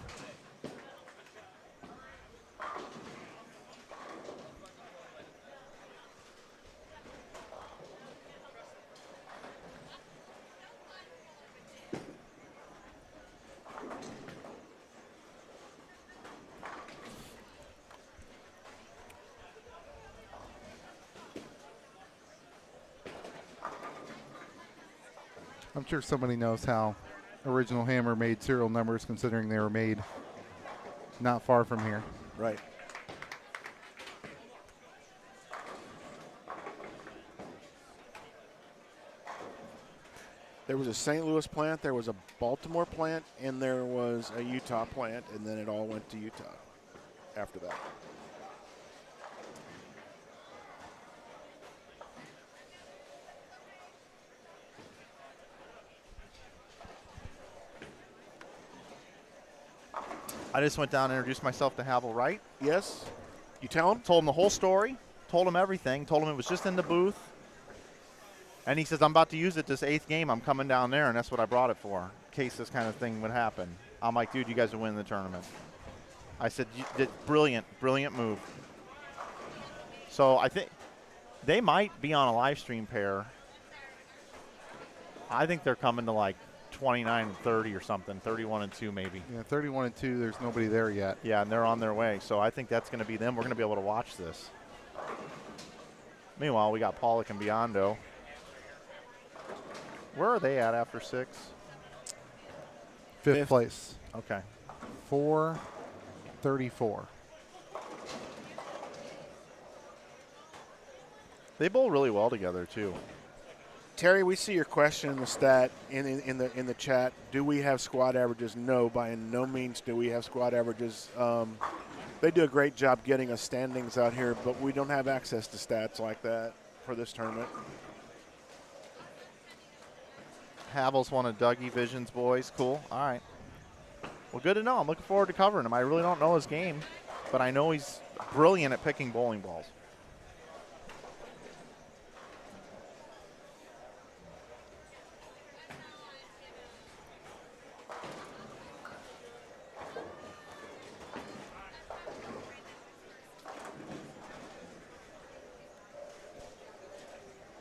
I'm sure somebody knows how original Hammer made serial numbers, considering they were made not far from here. Right. There was a St. Louis plant, there was a Baltimore plant, and there was a Utah plant, and then it all went to Utah after that. I just went down and introduced myself to Havel Wright. Yes? You tell him? Told him the whole story. Told him everything. Told him it was just in the booth. And he says, I'm about to use it this 8th game. I'm coming down there, and that's what I brought it for, in case this kind of thing would happen. I'm like, dude, you guys are winning the tournament. I said, brilliant, brilliant move. So I think they might be on a live stream pair. I think they're coming to like 29 and 30 or something, 31 and 2 maybe. Yeah, 31 and 2, there's nobody there yet. Yeah, and they're on their way. So I think that's going to be them. We're going to be able to watch this. Meanwhile, we got Pollock and Biondo. Where are they at after 6? Fifth place. Okay. 4:34. They bowl really well together too. Terry, we see your question in the stat in the chat. Do we have squad averages? No, by no means do we have squad averages. They do a great job getting us standings out here, but we don't have access to stats like that for this tournament. Havel's one of Dougie Vision's boys. Cool. All right. Well, good to know. I'm looking forward to covering him. I really don't know his game, but I know he's brilliant at picking bowling balls.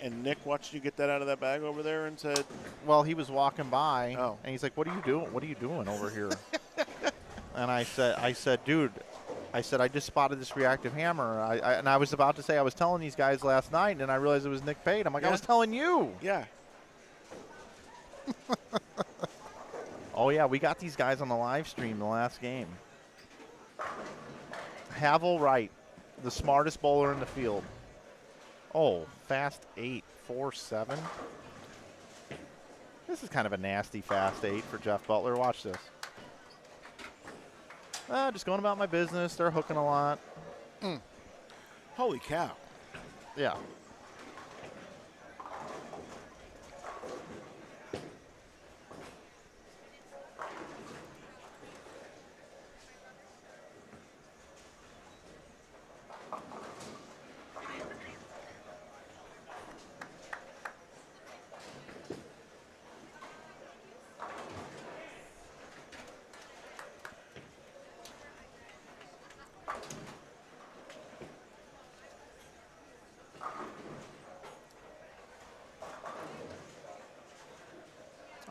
And Nick watched you get that out of that bag over there and said, well, he was walking by, oh. And he's like, what are you doing? What are you doing over here? And I said, dude, I just spotted this reactive hammer. And I was about to say, I was telling these guys last night, and then I realized it was Nick Pate. I'm like, yeah. I was telling you. Yeah. Oh, yeah, we got these guys on the live stream the last game. Havel Wright, the smartest bowler in the field. Oh, fast 8, 4-7. This is kind of a nasty fast 8 for Jeff Butler. Watch this. Just going about my business. They're hooking a lot. Holy cow. Yeah.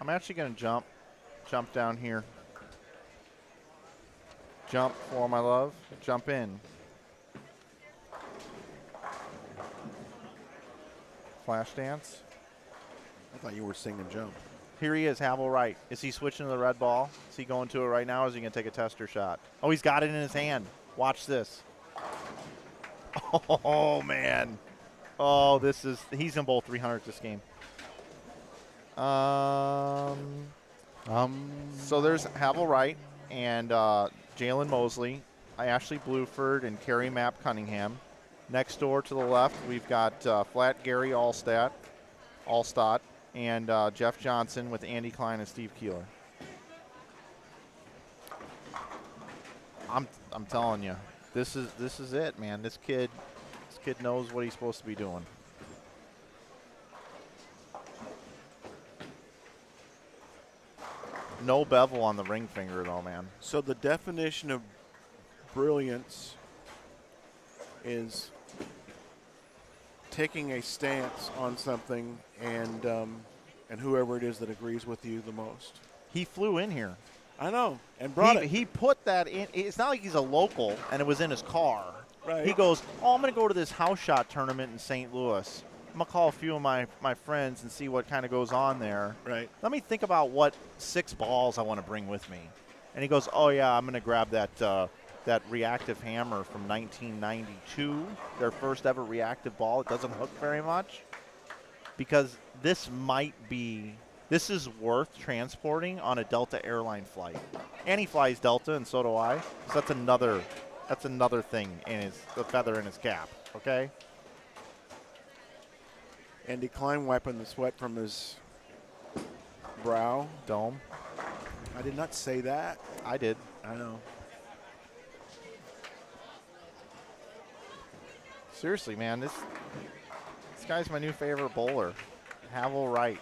I'm actually going to jump down here. Jump for my love. Jump in. Flash dance. I thought you were singing jump. Here he is, Havel right. Is he switching to the red ball? Is he going to it right now, or is he going to take a tester shot? Oh, he's got it in his hand. Watch this. Oh, man. Oh, he's in bowl 300 this game. So there's Havel Wright and Jalen Mosley, Ashley Bluford, and Carrie Mapp Cunningham. Next door to the left, we've got Flat Gary Allstott, and Jeff Johnson with Andy Klein and Steve Keeler. I'm telling you, this is it, man. This kid knows what he's supposed to be doing. No bevel on the ring finger, though, man. So the definition of brilliance is taking a stance on something and whoever it is that agrees with you the most. He flew in here. I know, and brought it. He put that in. It's not like he's a local and it was in his car. Right. He goes, oh, I'm going to go to this house shot tournament in St. Louis. I'm going to call a few of my friends and see what kind of goes on there. Right. Let me think about what 6 balls I want to bring with me. And he goes, oh, yeah, I'm going to grab that reactive hammer from 1992, their first ever reactive ball. It doesn't hook very much because this is worth transporting on a Delta airline flight. And he flies Delta, and so do I. So that's another thing the feather in his cap, okay? Andy Klein wiping the sweat from his brow. Dome. I did not say that. I did. I know. Seriously, man, this guy's my new favorite bowler, Havel Wright.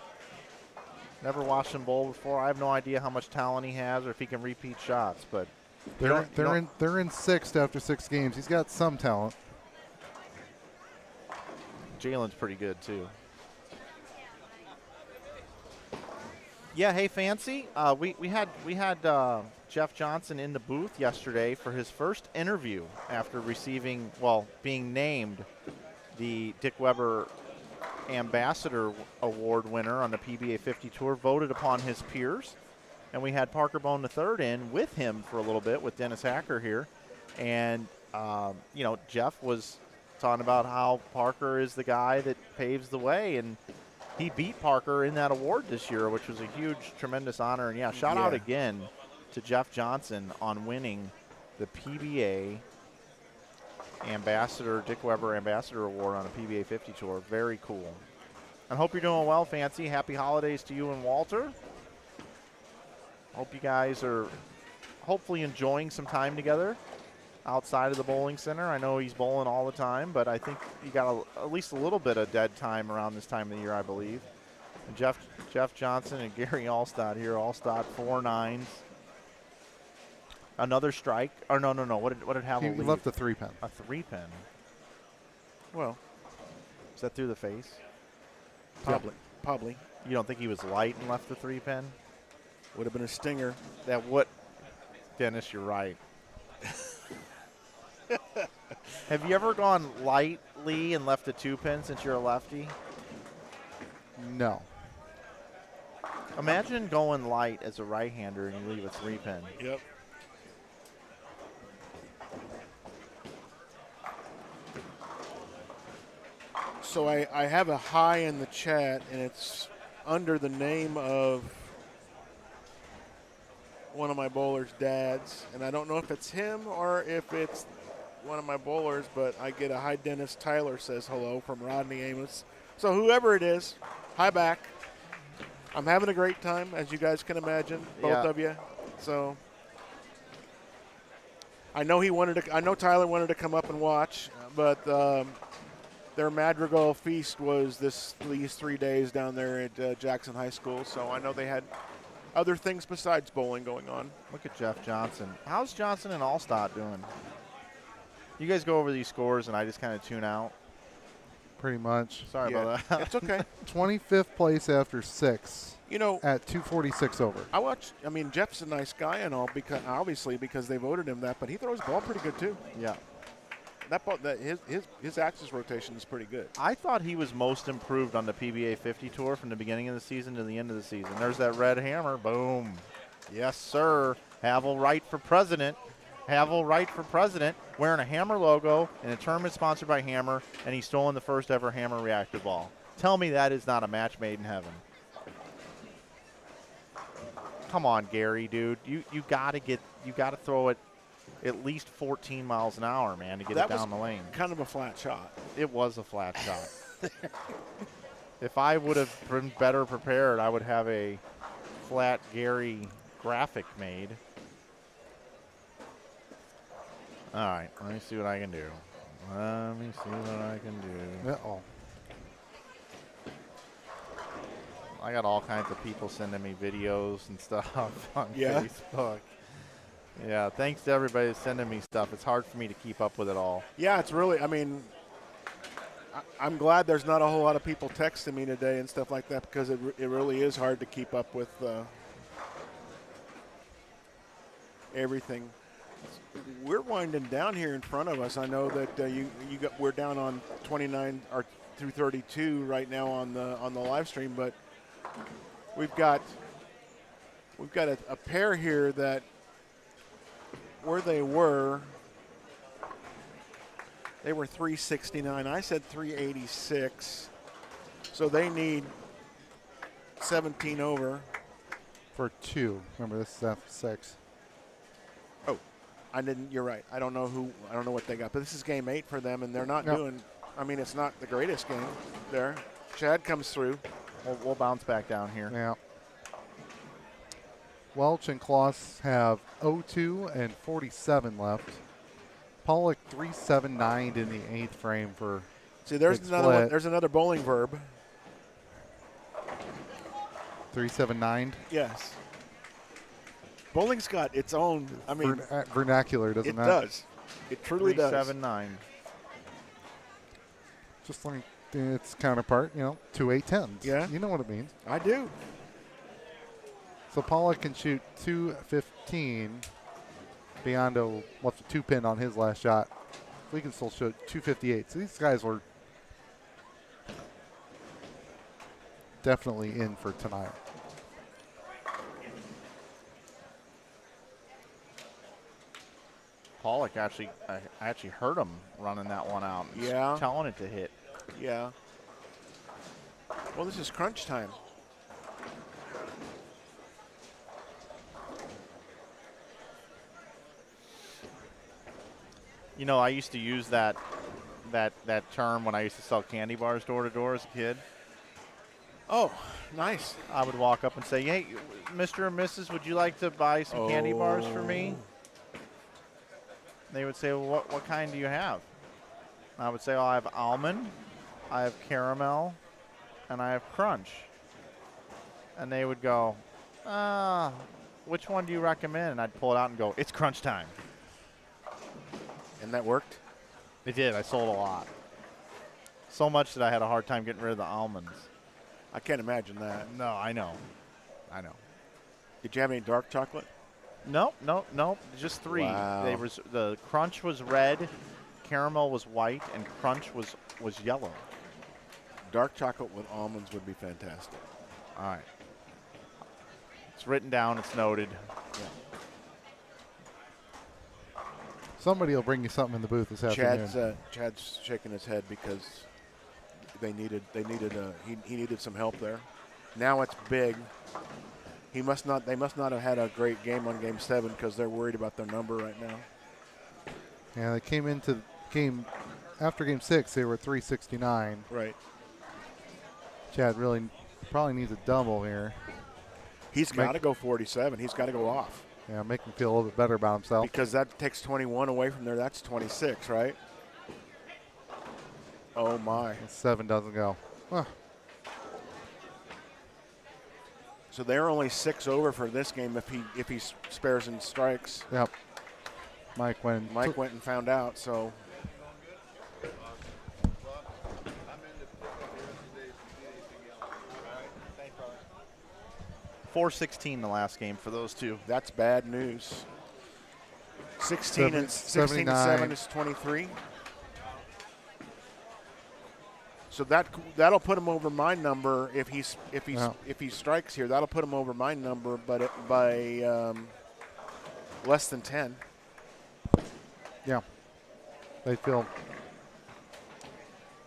Never watched him bowl before. I have no idea how much talent he has or if he can repeat shots, but they're in 6th after 6 games. He's got some talent. Jalen's pretty good too. Yeah, hey Fancy. We had Jeff Johnson in the booth yesterday for his first interview after being named the Dick Weber Ambassador Award winner on the PBA 50 Tour, voted upon his peers. And we had Parker Bone III in with him for a little bit with Dennis Hacker here. And, Jeff was talking about how Parker is the guy that paves the way. And he beat Parker in that award this year, which was a huge, tremendous honor. And, shout out again to Jeff Johnson on winning the PBA Dick Weber Ambassador Award on a PBA 50 Tour. Very cool. I hope you're doing well, Fancy. Happy holidays to you and Walter. Hope you guys are hopefully enjoying some time together outside of the bowling center. I know he's bowling all the time, but I think you got at least a little bit of dead time around this time of the year, I believe. And Jeff Johnson and Gary Allstott here. Allstott 4 9s. Another strike. Or no. What did Havel leave? He left a 3-pin. A 3-pin. Well, is that through the face? Probably. You don't think he was light and left the 3-pin? Would have been a stinger. Dennis, you're right. Have you ever gone lightly and left a 2-pin since you're a lefty? No. Imagine going light as a right-hander and you leave a 3-pin. Yep. So I have a hi in the chat, and it's under the name of one of my bowlers' dads, and I don't know if it's him or if it's one of my bowlers, but I get a hi Dennis Tyler says hello from Rodney Amos. So whoever it is, hi back. I'm having a great time, as you guys can imagine, both of you. So I know Tyler wanted to come up and watch, but their Madrigal feast was these 3 days down there at Jackson High School, so I know they had other things besides bowling going on. Look at Jeff Johnson. How's Johnson and Allstott doing? You guys go over these scores and I just kind of tune out. pretty much. Sorry Yeah, about that. It's okay. 25th place after 6 You know, at 246 over. I mean, Jeff's a nice guy and all, because they voted him that, but he throws the ball pretty good too. Yeah. That ball, his axis rotation is pretty good. I thought he was most improved on the PBA 50 tour from the beginning of the season to the end of the season. There's that red hammer. Boom. Yes, sir. Havel Wright for president. Havel Wright for president, wearing a Hammer logo in a tournament sponsored by Hammer, and he's stolen the first ever Hammer reactive ball. Tell me that is not a match made in heaven. Come on, Gary, dude. You gotta throw it at least 14 miles an hour, man, to get it down the lane. Kind of a flat shot. It was a flat shot. If I would have been better prepared, I would have a flat Gary graphic made. All right, let me see what I can do. Uh-oh. I got all kinds of people sending me videos and stuff on Yeah. Facebook. Yeah, thanks to everybody that's sending me stuff. It's hard for me to keep up with it all. Yeah, it's really, I mean, I'm glad there's not a whole lot of people texting me today and stuff like that, because it really is hard to keep up with everything. We're winding down here in front of us. I know that we're down on 29 or through 32 right now on the live stream, but we've got a pair here that where they were 369. I said 386. So they need 17 over. For 2. Remember, this is F6. Oh, you're right. I don't know what they got, but this is game 8 for them, and they're not Yep. doing, I mean, it's not the greatest game there. Chad comes through. We'll bounce back down here. Yeah. Welch and Kloss have 02 and 47 left. Pollock 379 in the 8th frame for. See, there's big another one. split. There's another bowling verb. 379. Yes. Bowling's got its own, I mean, Vernacular, doesn't it that? does. It truly does. 379. Just like its counterpart, 2 810s. Yeah. You know what it means. I do. So Pollock can shoot 215 beyond a 2-pin on his last shot. We can still shoot 258. So these guys were definitely in for tonight. Pollock I actually heard him running that one out. Yeah. Telling it to hit. Yeah. Well, this is crunch time. You know, I used to use that term when I used to sell candy bars door to door as a kid. Oh, nice. I would walk up and say, "Hey, Mr. and Mrs., would you like to buy some candy bars for me?" They would say, well, what kind do you have? And I would say, I have almond, I have caramel, and I have crunch. And they would go, which one do you recommend? And I'd pull it out and go, it's crunch time. And that worked? It did. I sold a lot. So much that I had a hard time getting rid of the almonds. I can't imagine that. No, I know. Did you have any dark chocolate? Nope. Just 3. Wow. The crunch was red, caramel was white, and crunch was yellow. Dark chocolate with almonds would be fantastic. All right. It's written down. It's noted. Yeah. Somebody will bring you something in the booth this afternoon. Chad's shaking his head because he needed some help there. Now it's big. They must not have had a great game on game 7 because they're worried about their number right now. Yeah, they came into the game after game 6. They were 369. Right. Chad really probably needs a double here. He's got to go 47. He's got to go off. Yeah, make him feel a little bit better about himself. Because that takes 21 away from there. That's 26, right? Oh, my. 7 doesn't go. Huh. So they're only 6 over for this game if he spares and strikes. Yep. Mike went and found out, so. 4-16 the last game for those two. That's bad news. 16 and 7 is 23. So that'll put him over my number if he strikes here. That'll put him over my number, but by less than 10. Yeah. They feel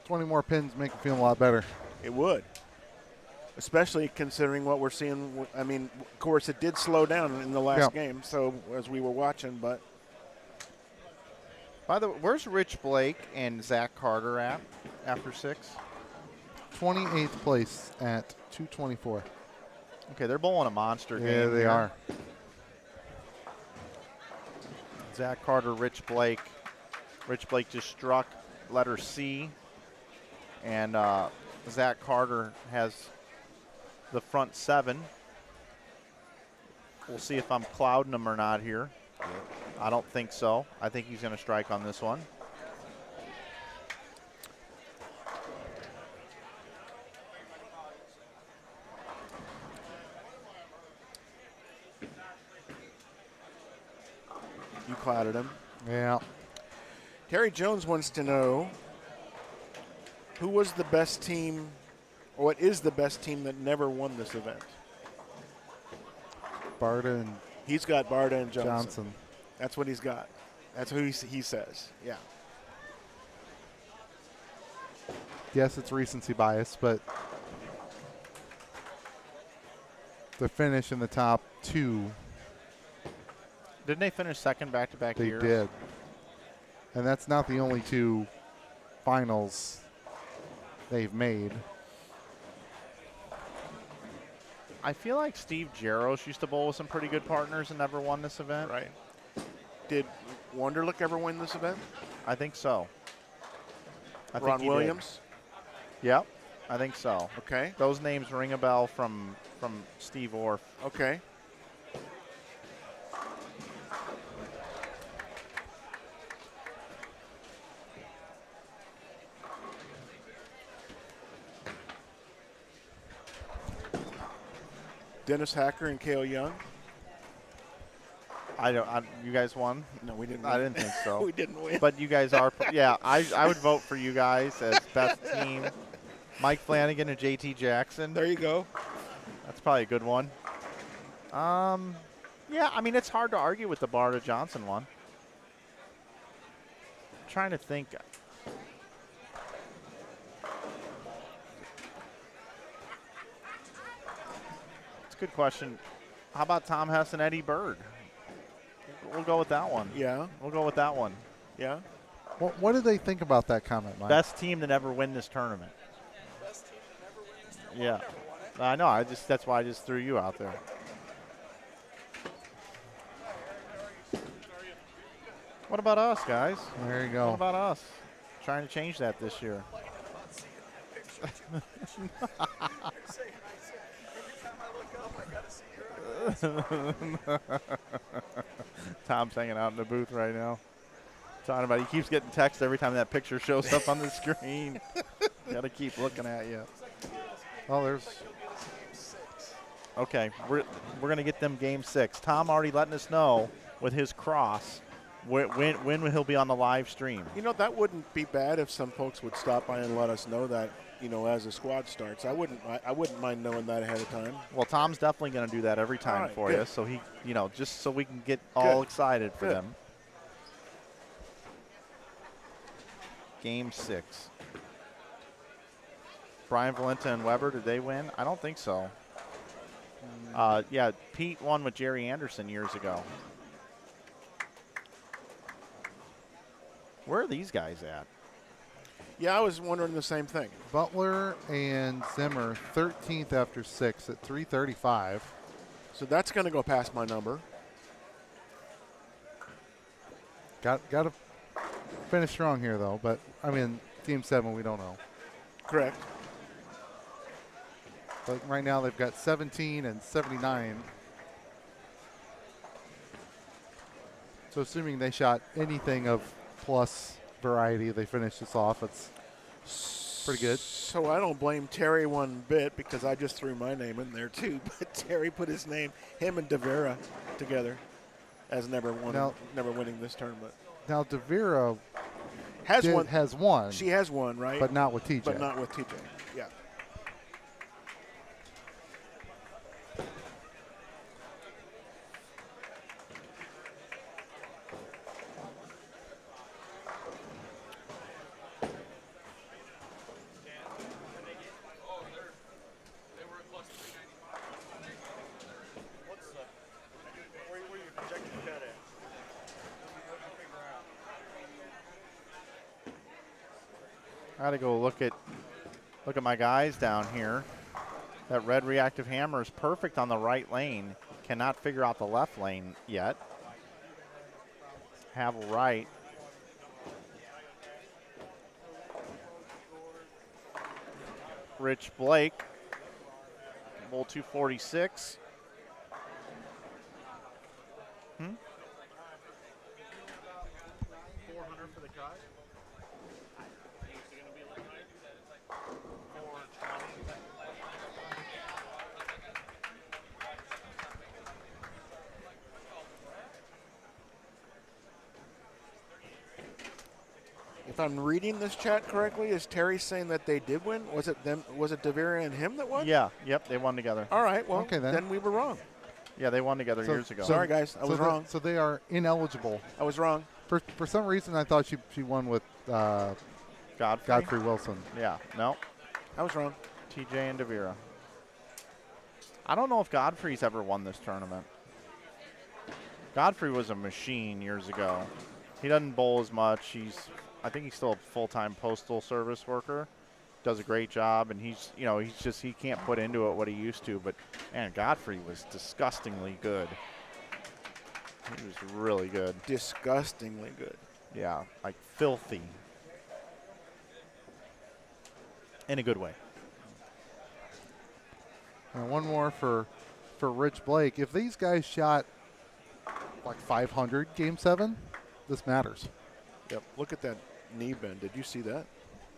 20 more pins make them feel a lot better. It would. Especially considering what we're seeing. I mean, of course, it did slow down in the last game, so as we were watching, but. By the way, where's Rich Blake and Zach Carter at after 6? 28th place at 224. Okay, they're bowling a monster game. Yeah, they here. are. Zach Carter, Rich Blake. Rich Blake just struck letter C. And Zach Carter has the front 7. We'll see if I'm clouding him or not here. I don't think so. I think he's going to strike on this one. You clouded him. Yeah. Terry Jones wants to know who was the best team, or what is the best team that never won this event? Barta and He's got Barta and Johnson. That's what he's got. That's who he says. Yeah. Yes, it's recency bias, but the finish in the top 2, Didn't they finish second back-to-back they years? did. And that's not the only 2 finals they've made. I feel like Steve Jaros used to bowl with some pretty good partners and never won this event. Right. Did Wonderlick ever win this event? I think so. I Ron think he Williams? did. Yep, I think so. Okay. Those names ring a bell from Steve Orff. Okay. Dennis Hacker and Cale Young? You guys won? No, we didn't I win. didn't think so. We didn't win. But you guys are, yeah, I would vote for you guys as best team. Mike Flanagan and JT Jackson. There you go. That's probably a good one. Yeah, I mean, it's hard to argue with the Barta Johnson one. I'm trying to think. It's a good question. How about Tom Hess and Eddie Bird? We'll go with that one. Yeah. We'll go with that one. Yeah. What do they think about that comment, Mike? Best team to never win this tournament. Best team to never win this tournament. Yeah. I know. That's why I just threw you out there. What about us, guys? There you What go. about us? Trying to change that this year. Every time I look up, I gotta see your eyes. Tom's hanging out in the booth right now. Talking about he keeps getting text every time that picture shows up on the screen. Got to keep looking at you. Oh, there's Okay, we're gonna get them game 6. Tom already letting us know with his cross when he'll be on the live stream. You know, that wouldn't be bad if some folks would stop by and let us know that, you know, as the squad starts. I wouldn't mind knowing that ahead of time. Well, Tom's definitely going to do that every time All right, for good. you. So he, just so we can get all Good. excited for Good. them. Game 6. Brian Valenta and Weber, did they win? I don't think so. Yeah, Pete won with Jerry Anderson years ago. Where are these guys at? Yeah, I was wondering the same thing. Butler and Zimmer 13th after 6 at 335. So that's going to go past my number. Got to finish strong here, though. But, I mean, Team 7, we don't know. Correct. But right now they've got 17 and 79. So assuming they shot anything of plus variety, they finish this off. It's Pretty good. So I don't blame Terry one bit because I just threw my name in there too. But Terry put his name, him and Devera together, as never winning this tournament. Now Devera Has won. has won, She has won, right? but not with TJ. But not with TJ. Yeah. Where you projecting the cut at? I got to go look at my guys down here. That red reactive hammer is perfect on the right lane. Cannot figure out the left lane yet. Have right. Rich Blake, bowl 246. 400 for the cut. If I'm reading this chat correctly, is Terry saying that they did win? Was it them? Was it Devera and him that won? Yeah, yep, they won together. All right. Well, Okay, then. we were wrong. Yeah, they won together years ago. Sorry, guys. I was wrong. So they are ineligible. I was wrong. For some reason, I thought she won with Godfrey Wilson. Yeah, no. I was wrong. TJ and Devera. I don't know if Godfrey's ever won this tournament. Godfrey was a machine years ago. He doesn't bowl as much. I think he's still a full-time postal service worker. Does a great job, and he can't put into it what he used to. But man, Godfrey was disgustingly good. He was really good. Disgustingly good. Yeah, like filthy. In a good way. And one more for Rich Blake. If these guys shot like 500 Game 7, this matters. Yep. Look at that knee bend. Did you see that?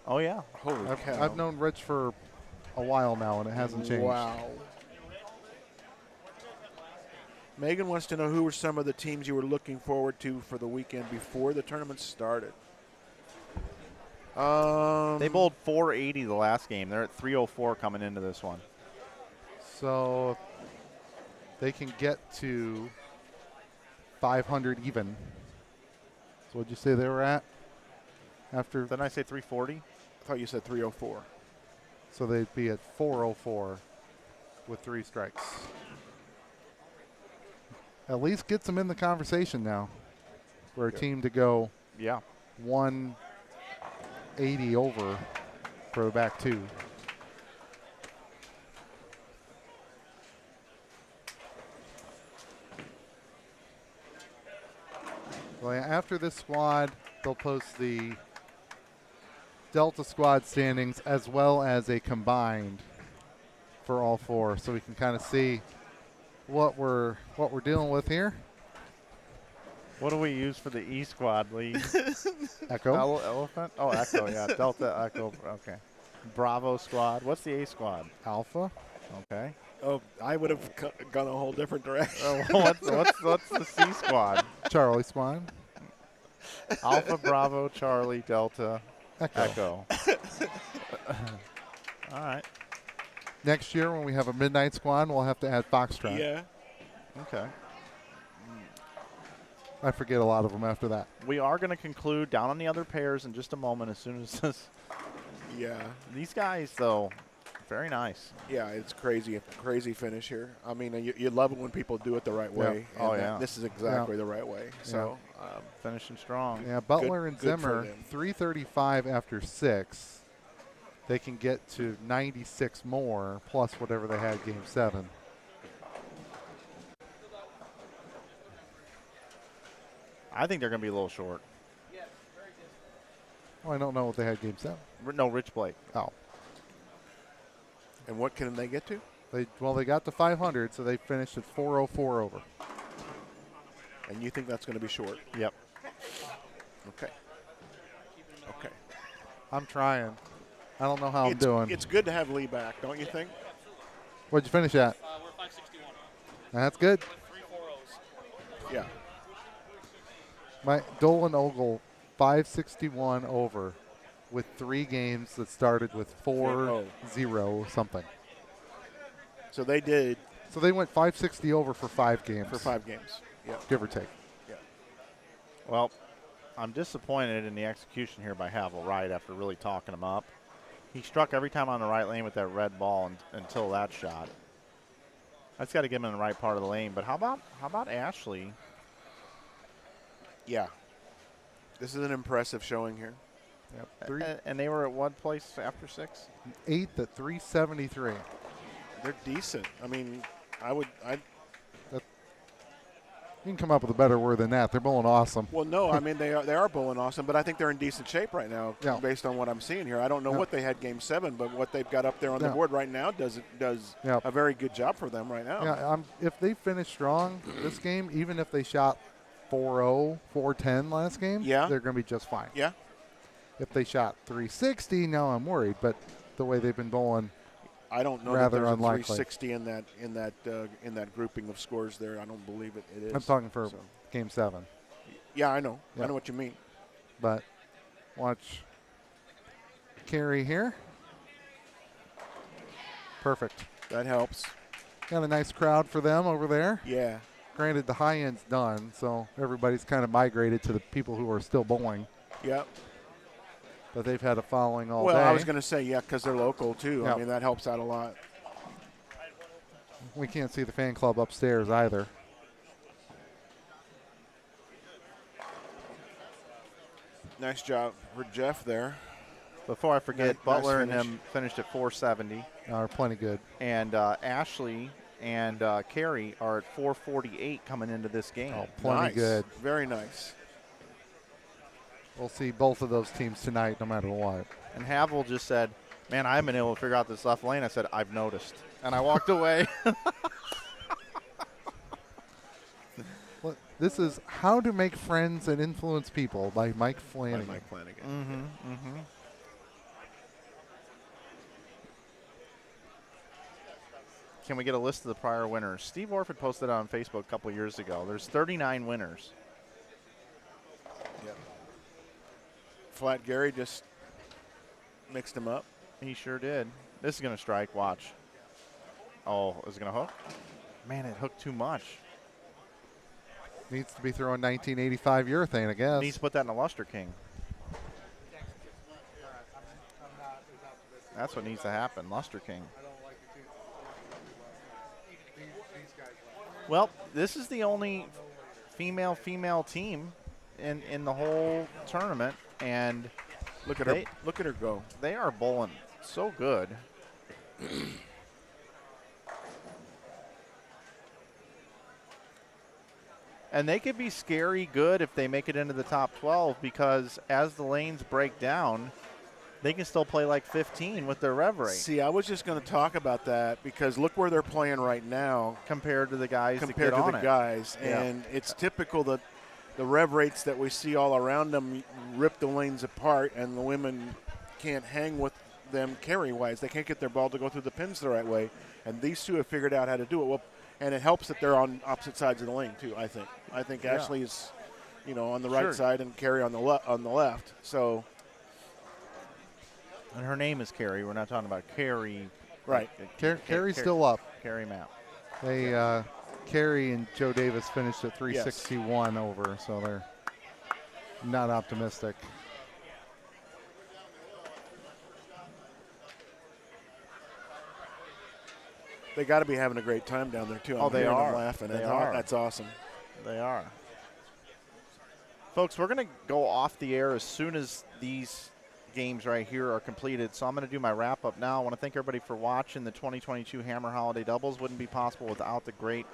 Oh, yeah. Holy cow. I've known Rich for a while now, and it hasn't changed. Wow. Megan wants to know who were some of the teams you were looking forward to for the weekend before the tournament started. They bowled 480 the last game. They're at 304 coming into this one. So they can get to 500 even. So what'd you say they were at? After, Didn't I say 340? I thought you said 304. so they'd be at 404 with 3 strikes. At least gets them in the conversation now for a team to go Yeah. 180 over for the back 2. Well, after this squad, they'll post the Delta squad standings as well as a combined for all 4, so we can kind of see what we're dealing with here. What do we use for the E squad, Lee? Echo. Elephant? Oh, Echo, yeah. Delta, Echo. Okay. Bravo squad. What's the A squad? Alpha. Okay. Oh, I would have gone a whole different direction. what's the C squad? Charlie squad. Alpha, Bravo, Charlie, Delta, Echo. All right. Next year, when we have a midnight squad, we'll have to add Foxtrot. Yeah. Okay. I forget a lot of them after that. We are going to conclude down on the other pairs in just a moment as soon as this. Yeah. These guys, though, very nice. Yeah, it's crazy finish here. I mean, you love it when people do it the right way. Oh, and yeah. This is exactly the right way. So, Finishing strong. Yeah, Butler and good for Zimmer, them. 335 after 6. They can get to 96 more, plus whatever they had Game 7. I think they're going to be a little short. Well, I don't know what they had Game 7. No, Rich Blake. Oh. And what can they get to? They got to 500, so they finished at 404 over. And you think that's going to be short? Yep. Okay. Okay. I'm trying. I don't know how I'm doing. It's good to have Lee back, don't you think? What'd you finish at? We're 561. That's good. With 3 4-0s. Yeah. My Dolan Ogle 561 over with 3 games that started with 4-0 something. So they did So they went 560 over for 5 games. for 5 games. Yeah. Give or take. Yeah. Well, I'm disappointed in the execution here by Havel Wright after really talking him up. He struck every time on the right lane with that red ball until that shot. That's got to get him in the right part of the lane. But how about Ashley? Yeah. This is an impressive showing here. Yep. And they were at what place after 6? 8th at 373. They're decent. I mean, You can come up with a better word than that. They're bowling awesome. well, no, I mean they are bowling awesome, but I think they're in decent shape right now, Yeah. based on what I'm seeing here. I don't know Yeah. what they had Game 7, but what they've got up there on the Yeah. board right now does Yeah. a very good job for them right now. Yeah, if they finish strong this game, even if they shot 4-0, 4-10 last game, Yeah. they're going to be just fine. Yeah. If they shot 360, now I'm worried. But the way they've been bowling, I don't know rather that there's unlikely. a 360 in that grouping of scores there. I don't believe it is. I'm talking for So, Game 7. yeah, I know. Yeah. I know what you mean. But watch Carey here. Perfect. That helps. Got a nice crowd for them over there. Yeah. Granted, the high end's done, so everybody's kind of migrated to the people who are still bowling. Yep. But they've had a following all Well, day. I was going to say, yeah, because they're local, too. Yep. I mean, that helps out a lot. We can't see the fan club upstairs either. Nice job for Jeff there. Before I forget, Nice Butler and finish. him finished at 470. Are plenty good. And Ashley and Carey are at 448 coming into this game. Oh, plenty Nice. good. Very nice. We'll see both of those teams tonight no matter what. And Havel just said, man, I haven't been able to figure out this left lane. I said, I've noticed. And I walked away. Well, this is How to Make Friends and Influence People by Mike Flanagan. Mike Flanagan. Mm-hmm. Can we get a list of the prior winners? Steve Orford posted it on Facebook a couple years ago. There's 39 winners. Yep. Flat Gary just mixed him up. He sure did. This is going to strike. Watch. Oh, is it going to hook? Man, it hooked too much. Needs to be throwing 1985 urethane, I guess. Needs to put that in a Luster King. That's what needs to happen. Luster King. Well, this is the only female team in the whole tournament, and Look at her. Look at her go. they are bowling so good. And they could be scary good if they make it into the top 12, because as the lanes break down, they can still play like 15 with their rev rate See, I was just going to talk about that because look where they're playing right now compared to the guys compared that to get the on it. guys. Yeah. And it's typical that the rev rates that we see all around them rip the lanes apart, and the women can't hang with them carry-wise. They can't get their ball to go through the pins the right way. And these two have figured out how to do it. Well, and it helps that they're on opposite sides of the lane, too, I think. I think Yeah. Ashley is, on the right Sure. side and Carrie on the left. So, And her name is Carrie. We're not talking about Carrie. right. Carey's still up. Carrie Map. They Carey and Joe Davis finished at 361 over, so they're not optimistic. They got to be having a great time down there, too. Oh, I'm they hearing them are. laughing. They And are. That's awesome. They are. Folks, we're going to go off the air as soon as these games right here are completed. So I'm going to do my wrap-up now. I want to thank everybody for watching. The 2022 Hammer Holiday Doubles wouldn't be possible without the great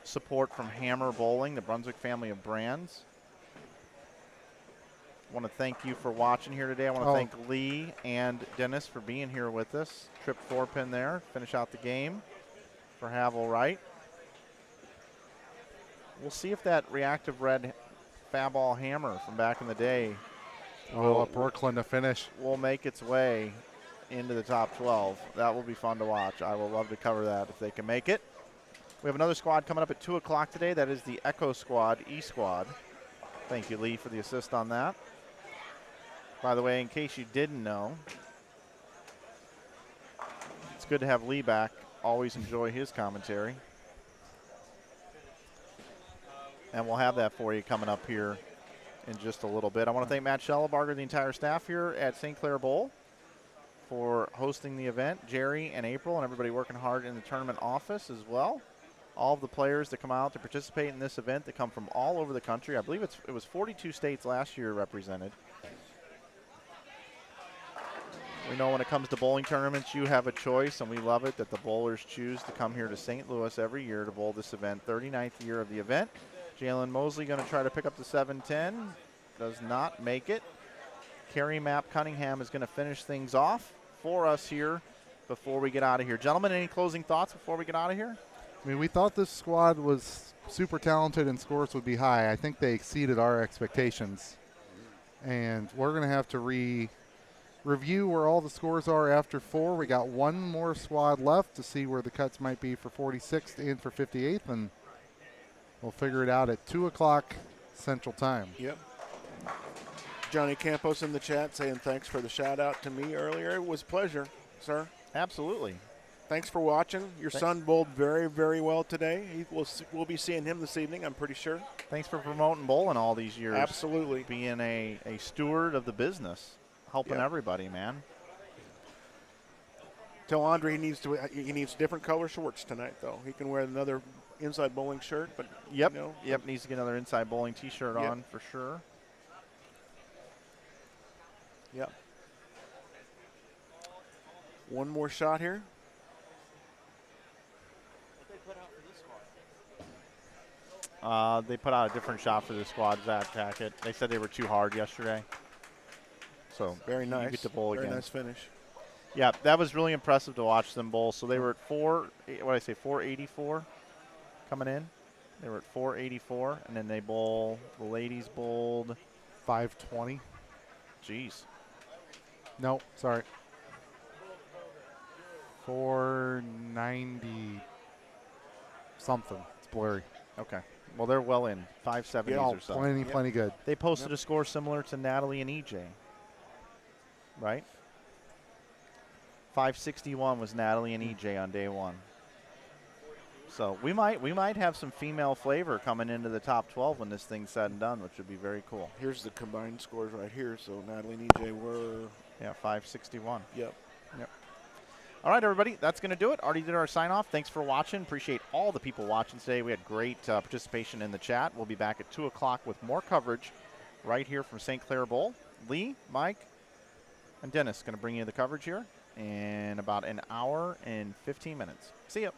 support from Hammer Bowling, the Brunswick family of brands. I want to thank you for watching here today. I want to thank Lee and Dennis for being here with us. Trip 4-pin there. Finish out the game for Havel Wright. We'll see if that reactive red Faball hammer from back in the day Oh, Brooklyn to finish. will make its way into the top 12. That will be fun to watch. I will love to cover that if they can make it. We have another squad coming up at 2 o'clock today. That is the Echo Squad, E Squad. Thank you, Lee, for the assist on that. By the way, in case you didn't know, it's good to have Lee back. Always enjoy his commentary. And we'll have that for you coming up here in just a little bit. I want to thank Matt Schellebarger, the entire staff here at St. Clair Bowl, for hosting the event. Jerry and April and everybody working hard in the tournament office as well. All of the players that come out to participate in this event that come from all over the country. I believe it was 42 states last year represented. We know when it comes to bowling tournaments, you have a choice, and we love it that the bowlers choose to come here to St. Louis every year to bowl this event. 39th year of the event. Jalen Mosley going to try to pick up the 710. Does not make it. Carrie Mapp Cunningham is going to finish things off for us here before we get out of here. Gentlemen, any closing thoughts before we get out of here? I mean, we thought this squad was super talented and scores would be high. I think they exceeded our expectations. And we're going to have to review where all the scores are after 4. We got one more squad left to see where the cuts might be for 46th and for 58th, and we'll figure it out at 2 o'clock Central Time. Yep. Johnny Campos in the chat saying thanks for the shout out to me earlier. It was a pleasure, sir. Absolutely. Thanks for watching. Your son bowled very, very well today. We'll be seeing him this evening, I'm pretty sure. Thanks for promoting bowling all these years. Absolutely. Being a steward of the business, helping everybody, man. Tell Andre he needs different color shorts tonight, though. He can wear another inside bowling shirt, but Yep, you know, yep. Needs to get another inside bowling T-shirt on for sure. Yep. One more shot here. They put out a different shot for the squad, Zach Tackett. They said they were too hard yesterday. So Very nice. You get to bowl Very again. nice finish. Yeah, that was really impressive to watch them bowl. So they were at 484 coming in. They were at 484, and then they bowl. The ladies bowled 520. Jeez. No, sorry. 490 something. It's blurry. Okay. Well, they're well in 570s Yeah, or so. plenty good. They posted a score similar to Natalie and EJ, right? 561 was Natalie and EJ on day one. So we might have some female flavor coming into the top 12 when this thing's said and done, which would be very cool. Here's the combined scores right here. So Natalie and EJ were 561. Yep. All right, everybody, that's going to do it. Already did our sign-off. Thanks for watching. Appreciate all the people watching today. We had great participation in the chat. We'll be back at 2 o'clock with more coverage right here from St. Clair Bowl. Lee, Mike, and Dennis going to bring you the coverage here in about an hour and 15 minutes. See ya.